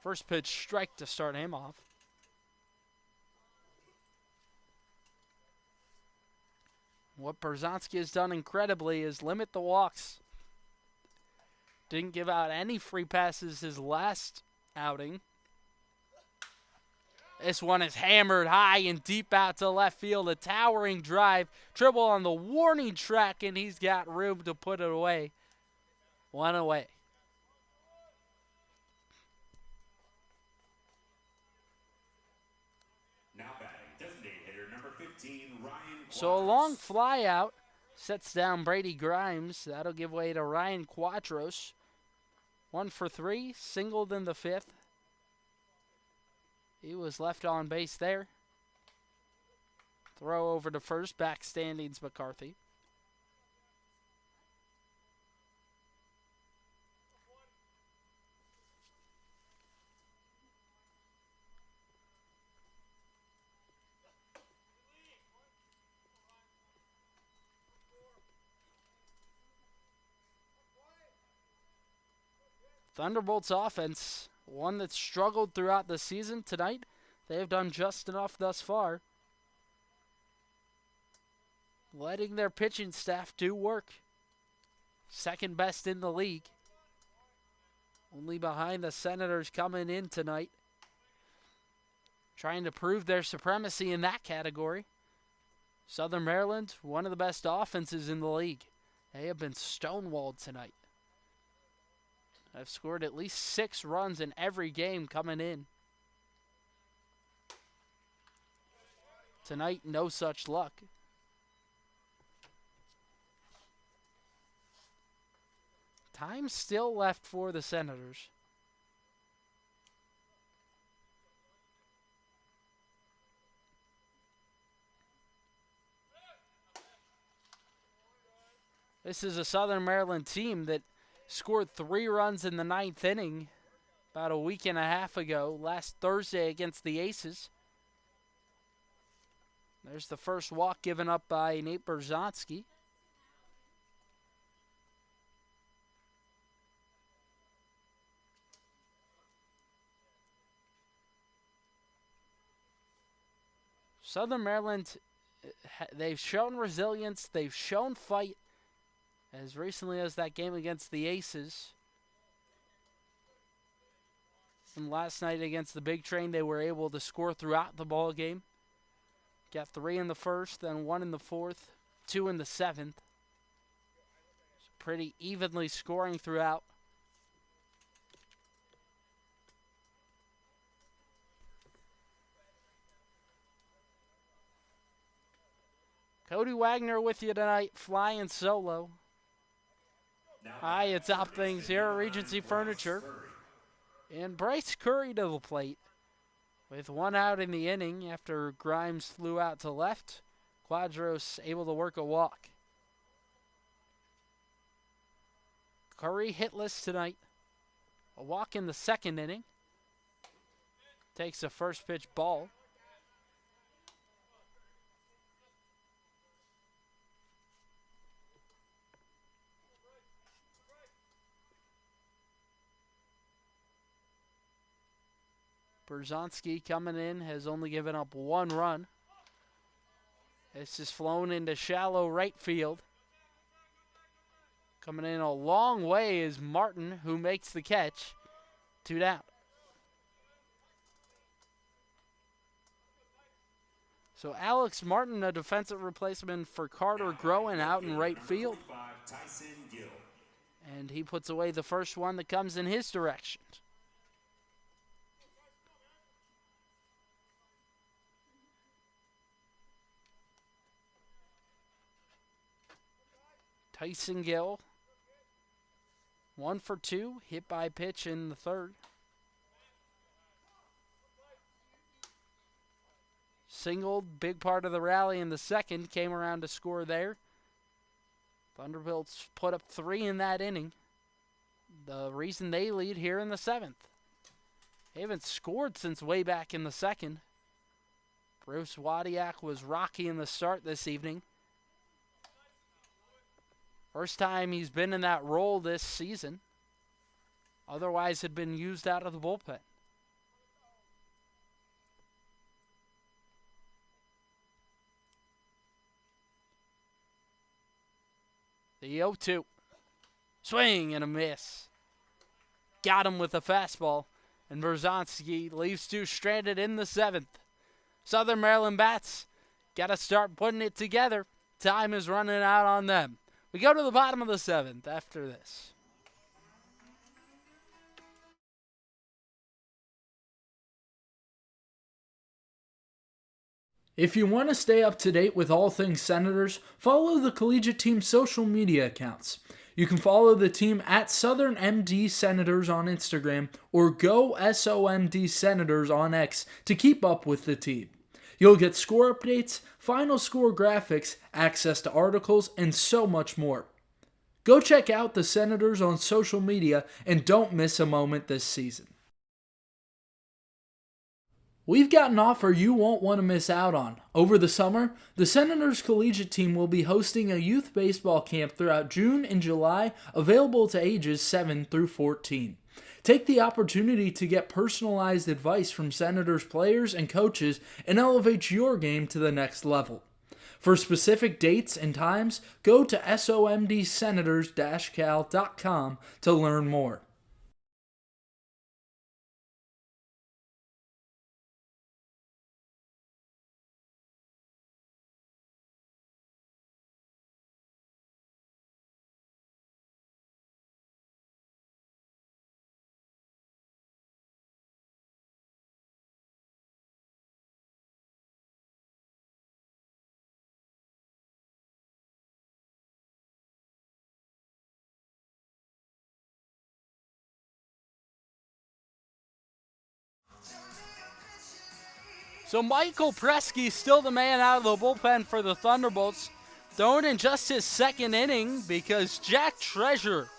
First pitch strike to start him off. What Berzonski has done incredibly is limit the walks. Didn't give out any free passes his last outing. This one is hammered high and deep out to left field. A towering drive. Dribble on the warning track, and he's got room to put it away. 1 away. 15, Ryan So a long Quadros. fly out sets down Brady Grimes. That'll give way to Ryan Quadros. 1 for 3, singled in the 5th. He was left on base there. Throw over to first, back standings McCarthy. Thunderbolts offense, one that's struggled throughout the season. Tonight, they've done just enough thus far, letting their pitching staff do work. Second best in the league. Only behind the Senators coming in tonight, trying to prove their supremacy in that category. Southern Maryland, one of the best offenses in the league. They have been stonewalled tonight. I've scored at least 6 runs in every game coming in. Tonight, no such luck. Time still left for the Senators. This is a Southern Maryland team that scored 3 runs in the 9th inning about a week and a half ago, last Thursday against the Aces. There's the first walk given up by Nate Berzonski. Southern Maryland, they've shown resilience, they've shown fight as recently as that game against the Aces. And last night against the Big Train, they were able to score throughout the ball game. Got 3 in the first, then 1 in the 4th, 2 in the 7th. So pretty evenly scoring throughout. Cody Wagner with you tonight, flying solo. Hi, it's Top Things here at Regency Furniture. And Bryce Curry to the plate. With 1 out in the inning after Grimes flew out to left, Quadros able to work a walk. Curry hitless tonight. A walk in the 2nd inning. Takes a first pitch ball. Berzonski coming in has only given up 1 run. This is flown into shallow right field. Coming in a long way is Martin, who makes the catch. 2 down. So Alex Martin, a defensive replacement for Carter Groen out in right field. And he puts away the first one that comes in his direction. Tyson Gill, 1 for 2, hit by pitch in the 3rd. Singled, big part of the rally in the 2nd, came around to score there. Thunderbolts put up 3 in that inning. The reason they lead here in the 7th. They haven't scored since way back in the 2nd. Bruce Wadiak was rocky in the start this evening. First time he's been in that role this season. Otherwise had been used out of the bullpen. The 0-2. Swing and a miss. Got him with a fastball. And Berzonski leaves 2 stranded in the 7th. Southern Maryland bats got to start putting it together. Time is running out on them. We go to the bottom of the 7th after this. If you want to stay up to date with all things Senators, follow the collegiate team's social media accounts. You can follow the team at Southern MD Senators on Instagram or Go SOMD Senators on X to keep up with the team. You'll get score updates, final score graphics, access to articles, and so much more. Go check out the Senators on social media and don't miss a moment this season. We've got an offer you won't want to miss out on. Over the summer, the Senators collegiate team will be hosting a youth baseball camp throughout June and July, available to ages 7 through 14. Take the opportunity to get personalized advice from Senators players and coaches and elevate your game to the next level. For specific dates and times, go to somdsenators-cal.com to learn more. So Michael Preskey still the man out of the bullpen for the Thunderbolts. Throwing in just his second inning because Jack Treasure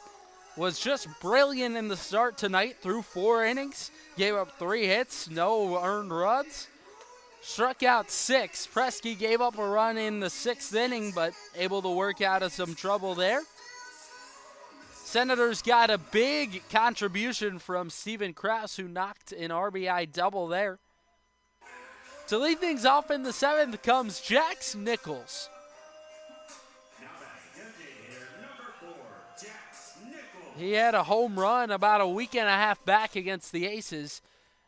was just brilliant in the start tonight through 4 innings. Gave up 3 hits, no earned runs. Struck out 6. Preskey gave up a run in the 6th inning, but able to work out of some trouble there. Senators got a big contribution from Steven Krause, who knocked an RBI double there. To lead things off in the 7th comes Jax Nichols. He had a home run about a week and a half back against the Aces.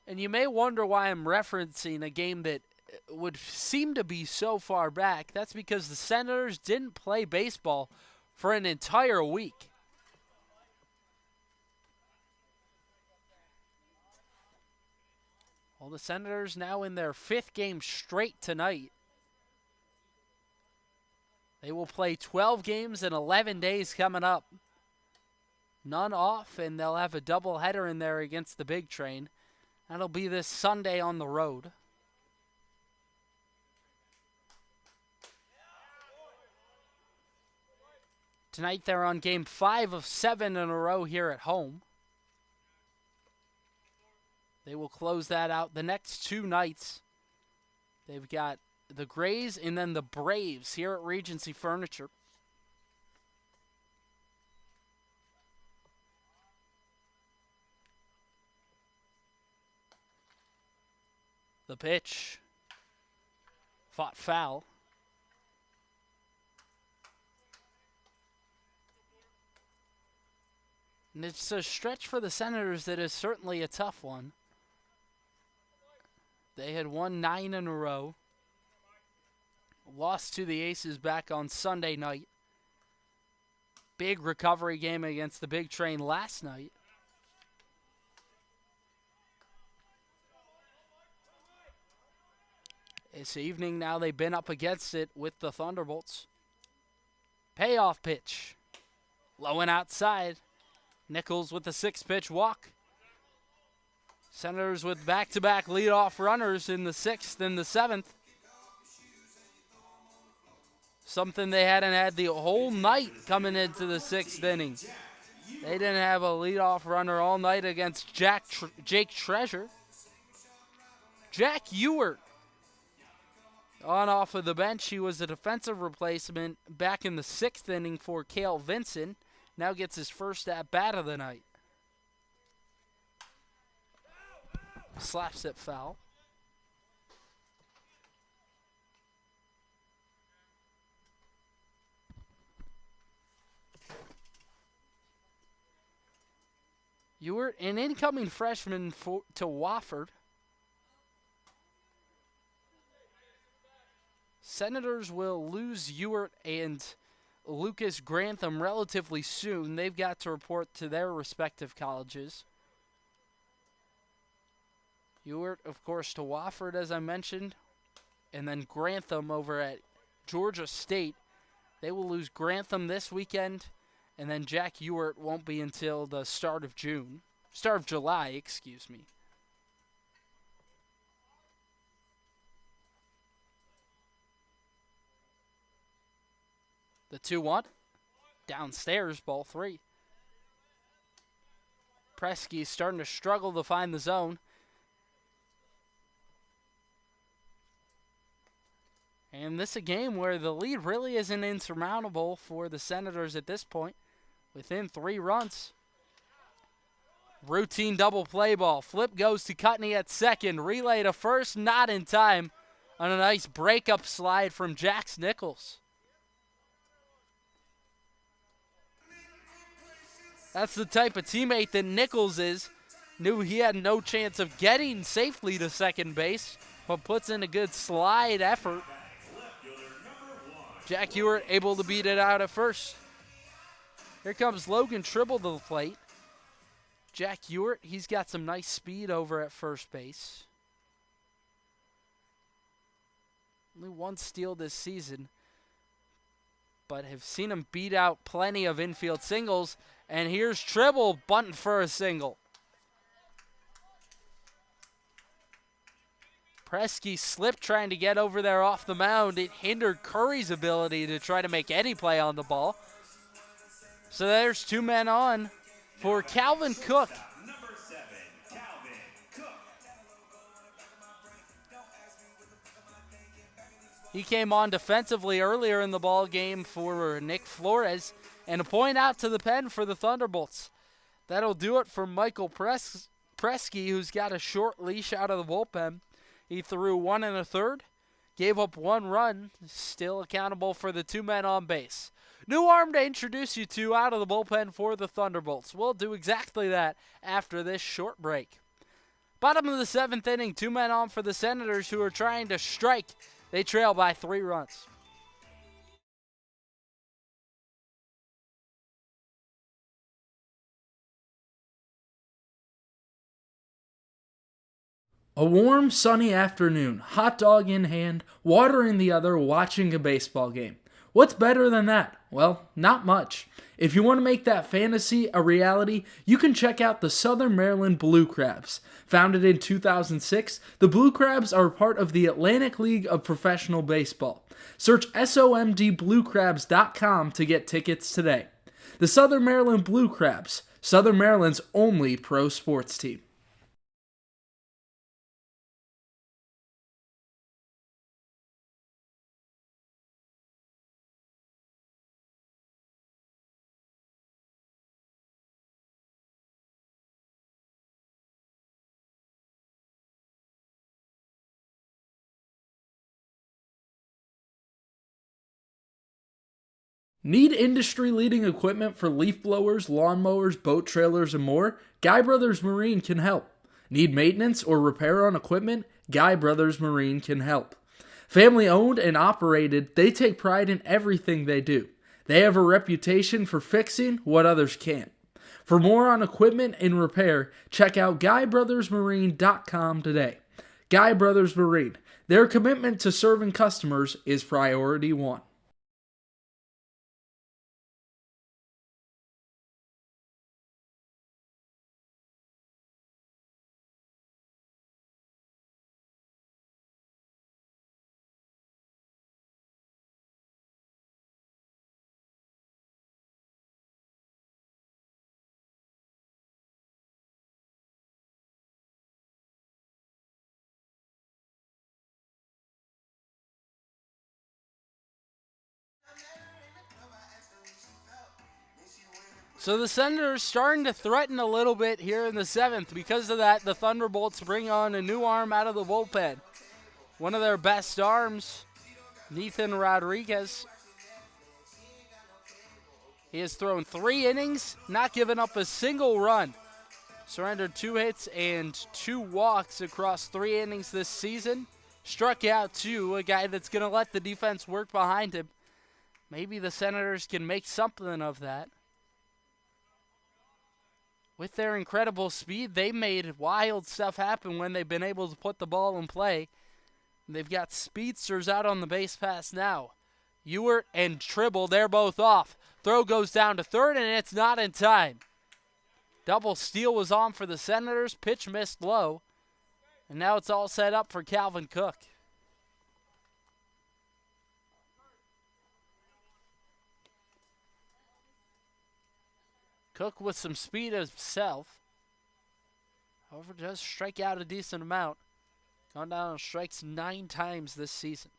And you may wonder why I'm referencing a game that would seem to be so far back. That's because the Senators didn't play baseball for an entire week. Well, the Senators now in their 5th game straight tonight. They will play 12 games in 11 days coming up. None off, and they'll have a doubleheader in there against the Big Train. That'll be this Sunday on the road. Tonight they're on game 5 of 7 in a row here at home. They will close that out the next 2 nights. They've got the Grays and then the Braves here at Regency Furniture. The pitch. Fought foul. And it's a stretch for the Senators that is certainly a tough one. They had won 9 in a row. Lost to the Aces back on Sunday night. Big recovery game against the Big Train last night. This evening now they've been up against it with the Thunderbolts. Payoff pitch. Low and outside. Nichols with the 6-pitch walk. Senators with back-to-back leadoff runners in the 6th and the 7th. Something they hadn't had the whole night coming into the 6th inning. They didn't have a leadoff runner all night against Jake Treasure. Jack Ewert on off of the bench. He was a defensive replacement back in the 6th inning for Cale Vinson. Now gets his first at-bat of the night. Slaps it foul. Ewert, an incoming freshman to Wofford. Senators will lose Ewert and Lucas Grantham relatively soon. They've got to report to their respective colleges. Ewert, of course, to Wofford, as I mentioned. and then Grantham over at Georgia State. They will lose Grantham this weekend, and then Jack Ewart won't be until the start of July, excuse me. The 2-1. Downstairs, ball 3. Presky starting to struggle to find the zone. And this is a game where the lead really isn't insurmountable for the Senators at this point. Within 3 runs. Routine double play ball. Flip goes to Cutney at second. Relay to first, not in time. On a nice breakup slide from Jax Nichols. That's the type of teammate that Nichols is. Knew he had no chance of getting safely to second base, but puts in a good slide effort. Jack Ewart able to beat it out at first. Here comes Logan Tribble to the plate. Jack Ewart, he's got some nice speed over at first base. Only 1 steal this season, but have seen him beat out plenty of infield singles. And here's Tribble bunting for a single. Presky slipped trying to get over there off the mound. It hindered Curry's ability to try to make any play on the ball. So there's 2 men on for Calvin Cook. Number 7, Calvin Cook. He came on defensively earlier in the ball game for Nick Flores. And a point out to the pen for the Thunderbolts. That'll do it for Michael Presky, who's got a short leash out of the bullpen. He threw 1 1/3, gave up 1 run, still accountable for the 2 men on base. New arm to introduce you to out of the bullpen for the Thunderbolts. We'll do exactly that after this short break. Bottom of the 7th inning, 2 men on for the Senators, who are trying to strike. They trail by 3 runs. A warm, sunny afternoon, hot dog in hand, water in the other, watching a baseball game. What's better than that? Well, not much. If you want to make that fantasy a reality, you can check out the Southern Maryland Blue Crabs. Founded in 2006, the Blue Crabs are part of the Atlantic League of Professional Baseball. Search SOMDBlueCrabs.com to get tickets today. The Southern Maryland Blue Crabs, Southern Maryland's only pro sports team. Need industry-leading equipment for leaf blowers, lawnmowers, boat trailers, and more? Guy Brothers Marine can help. Need maintenance or repair on equipment? Guy Brothers Marine can help. Family owned and operated, they take pride in everything they do. They have a reputation for fixing what others can't. For more on equipment and repair, check out GuyBrothersMarine.com today. Guy Brothers Marine, their commitment to serving customers is priority one. So the Senators starting to threaten a little bit here in the 7th. Because of that, the Thunderbolts bring on a new arm out of the bullpen. One of their best arms, Nathan Rodriguez. He has thrown 3 innings, not given up a single run. Surrendered 2 hits and 2 walks across 3 innings this season. Struck out 2, a guy that's going to let the defense work behind him. Maybe the Senators can make something of that. With their incredible speed, they made wild stuff happen when they've been able to put the ball in play. They've got speedsters out on the base pass now. Ewert and Tribble, they're both off. Throw goes down to third, and it's not in time. Double steal was on for the Senators. Pitch missed low. And now it's all set up for Calvin Cook. Cook with some speed himself. However, does strike out a decent amount. Gone down on strikes 9 times this season.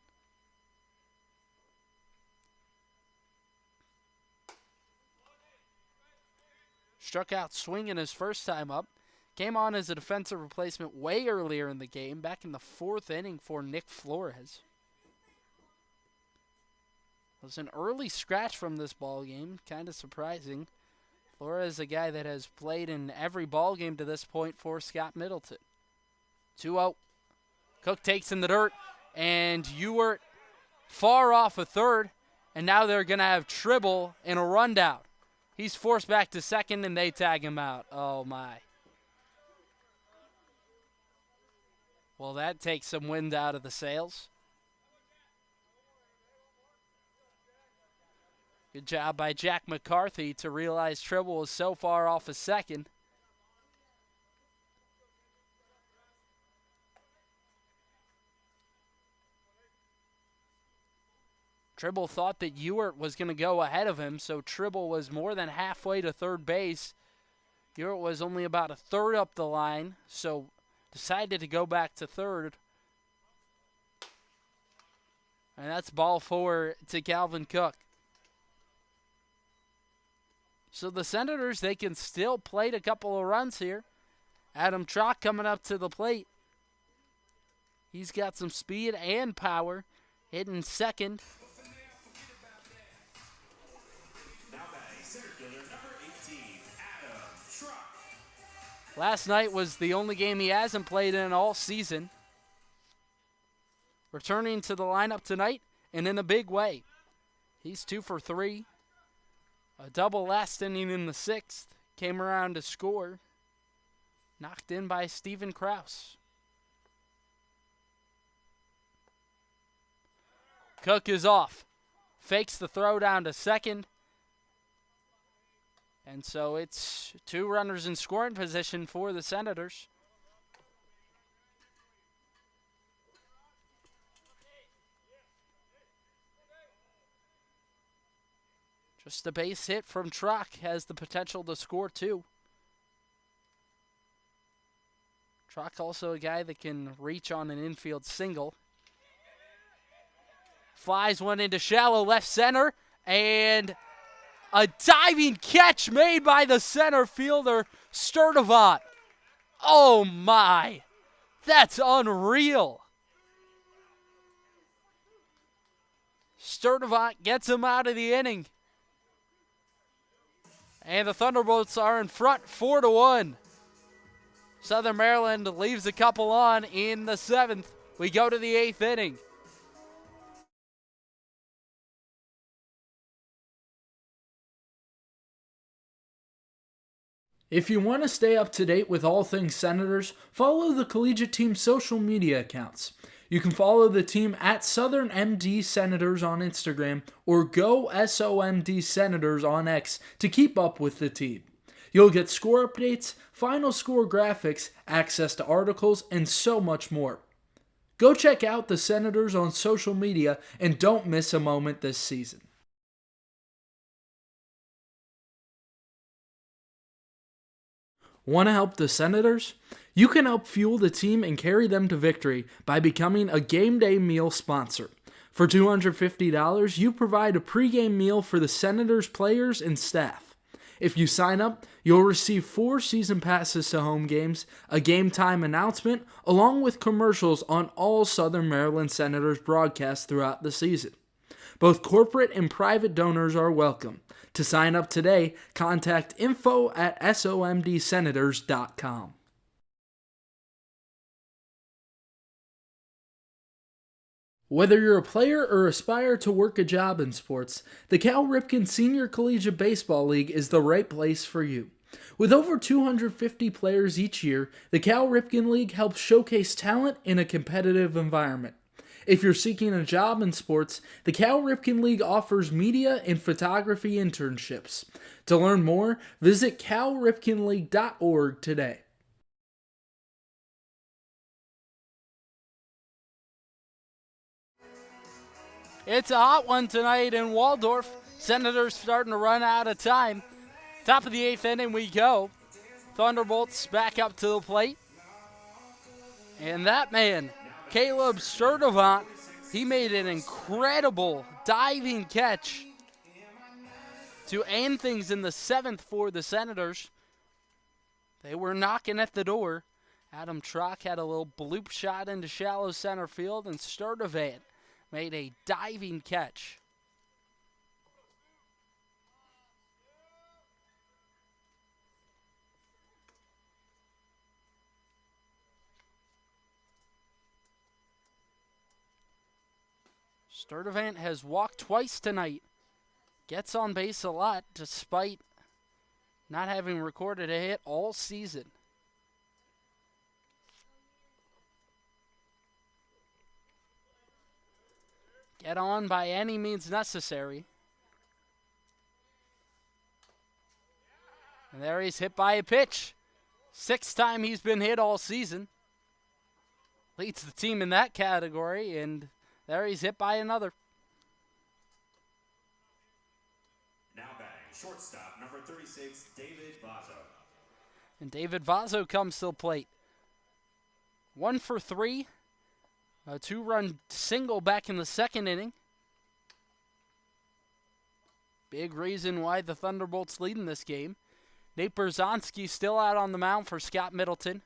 Struck out swinging his first time up. Came on as a defensive replacement way earlier in the game, back in the 4th inning for Nick Flores. It was an early scratch from this ball game, kind of surprising. Flores, a guy that has played in every ball game to this point for Scott Middleton. 2-0. Cook takes in the dirt, and Ewert far off a third, and now they're going to have Tribble in a rundown. He's forced back to second, and they tag him out. Oh, my. Well, that takes some wind out of the sails. Good job by Jack McCarthy to realize Tribble was so far off a second. Tribble thought that Ewert was going to go ahead of him, so Tribble was more than halfway to third base. Ewert was only about a third up the line, so decided to go back to third. And that's ball 4 to Calvin Cook. So the Senators, they can still plate a couple of runs here. Adam Trock coming up to the plate. He's got some speed and power. Hitting second. Now batting center fielder number 18, Adam Truck. Last night was the only game he hasn't played in all season. Returning to the lineup tonight and in a big way. He's 2 for 3. A double last inning in the 6th. Came around to score. Knocked in by Steven Krause. Cook is off. Fakes the throw down to second. And so it's 2 runners in scoring position for the Senators. Just a base hit from Trock has the potential to score 2. Trock also a guy that can reach on an infield single. Flies one into shallow left center, and a diving catch made by the center fielder, Sturdivant. Oh my, that's unreal. Sturdivant gets him out of the inning. And the Thunderbolts are in front 4-1. Southern Maryland leaves a couple on in the 7th. We go to the 8th inning. If you want to stay up to date with all things Senators, follow the collegiate team's social media accounts. You can follow the team at Southern MD Senators on Instagram or Go SOMD Senators on X to keep up with the team. You'll get score updates, final score graphics, access to articles, and so much more. Go check out the Senators on social media and don't miss a moment this season. Want to help the Senators? You can help fuel the team and carry them to victory by becoming a game day meal sponsor. For $250, you provide a pregame meal for the Senators players and staff. If you sign up, you'll receive 4 season passes to home games, a game time announcement, along with commercials on all Southern Maryland Senators broadcasts throughout the season. Both corporate and private donors are welcome. To sign up today, contact info@somdsenators.com. Whether you're a player or aspire to work a job in sports, the Cal Ripken Senior Collegiate Baseball League is the right place for you. With over 250 players each year, the Cal Ripken League helps showcase talent in a competitive environment. If you're seeking a job in sports, the Cal Ripken League offers media and photography internships. To learn more, visit calripkenleague.org today. It's a hot one tonight in Waldorf. Senators starting to run out of time. Top of the 8th inning we go. Thunderbolts back up to the plate. And that man, Caleb Sturdivant, he made an incredible diving catch to end things in the 7th for the Senators. They were knocking at the door. Adam Trock had a little bloop shot into shallow center field, and Sturdivant made a diving catch. Sturdivant has walked twice tonight. Gets on base a lot despite not having recorded a hit all season. Get on by any means necessary. And there he's hit by a pitch. 6th time he's been hit all season. Leads the team in that category, and there he's hit by another. Now batting, shortstop, number 36, David Vazo. And David Vazo comes to the plate. 1 for 3. A 2-run single back in the 2nd inning. Big reason why the Thunderbolts lead in this game. Nate Berzonski still out on the mound for Scott Middleton.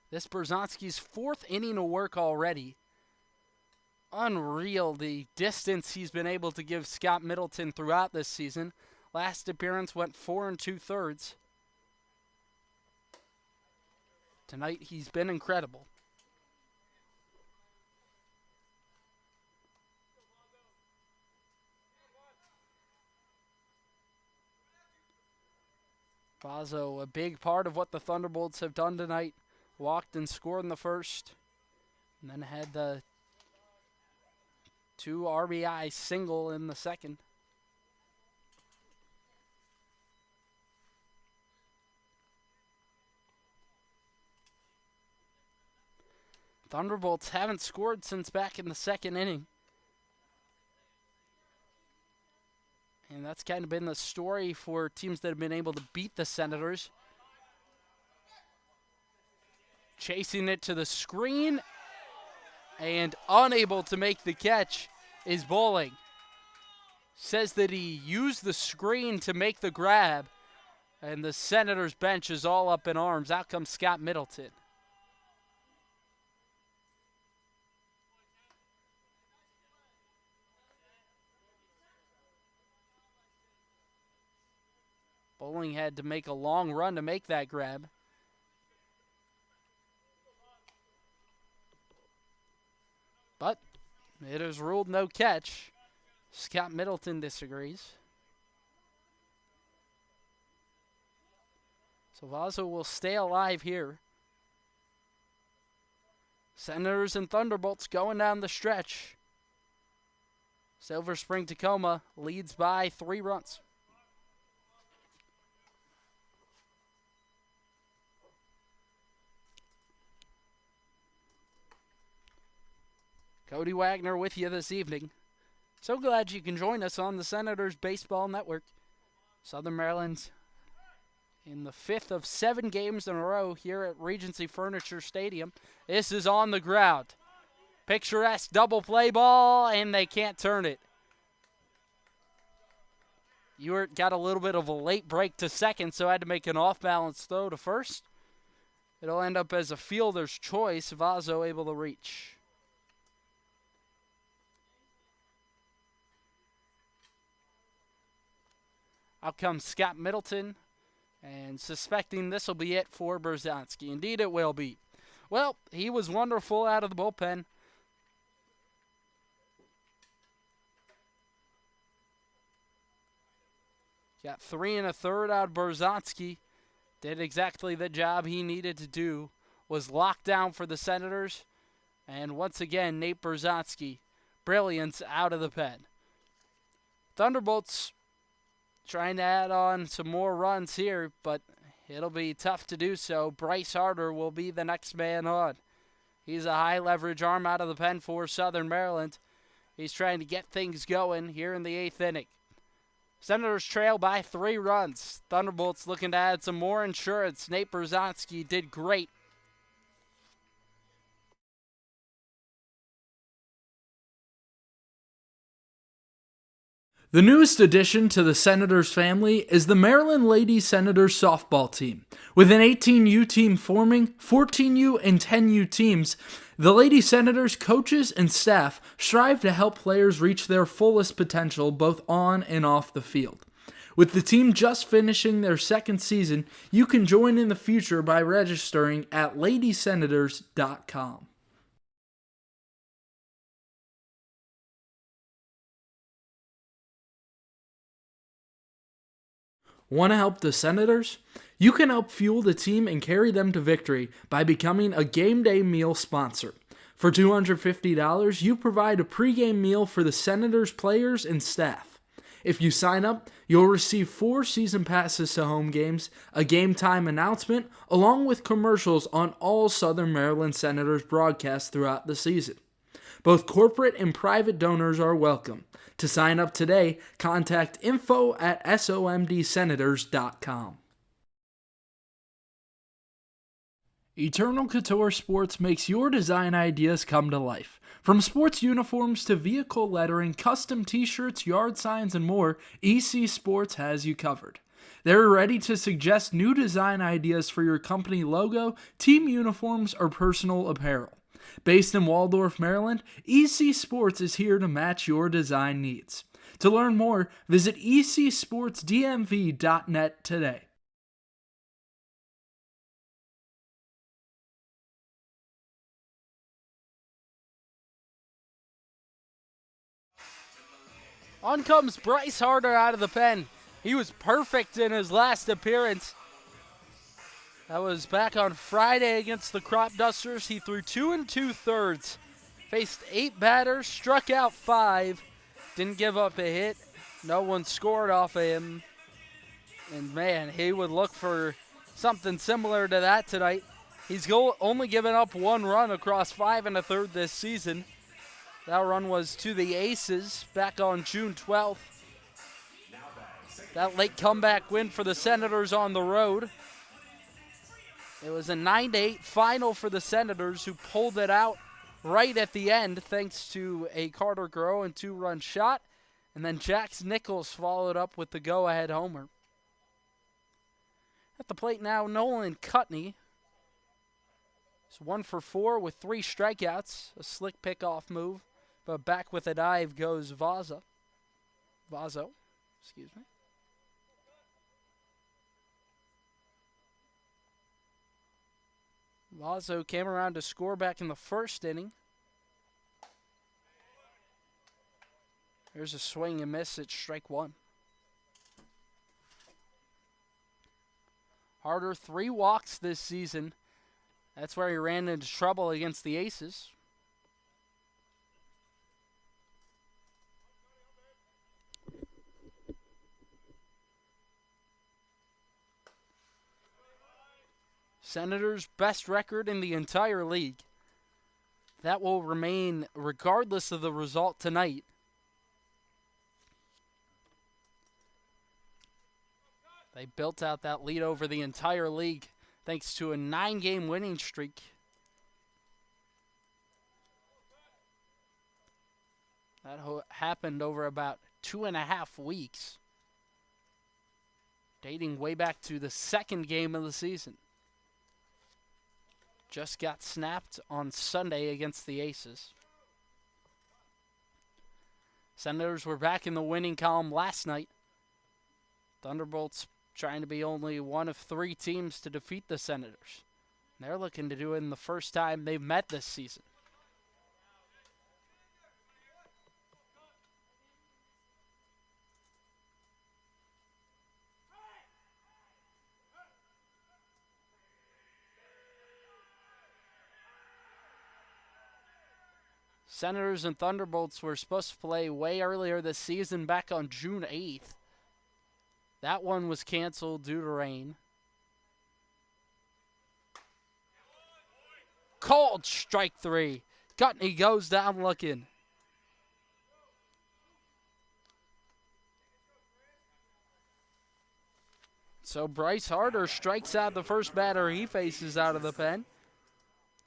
This Berzonski's 4th inning of work already. Unreal the distance he's been able to give Scott Middleton throughout this season. Last appearance went 4 2/3. Tonight he's been incredible. Vazo, a big part of what the Thunderbolts have done tonight. Walked and scored in the 1st. And then had the 2 RBI single in the 2nd. Thunderbolts haven't scored since back in the 2nd inning. And that's kind of been the story for teams that have been able to beat the Senators. Chasing it to the screen and unable to make the catch is Bowling. Says that he used the screen to make the grab, and the Senators bench is all up in arms. Out comes Scott Middleton. Bowling had to make a long run to make that grab. But it is ruled no catch. Scott Middleton disagrees. So Vazo will stay alive here. Senators and Thunderbolts going down the stretch. Silver Spring Tacoma leads by 3 runs. Cody Wagner with you this evening. So glad you can join us on the Senators Baseball Network. Southern Maryland in the 5th of 7 games in a row here at Regency Furniture Stadium. This is on the ground. Picturesque double play ball, and they can't turn it. Ewert got a little bit of a late break to second, so had to make an off-balance throw to first. It'll end up as a fielder's choice. Vazo able to reach. Out comes Scott Middleton, and suspecting this will be it for Berzonski. Indeed, it will be. Well, he was wonderful out of the bullpen. Got 3 1/3 out of Berzonski. Did exactly the job he needed to do. Was locked down for the Senators. And once again, Nate Berzonski, brilliance out of the pen. Thunderbolts trying to add on some more runs here, but it'll be tough to do so. Bryce Harder will be the next man on. He's a high leverage arm out of the pen for Southern Maryland. He's trying to get things going here in the 8th inning. Senators trail by 3 runs. Thunderbolts looking to add some more insurance. Nate Berzonski did great. The newest addition to the Senators family is the Maryland Lady Senators softball team. With an 18U team forming, 14U and 10U teams, the Lady Senators coaches and staff strive to help players reach their fullest potential both on and off the field. With the team just finishing their 2nd season, you can join in the future by registering at ladysenators.com. Want to help the Senators? You can help fuel the team and carry them to victory by becoming a game day meal sponsor. For $250, you provide a pregame meal for the Senators players and staff. If you sign up, you'll receive 4 season passes to home games, a game time announcement, along with commercials on all Southern Maryland Senators broadcasts throughout the season. Both corporate and private donors are welcome. To sign up today, contact info@somdsenators.com. Eternal Couture Sports makes your design ideas come to life. From sports uniforms to vehicle lettering, custom t-shirts, yard signs, and more, EC Sports has you covered. They're ready to suggest new design ideas for your company logo, team uniforms, or personal apparel. Based in Waldorf, Maryland, EC Sports is here to match your design needs. To learn more, visit ecsportsdmv.net today. On comes Bryce Harder out of the pen. He was perfect in his last appearance. That was back on Friday against the Crop Dusters. He threw 2 2/3, faced 8 batters, struck out 5, didn't give up a hit. No one scored off of him. And man, he would look for something similar to that tonight. He's only given up 1 run across 5 1/3 this season. That run was to the Aces back on June 12th. That late comeback win for the Senators on the road. It was a 9-8 final for the Senators, who pulled it out right at the end thanks to a Carter Groh and 2-run shot. And then Jax Nichols followed up with the go-ahead homer. At the plate now, Nolan Cutney. He's 1 for 4 with 3 strikeouts. A slick pickoff move. But back with a dive goes Vazo. Excuse me. Vazo came around to score back in the 1st inning. There's a swing and miss at strike 1. Harder 3 walks this season. That's where he ran into trouble against the Aces. Senators' best record in the entire league. That will remain regardless of the result tonight. They built out that lead over the entire league thanks to a 9-game winning streak. That happened over about 2.5 weeks, dating way back to the 2nd game of the season. Just got snapped on Sunday against the Aces. Senators were back in the winning column last night. Thunderbolts trying to be only one of 3 teams to defeat the Senators. They're looking to do it in the first time they've met this season. Senators and Thunderbolts were supposed to play way earlier this season, back on June 8th. That one was canceled due to rain. Called strike 3. Gutney goes down looking. So Bryce Harder strikes out the first batter he faces out of the pen.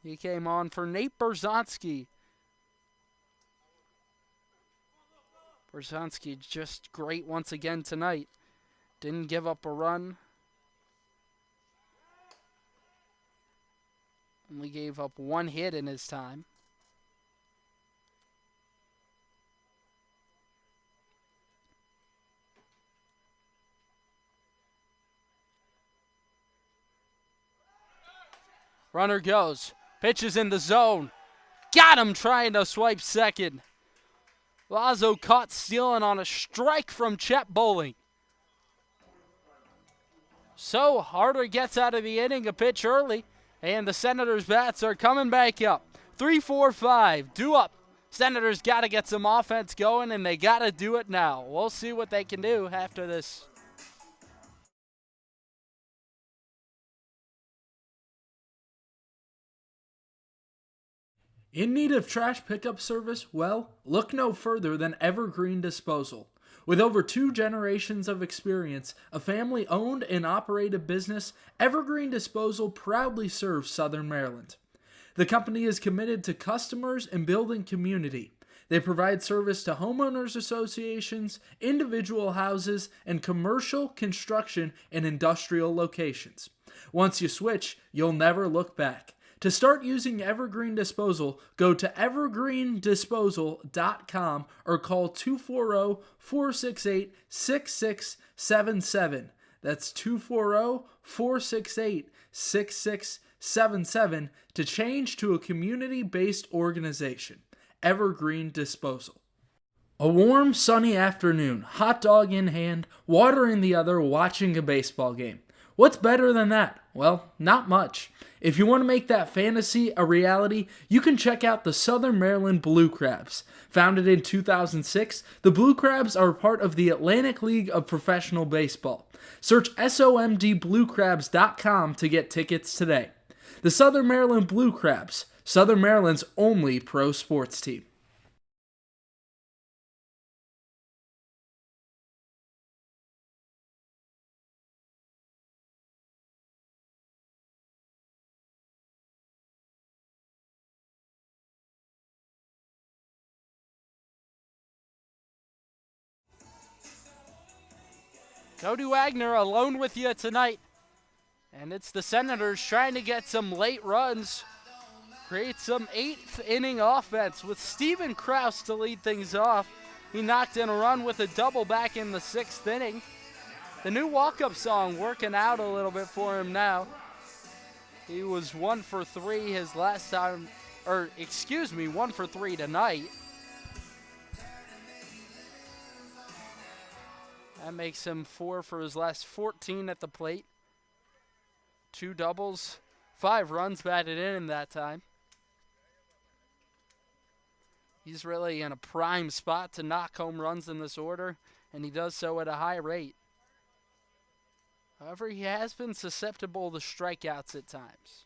He came on for Nate Berzonski. Berzonski just great once again tonight. Didn't give up a run. Only gave up one hit in his time. Runner goes. Pitches in the zone. Got him trying to swipe second. Lazo caught stealing on a strike from Chet Bowling. So Harder gets out of the inning a pitch early, and the Senators' bats are coming back up. 3-4-5, due up. Senators got to get some offense going, and they got to do it now. We'll see what they can do after this. In need of trash pickup service? Well, look no further than Evergreen Disposal. With over 2 generations of experience, a family-owned and operated business, Evergreen Disposal proudly serves Southern Maryland. The company is committed to customers and building community. They provide service to homeowners associations, individual houses, and commercial, construction, and industrial locations. Once you switch, you'll never look back. To start using Evergreen Disposal, go to evergreendisposal.com or call 240-468-6677. That's 240-468-6677 to change to a community-based organization. Evergreen Disposal. A warm, sunny afternoon, hot dog in hand, water in the other, watching a baseball game. What's better than that? Well, not much. If you want to make that fantasy a reality, you can check out the Southern Maryland Blue Crabs. Founded in 2006, the Blue Crabs are part of the Atlantic League of Professional Baseball. Search SOMDBlueCrabs.com to get tickets today. The Southern Maryland Blue Crabs, Southern Maryland's only pro sports team. Cody Wagner alone with you tonight. And it's the Senators trying to get some late runs. Create some 8th inning offense with Steven Krause to lead things off. He knocked in a run with a double back in the 6th inning. The new walk-up song working out a little bit for him now. He was 1 for 3 his last time, 1 for 3 tonight. That makes him 4 for his last 14 at the plate. 2 doubles, 5 runs batted in that time. He's really in a prime spot to knock home runs in this order, and he does so at a high rate. However, he has been susceptible to strikeouts at times.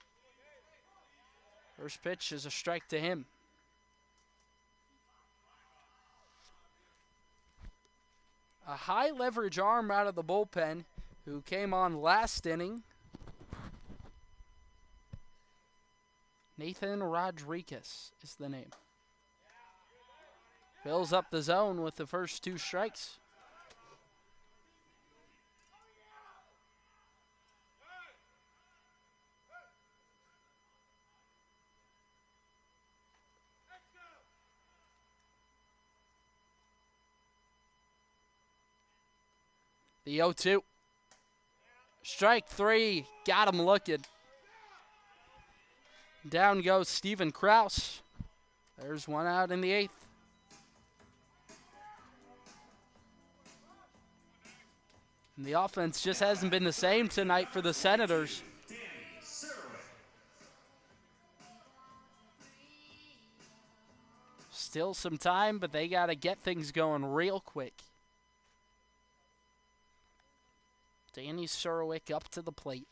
First pitch is a strike to him. A high leverage arm out of the bullpen who came on last inning. Nathan Rodriguez is the name. Fills up the zone with the first 2 strikes. The 0-2. Strike 3. Got him looking. Down goes Steven Krause. There's 1 out in the 8th. And the offense just hasn't been the same tonight for the Senators. Still some time, but they got to get things going real quick. Danny Surwick up to the plate.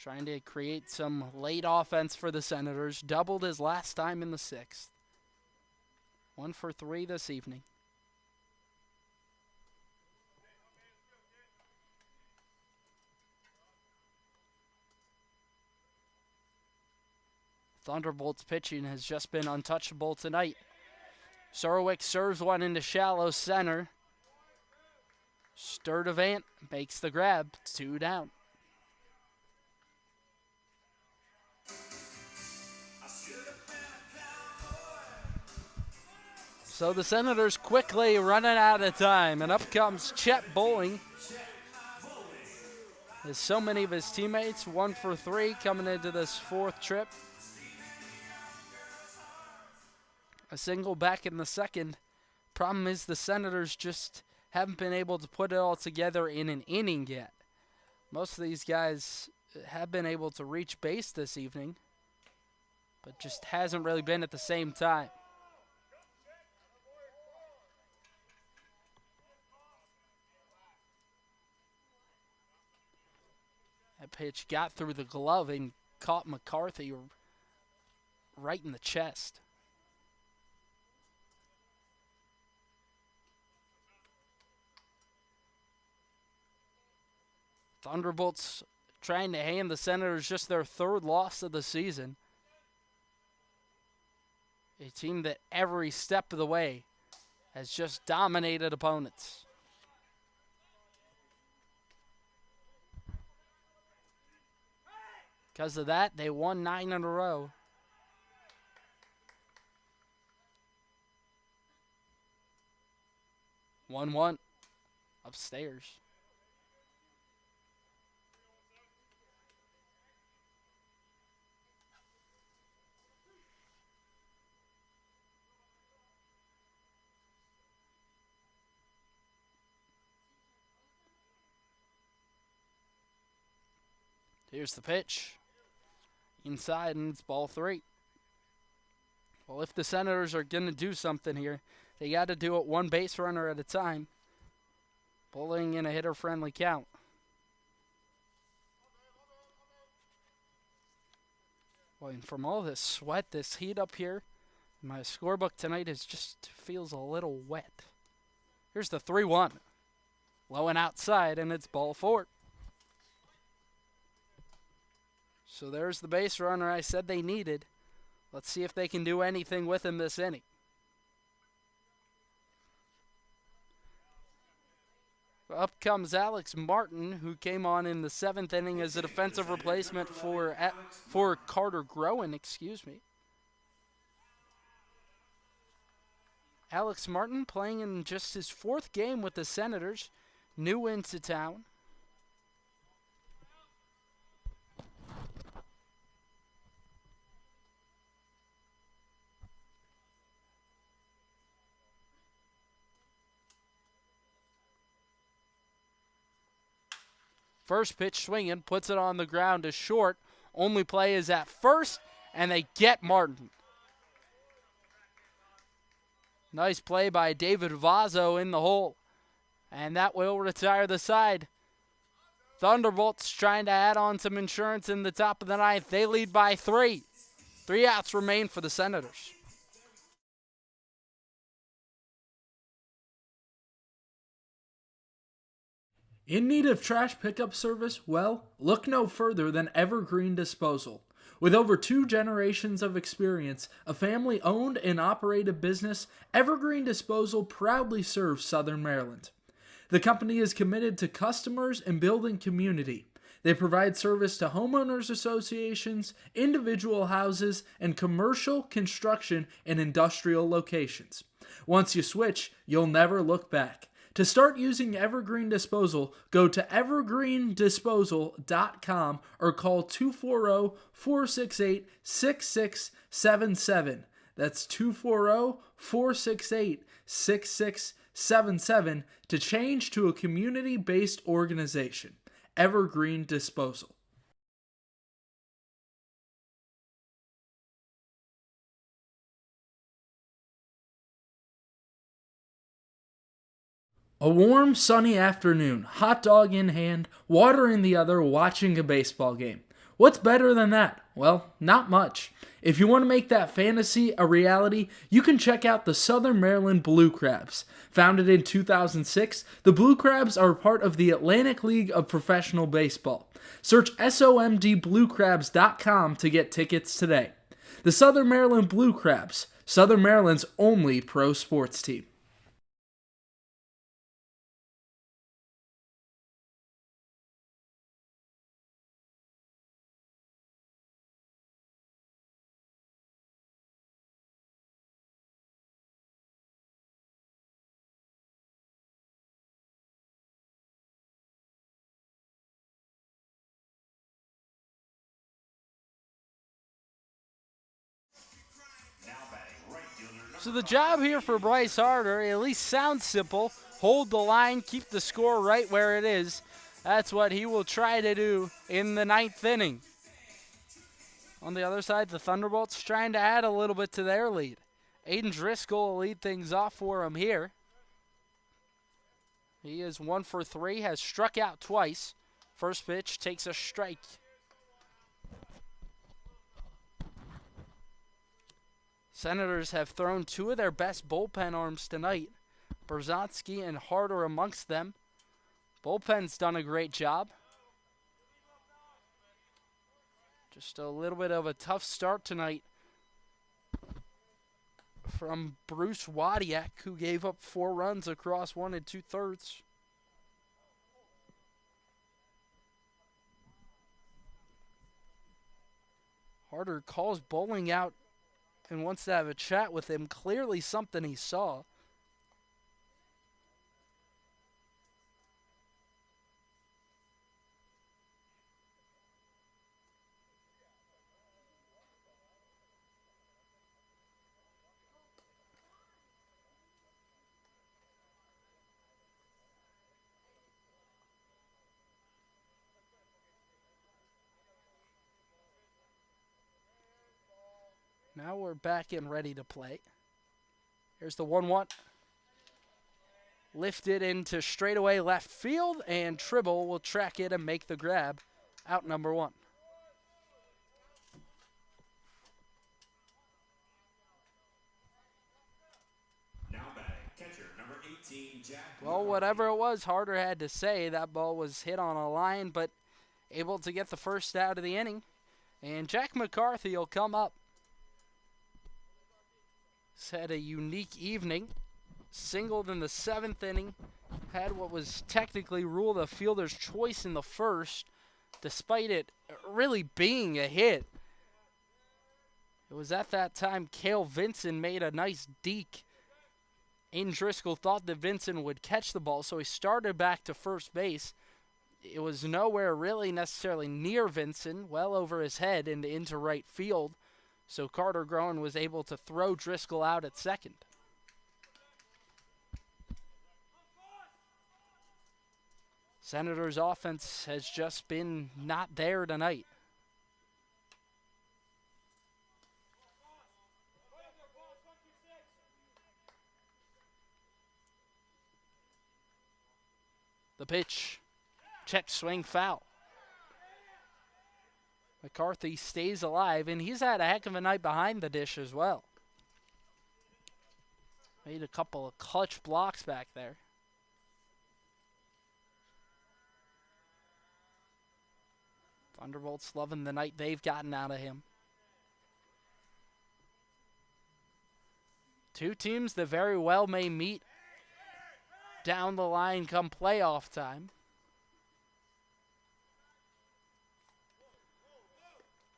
Trying to create some late offense for the Senators. Doubled his last time in the 6th. 1 for 3 this evening. Thunderbolts pitching has just been untouchable tonight. Surwick serves one into shallow center. Sturdivant makes the grab. 2 down. So the Senators quickly running out of time, and up comes Chet Bowling. As so many of his teammates, 1 for 3 coming into this 4th trip. A single back in the 2nd. Problem is the Senators just haven't been able to put it all together in an inning yet. Most of these guys have been able to reach base this evening, but just hasn't really been at the same time. That pitch got through the glove and caught McCarthy right in the chest. Thunderbolts trying to hand the Senators just their 3rd loss of the season. A team that every step of the way has just dominated opponents. Because of that, they won 9 in a row. One upstairs. Here's the pitch. Inside, and it's ball 3. Well, if the Senators are going to do something here, they got to do it 1 base runner at a time. Bowling in a hitter-friendly count. Well, and from all this sweat, this heat up here, my scorebook tonight feels a little wet. Here's the 3-1. Low and outside, and it's ball 4. So there's the base runner I said they needed. Let's see if they can do anything with him this inning. Up comes Alex Martin, who came on in the 7th inning as a defensive replacement for Carter Groen, Alex Martin playing in just his 4th game with the Senators, new into town. First pitch swinging, puts it on the ground to short. Only play is at first, and they get Martin. Nice play by David Vazzo in the hole, and that will retire the side. Thunderbolts trying to add on some insurance in the top of the 9th. They lead by 3. 3 outs remain for the Senators. In need of trash pickup service? Well, look no further than Evergreen Disposal. With over 2 generations of experience, a family-owned and operated business, Evergreen Disposal proudly serves Southern Maryland. The company is committed to customers and building community. They provide service to homeowners associations, individual houses, and commercial, construction, and industrial locations. Once you switch, you'll never look back. To start using Evergreen Disposal, go to evergreendisposal.com or call 240-468-6677. That's 240-468-6677 to change to a community-based organization. Evergreen Disposal. A warm, sunny afternoon, hot dog in hand, water in the other, watching a baseball game. What's better than that? Well, not much. If you want to make that fantasy a reality, you can check out the Southern Maryland Blue Crabs. Founded in 2006, the Blue Crabs are part of the Atlantic League of Professional Baseball. Search SOMDBlueCrabs.com to get tickets today. The Southern Maryland Blue Crabs, Southern Maryland's only pro sports team. Now batting right fielder So the job here for Bryce Harder at least sounds simple. Hold the line, keep the score right where it is. That's what he will try to do in the 9th inning. On the other side, the Thunderbolts trying to add a little bit to their lead. Aiden Driscoll will lead things off for him here. He is 1 for 3, has struck out twice. First pitch takes a strike. Senators have thrown 2 of their best bullpen arms tonight. Berzonsky and Harder amongst them. Bullpen's done a great job. Just a little bit of a tough start tonight from Bruce Wadiak, who gave up 4 runs across 1 2/3. Harder calls Bowling out and wants to have a chat with him. Clearly something he saw. Now we're back and ready to play. Here's the 1-1. Lifted into straightaway left field, and Tribble will track it and make the grab. Out number 1. now batting catcher number 18 Jack. Well, whatever it was Harder had to say, that ball was hit on a line, but able to get the first out of the inning. And Jack McCarthy will come up. He's had a unique evening. Singled in the 7th inning. Had what was technically ruled a fielder's choice in the first, despite it really being a hit. It was at that time Cale Vinson made a nice deke. Aiden Driscoll thought that Vinson would catch the ball, so he started back to first base. It was nowhere really necessarily near Vinson, well over his head and into right field. So Carter Groen was able to throw Driscoll out at second. Senators' offense has just been not there tonight. The pitch, check swing, foul. McCarthy stays alive, and he's had a heck of a night behind the dish as well. Made a couple of clutch blocks back there. Thunderbolts loving the night they've gotten out of him. 2 teams that very well may meet down the line come playoff time.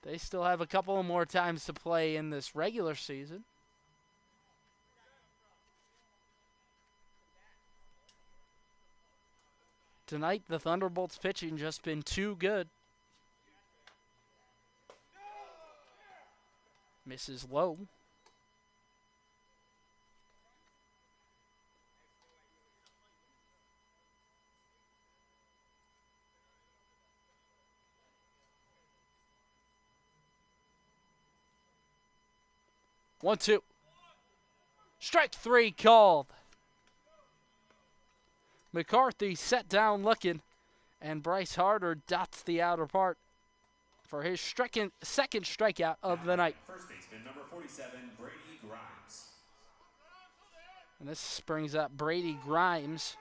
They still have a couple of more times to play in this regular season. Tonight, the Thunderbolts pitching just been too good. Misses low. One, two. Strike 3 called. McCarthy set down looking, and Bryce Harder dots the outer part for his second strikeout of the night. First baseman, number 47, Brady Grimes. And this brings up Brady Grimes.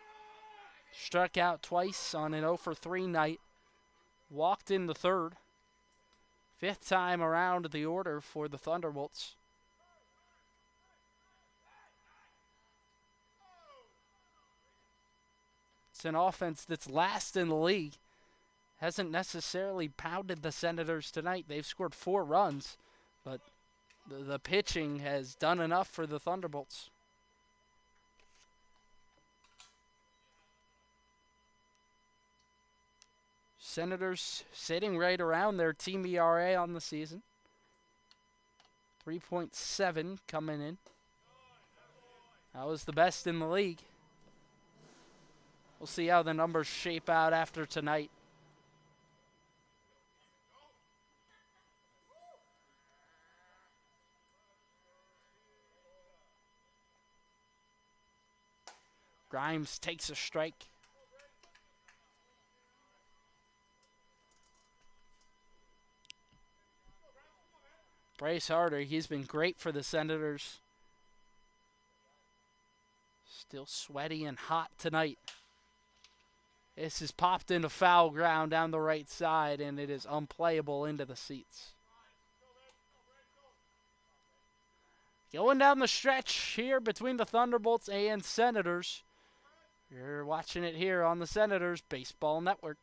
Struck out twice on an 0-for-3 night. Walked in the third. Fifth time around the order for the Thunderbolts. It's an offense that's last in the league. Hasn't necessarily pounded the Senators tonight. They've scored 4 runs, but the pitching has done enough for the Thunderbolts. Senators sitting right around their team ERA on the season. 3.7 coming in. That was the best in the league. We'll see how the numbers shape out after tonight. Grimes takes a strike. Bryce Harder, he's been great for the Senators. Still sweaty and hot tonight. This is popped into foul ground down the right side, and it is unplayable into the seats. Going down the stretch here between the Thunderbolts and Senators. You're watching it here on the Senators Baseball Network.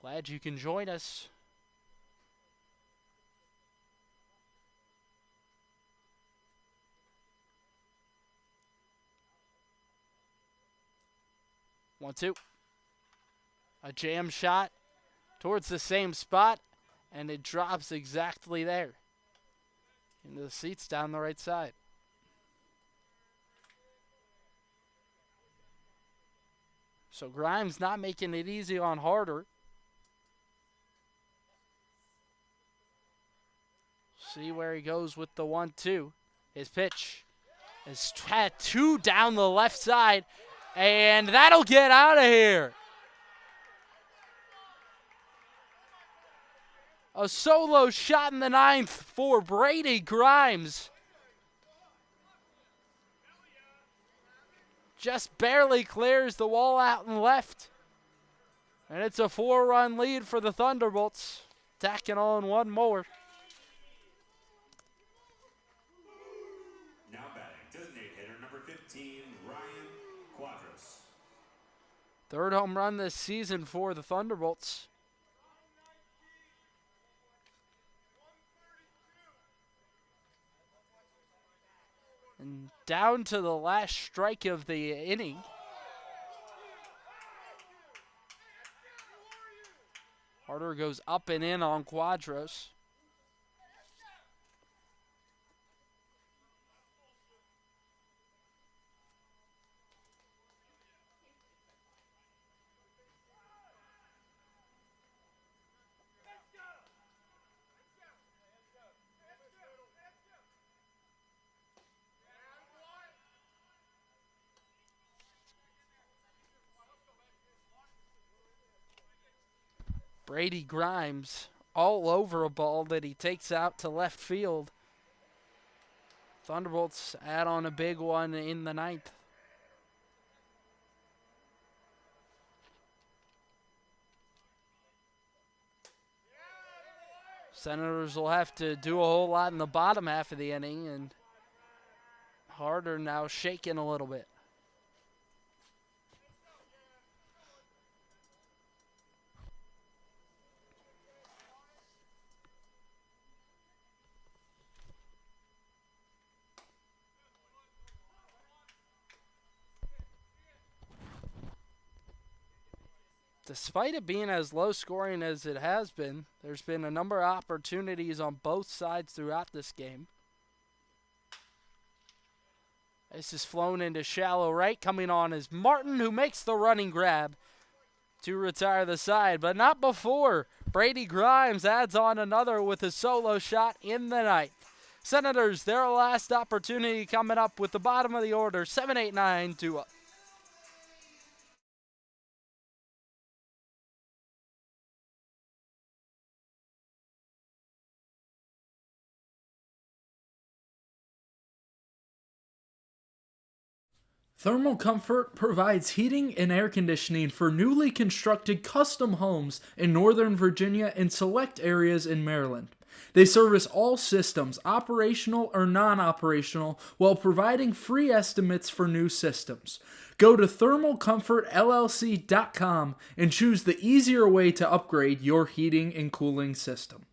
Glad you can join us. One, two. A jam shot towards the same spot, and it drops exactly there into the seats down the right side. So Grimes not making it easy on Harder. See where he goes with the 1-2. His pitch is had 2 down the left side, and that'll get out of here. A solo shot in the 9th for Brady Grimes. Just barely clears the wall out and left. And it's a 4-run lead for the Thunderbolts. Tacking on one more. Now batting, designated hitter number 15, Ryan Quadros. 3rd home run this season for the Thunderbolts. And down to the last strike of the inning. Harder goes up and in on Quadros. Brady Grimes all over a ball that he takes out to left field. Thunderbolts add on a big one in the 9th. Senators will have to do a whole lot in the bottom half of the inning, and Harder now shaking a little bit. Despite it being as low scoring as it has been, there's been a number of opportunities on both sides throughout this game. This is flown into shallow right. Coming on is Martin, who makes the running grab to retire the side, but not before Brady Grimes adds on another with a solo shot in the 9th. Senators, their last opportunity coming up with the bottom of the order, 7-8-9 to Thermal Comfort provides heating and air conditioning for newly constructed custom homes in Northern Virginia and select areas in Maryland. They service all systems, operational or non operational, while providing free estimates for new systems. Go to thermalcomfortllc.com and choose the easier way to upgrade your heating and cooling system.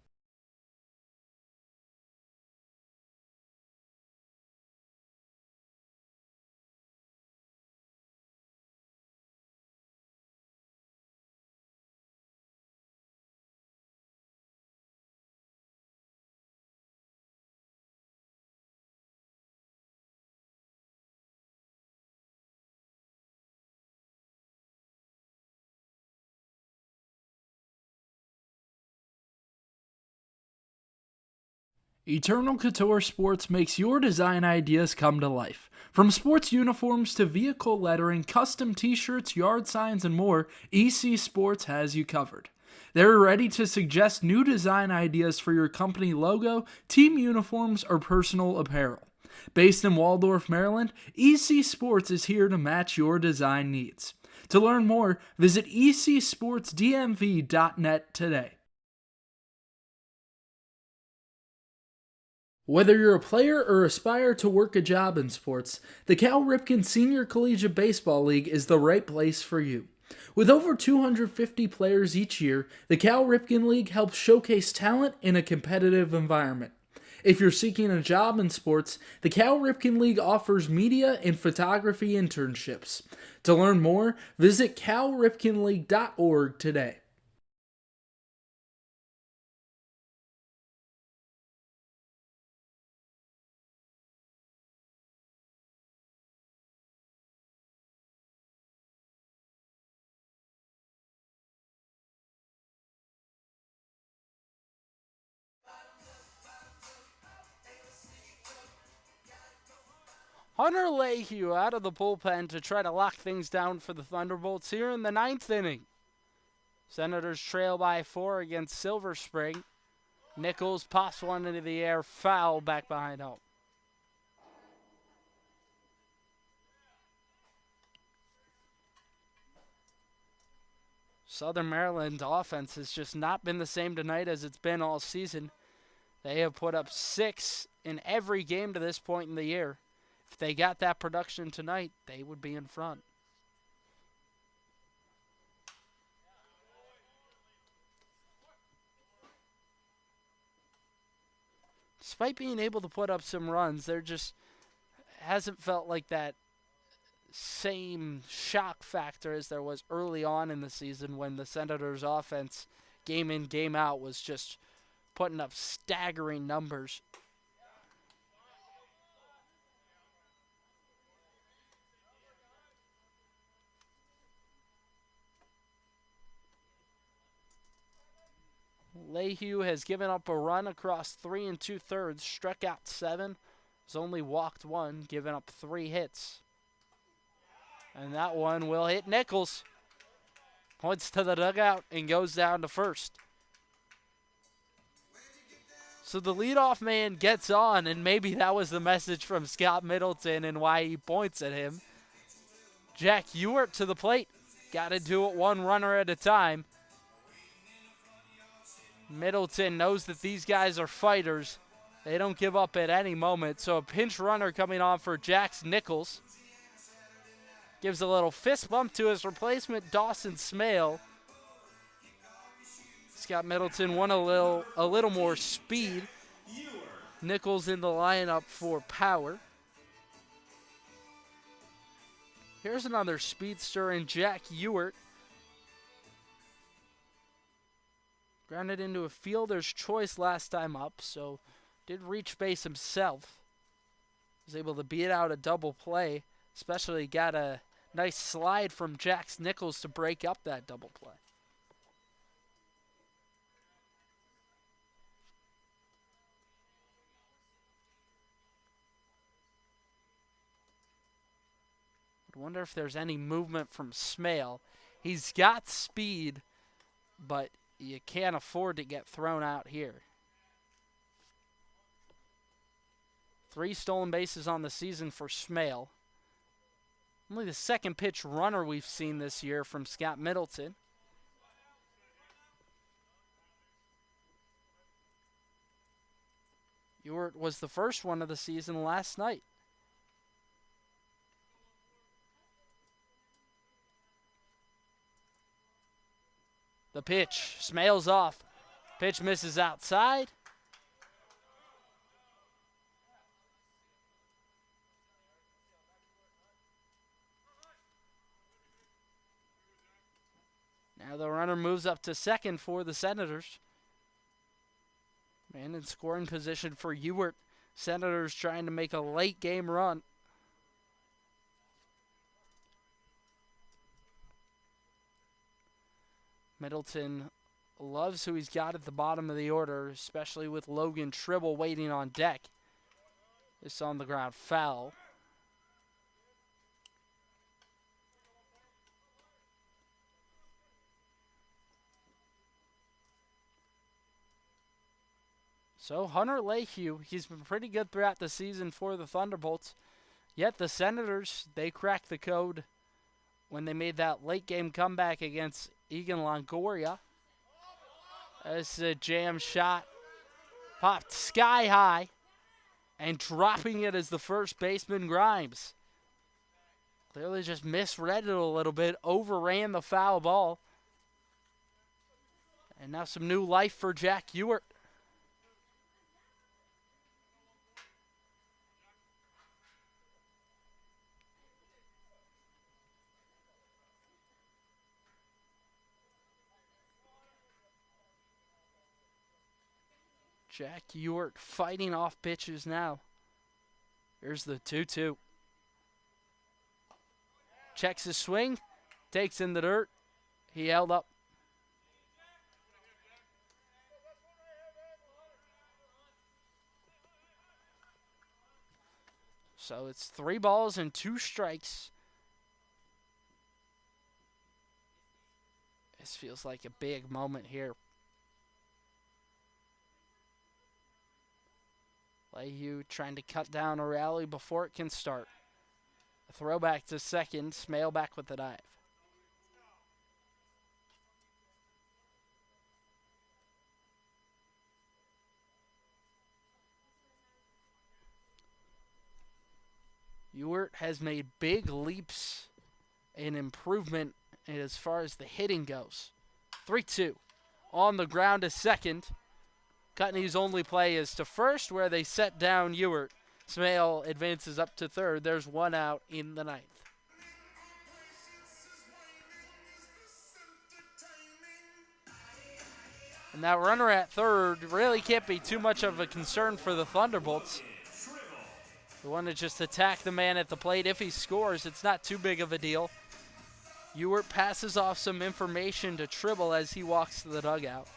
Eternal Couture Sports makes your design ideas come to life. From sports uniforms to vehicle lettering, custom t-shirts, yard signs, and more, EC Sports has you covered. They're ready to suggest new design ideas for your company logo, team uniforms, or personal apparel. Based in Waldorf, Maryland, EC Sports is here to match your design needs. To learn more, visit ecsportsdmv.net today. Whether you're a player or aspire to work a job in sports, the Cal Ripken Senior Collegiate Baseball League is the right place for you. With over 250 players each year, the Cal Ripken League helps showcase talent in a competitive environment. If you're seeking a job in sports, the Cal Ripken League offers media and photography internships. To learn more, visit calripkenleague.org today. Hunter Lehue out of the bullpen to try to lock things down for the Thunderbolts here in the 9th inning. Senators trail by 4 against Silver Spring. Nichols pops one into the air, foul back behind home. Southern Maryland offense has just not been the same tonight as it's been all season. They have put up 6 in every game to this point in the year. If they got that production tonight, they would be in front. Despite being able to put up some runs, there just hasn't felt like that same shock factor as there was early on in the season when the Senators' offense, game in, game out, was just putting up staggering numbers. Lehue has given up a run across 3 2/3, struck out 7, has only walked 1, given up 3 hits. And that one will hit Nichols. Points to the dugout and goes down to first. So the leadoff man gets on, and maybe that was the message from Scott Middleton and why he points at him. Jack Ewart to the plate. Got to do it one runner at a time. Middleton knows that these guys are fighters. They don't give up at any moment. So a pinch runner coming on for Jax Nichols. Gives a little fist bump to his replacement, Dawson Smale. Scott Middleton won a little more speed. Nichols in the lineup for power. Here's another speedster in Jack Ewart. Grounded into a fielder's choice last time up, so did reach base himself. Was able to beat out a double play, especially got a nice slide from Jax Nichols to break up that double play. I wonder if there's any movement from Smale. He's got speed, but you can't afford to get thrown out here. 3 stolen bases on the season for Smale. Only the second pitch runner we've seen this year from Scott Middleton. Ewart was the first one of the season last night. The pitch, Smales off. Pitch misses outside. Now the runner moves up to second for the Senators. Man in scoring position for Ewart. Senators trying to make a late game run. Middleton loves who he's got at the bottom of the order, especially with Logan Tribble waiting on deck. This on the ground foul. So Hunter Lehue, he's been pretty good throughout the season for the Thunderbolts. Yet the Senators, they cracked the code when they made that late game comeback against Egan Longoria. This is a jam shot. Popped sky high. And dropping it as the first baseman, Grimes. Clearly just misread it a little bit. Overran the foul ball. And now some new life for Jack Ewart. Jack Ewart fighting off pitches now. Here's the 2-2. Checks his swing. Takes in the dirt. He held up. So it's 3 balls and 2 strikes. This feels like a big moment here. Lehue trying to cut down a rally before it can start. A throwback to second. Smale back with the dive. Ewart has made big leaps in improvement as far as the hitting goes. 3-2. On the ground to second. Cutney's only play is to first, where they set down Ewart. Smale advances up to third. There's 1 out in the 9th. And that runner at third really can't be too much of a concern for the Thunderbolts. They want to just attack the man at the plate. If he scores, it's not too big of a deal. Ewart passes off some information to Tribble as he walks to the dugout.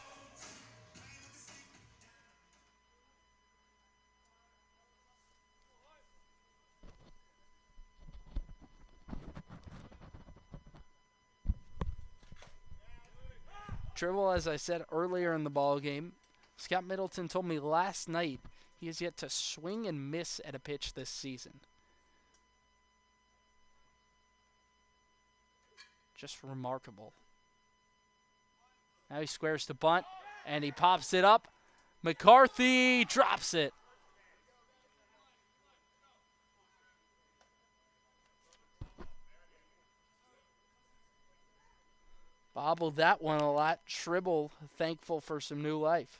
Tribble, as I said earlier in the ball game, Scott Middleton told me last night he has yet to swing and miss at a pitch this season. Just remarkable. Now he squares to bunt, and he pops it up. McCarthy drops it. Bobbled that one a lot. Tribble thankful for some new life.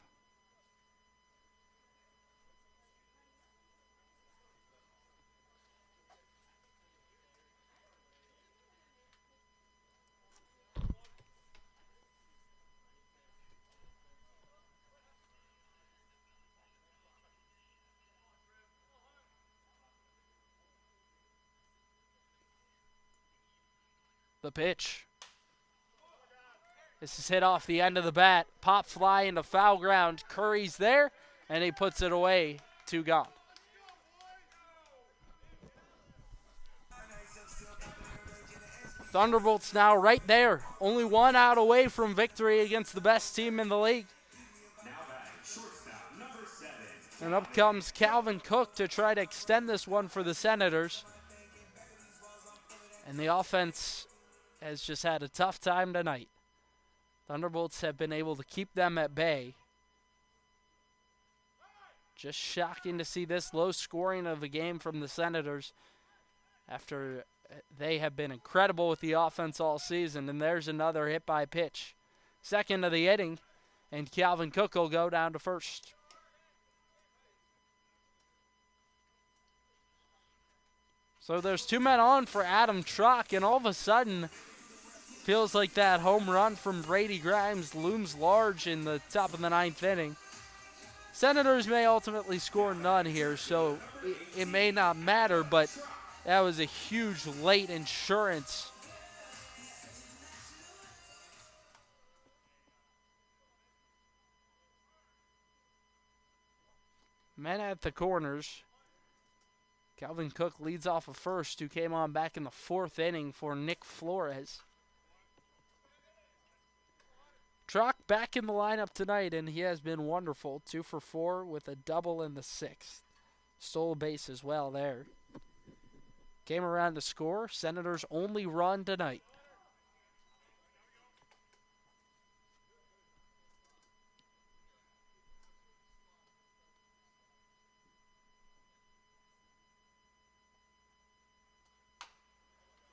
The pitch. This is hit off the end of the bat. Pop fly into foul ground. Curry's there, and he puts it away. 2 gone. Thunderbolts now right there. Only 1 out away from victory against the best team in the league. And up comes Calvin Cook to try to extend this one for the Senators. And the offense has just had a tough time tonight. Thunderbolts have been able to keep them at bay. Just shocking to see this low scoring of a game from the Senators after they have been incredible with the offense all season. And there's another hit by pitch. Second of the inning, and Calvin Cook will go down to first. So there's 2 men on for Adam Truck, and all of a sudden, feels like that home run from Brady Grimes looms large in the top of the 9th inning. Senators may ultimately score none here, so it may not matter, but that was a huge late insurance. Men at the corners. Calvin Cook leads off of first, who came on back in the 4th inning for Nick Flores. Truck back in the lineup tonight, and he has been wonderful. 2 for 4 with a double in the 6th. Stole a base as well there. Came around to score. Senators' only run tonight.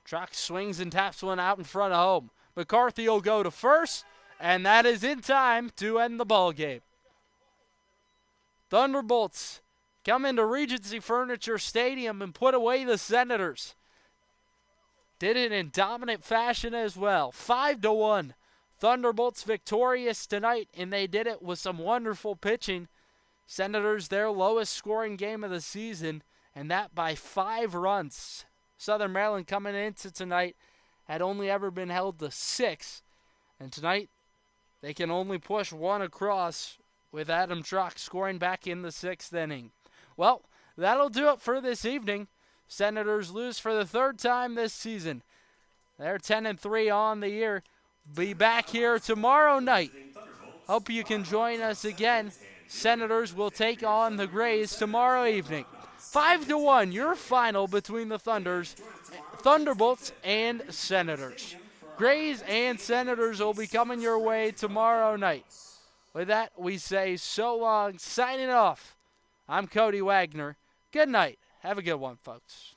Truck swings and taps one out in front of home. McCarthy will go to first, and that is in time to end the ball game. Thunderbolts come into Regency Furniture Stadium and put away the Senators. Did it in dominant fashion as well. 5-1. Thunderbolts victorious tonight, and they did it with some wonderful pitching. Senators, their lowest scoring game of the season, and that by 5 runs. Southern Maryland coming into tonight had only ever been held to 6. And tonight, they can only push 1 across with Adam Truck scoring back in the 6th inning. Well, that'll do it for this evening. Senators lose for the 3rd time this season. They're 10-3 on the year. Be back here tomorrow night. Hope you can join us again. Senators will take on the Grays tomorrow evening. 5-1, your final between the Thunderbolts and Senators. Grays and Senators will be coming your way tomorrow night. With that, we say so long. Signing off, I'm Cody Wagner. Good night. Have a good one, folks.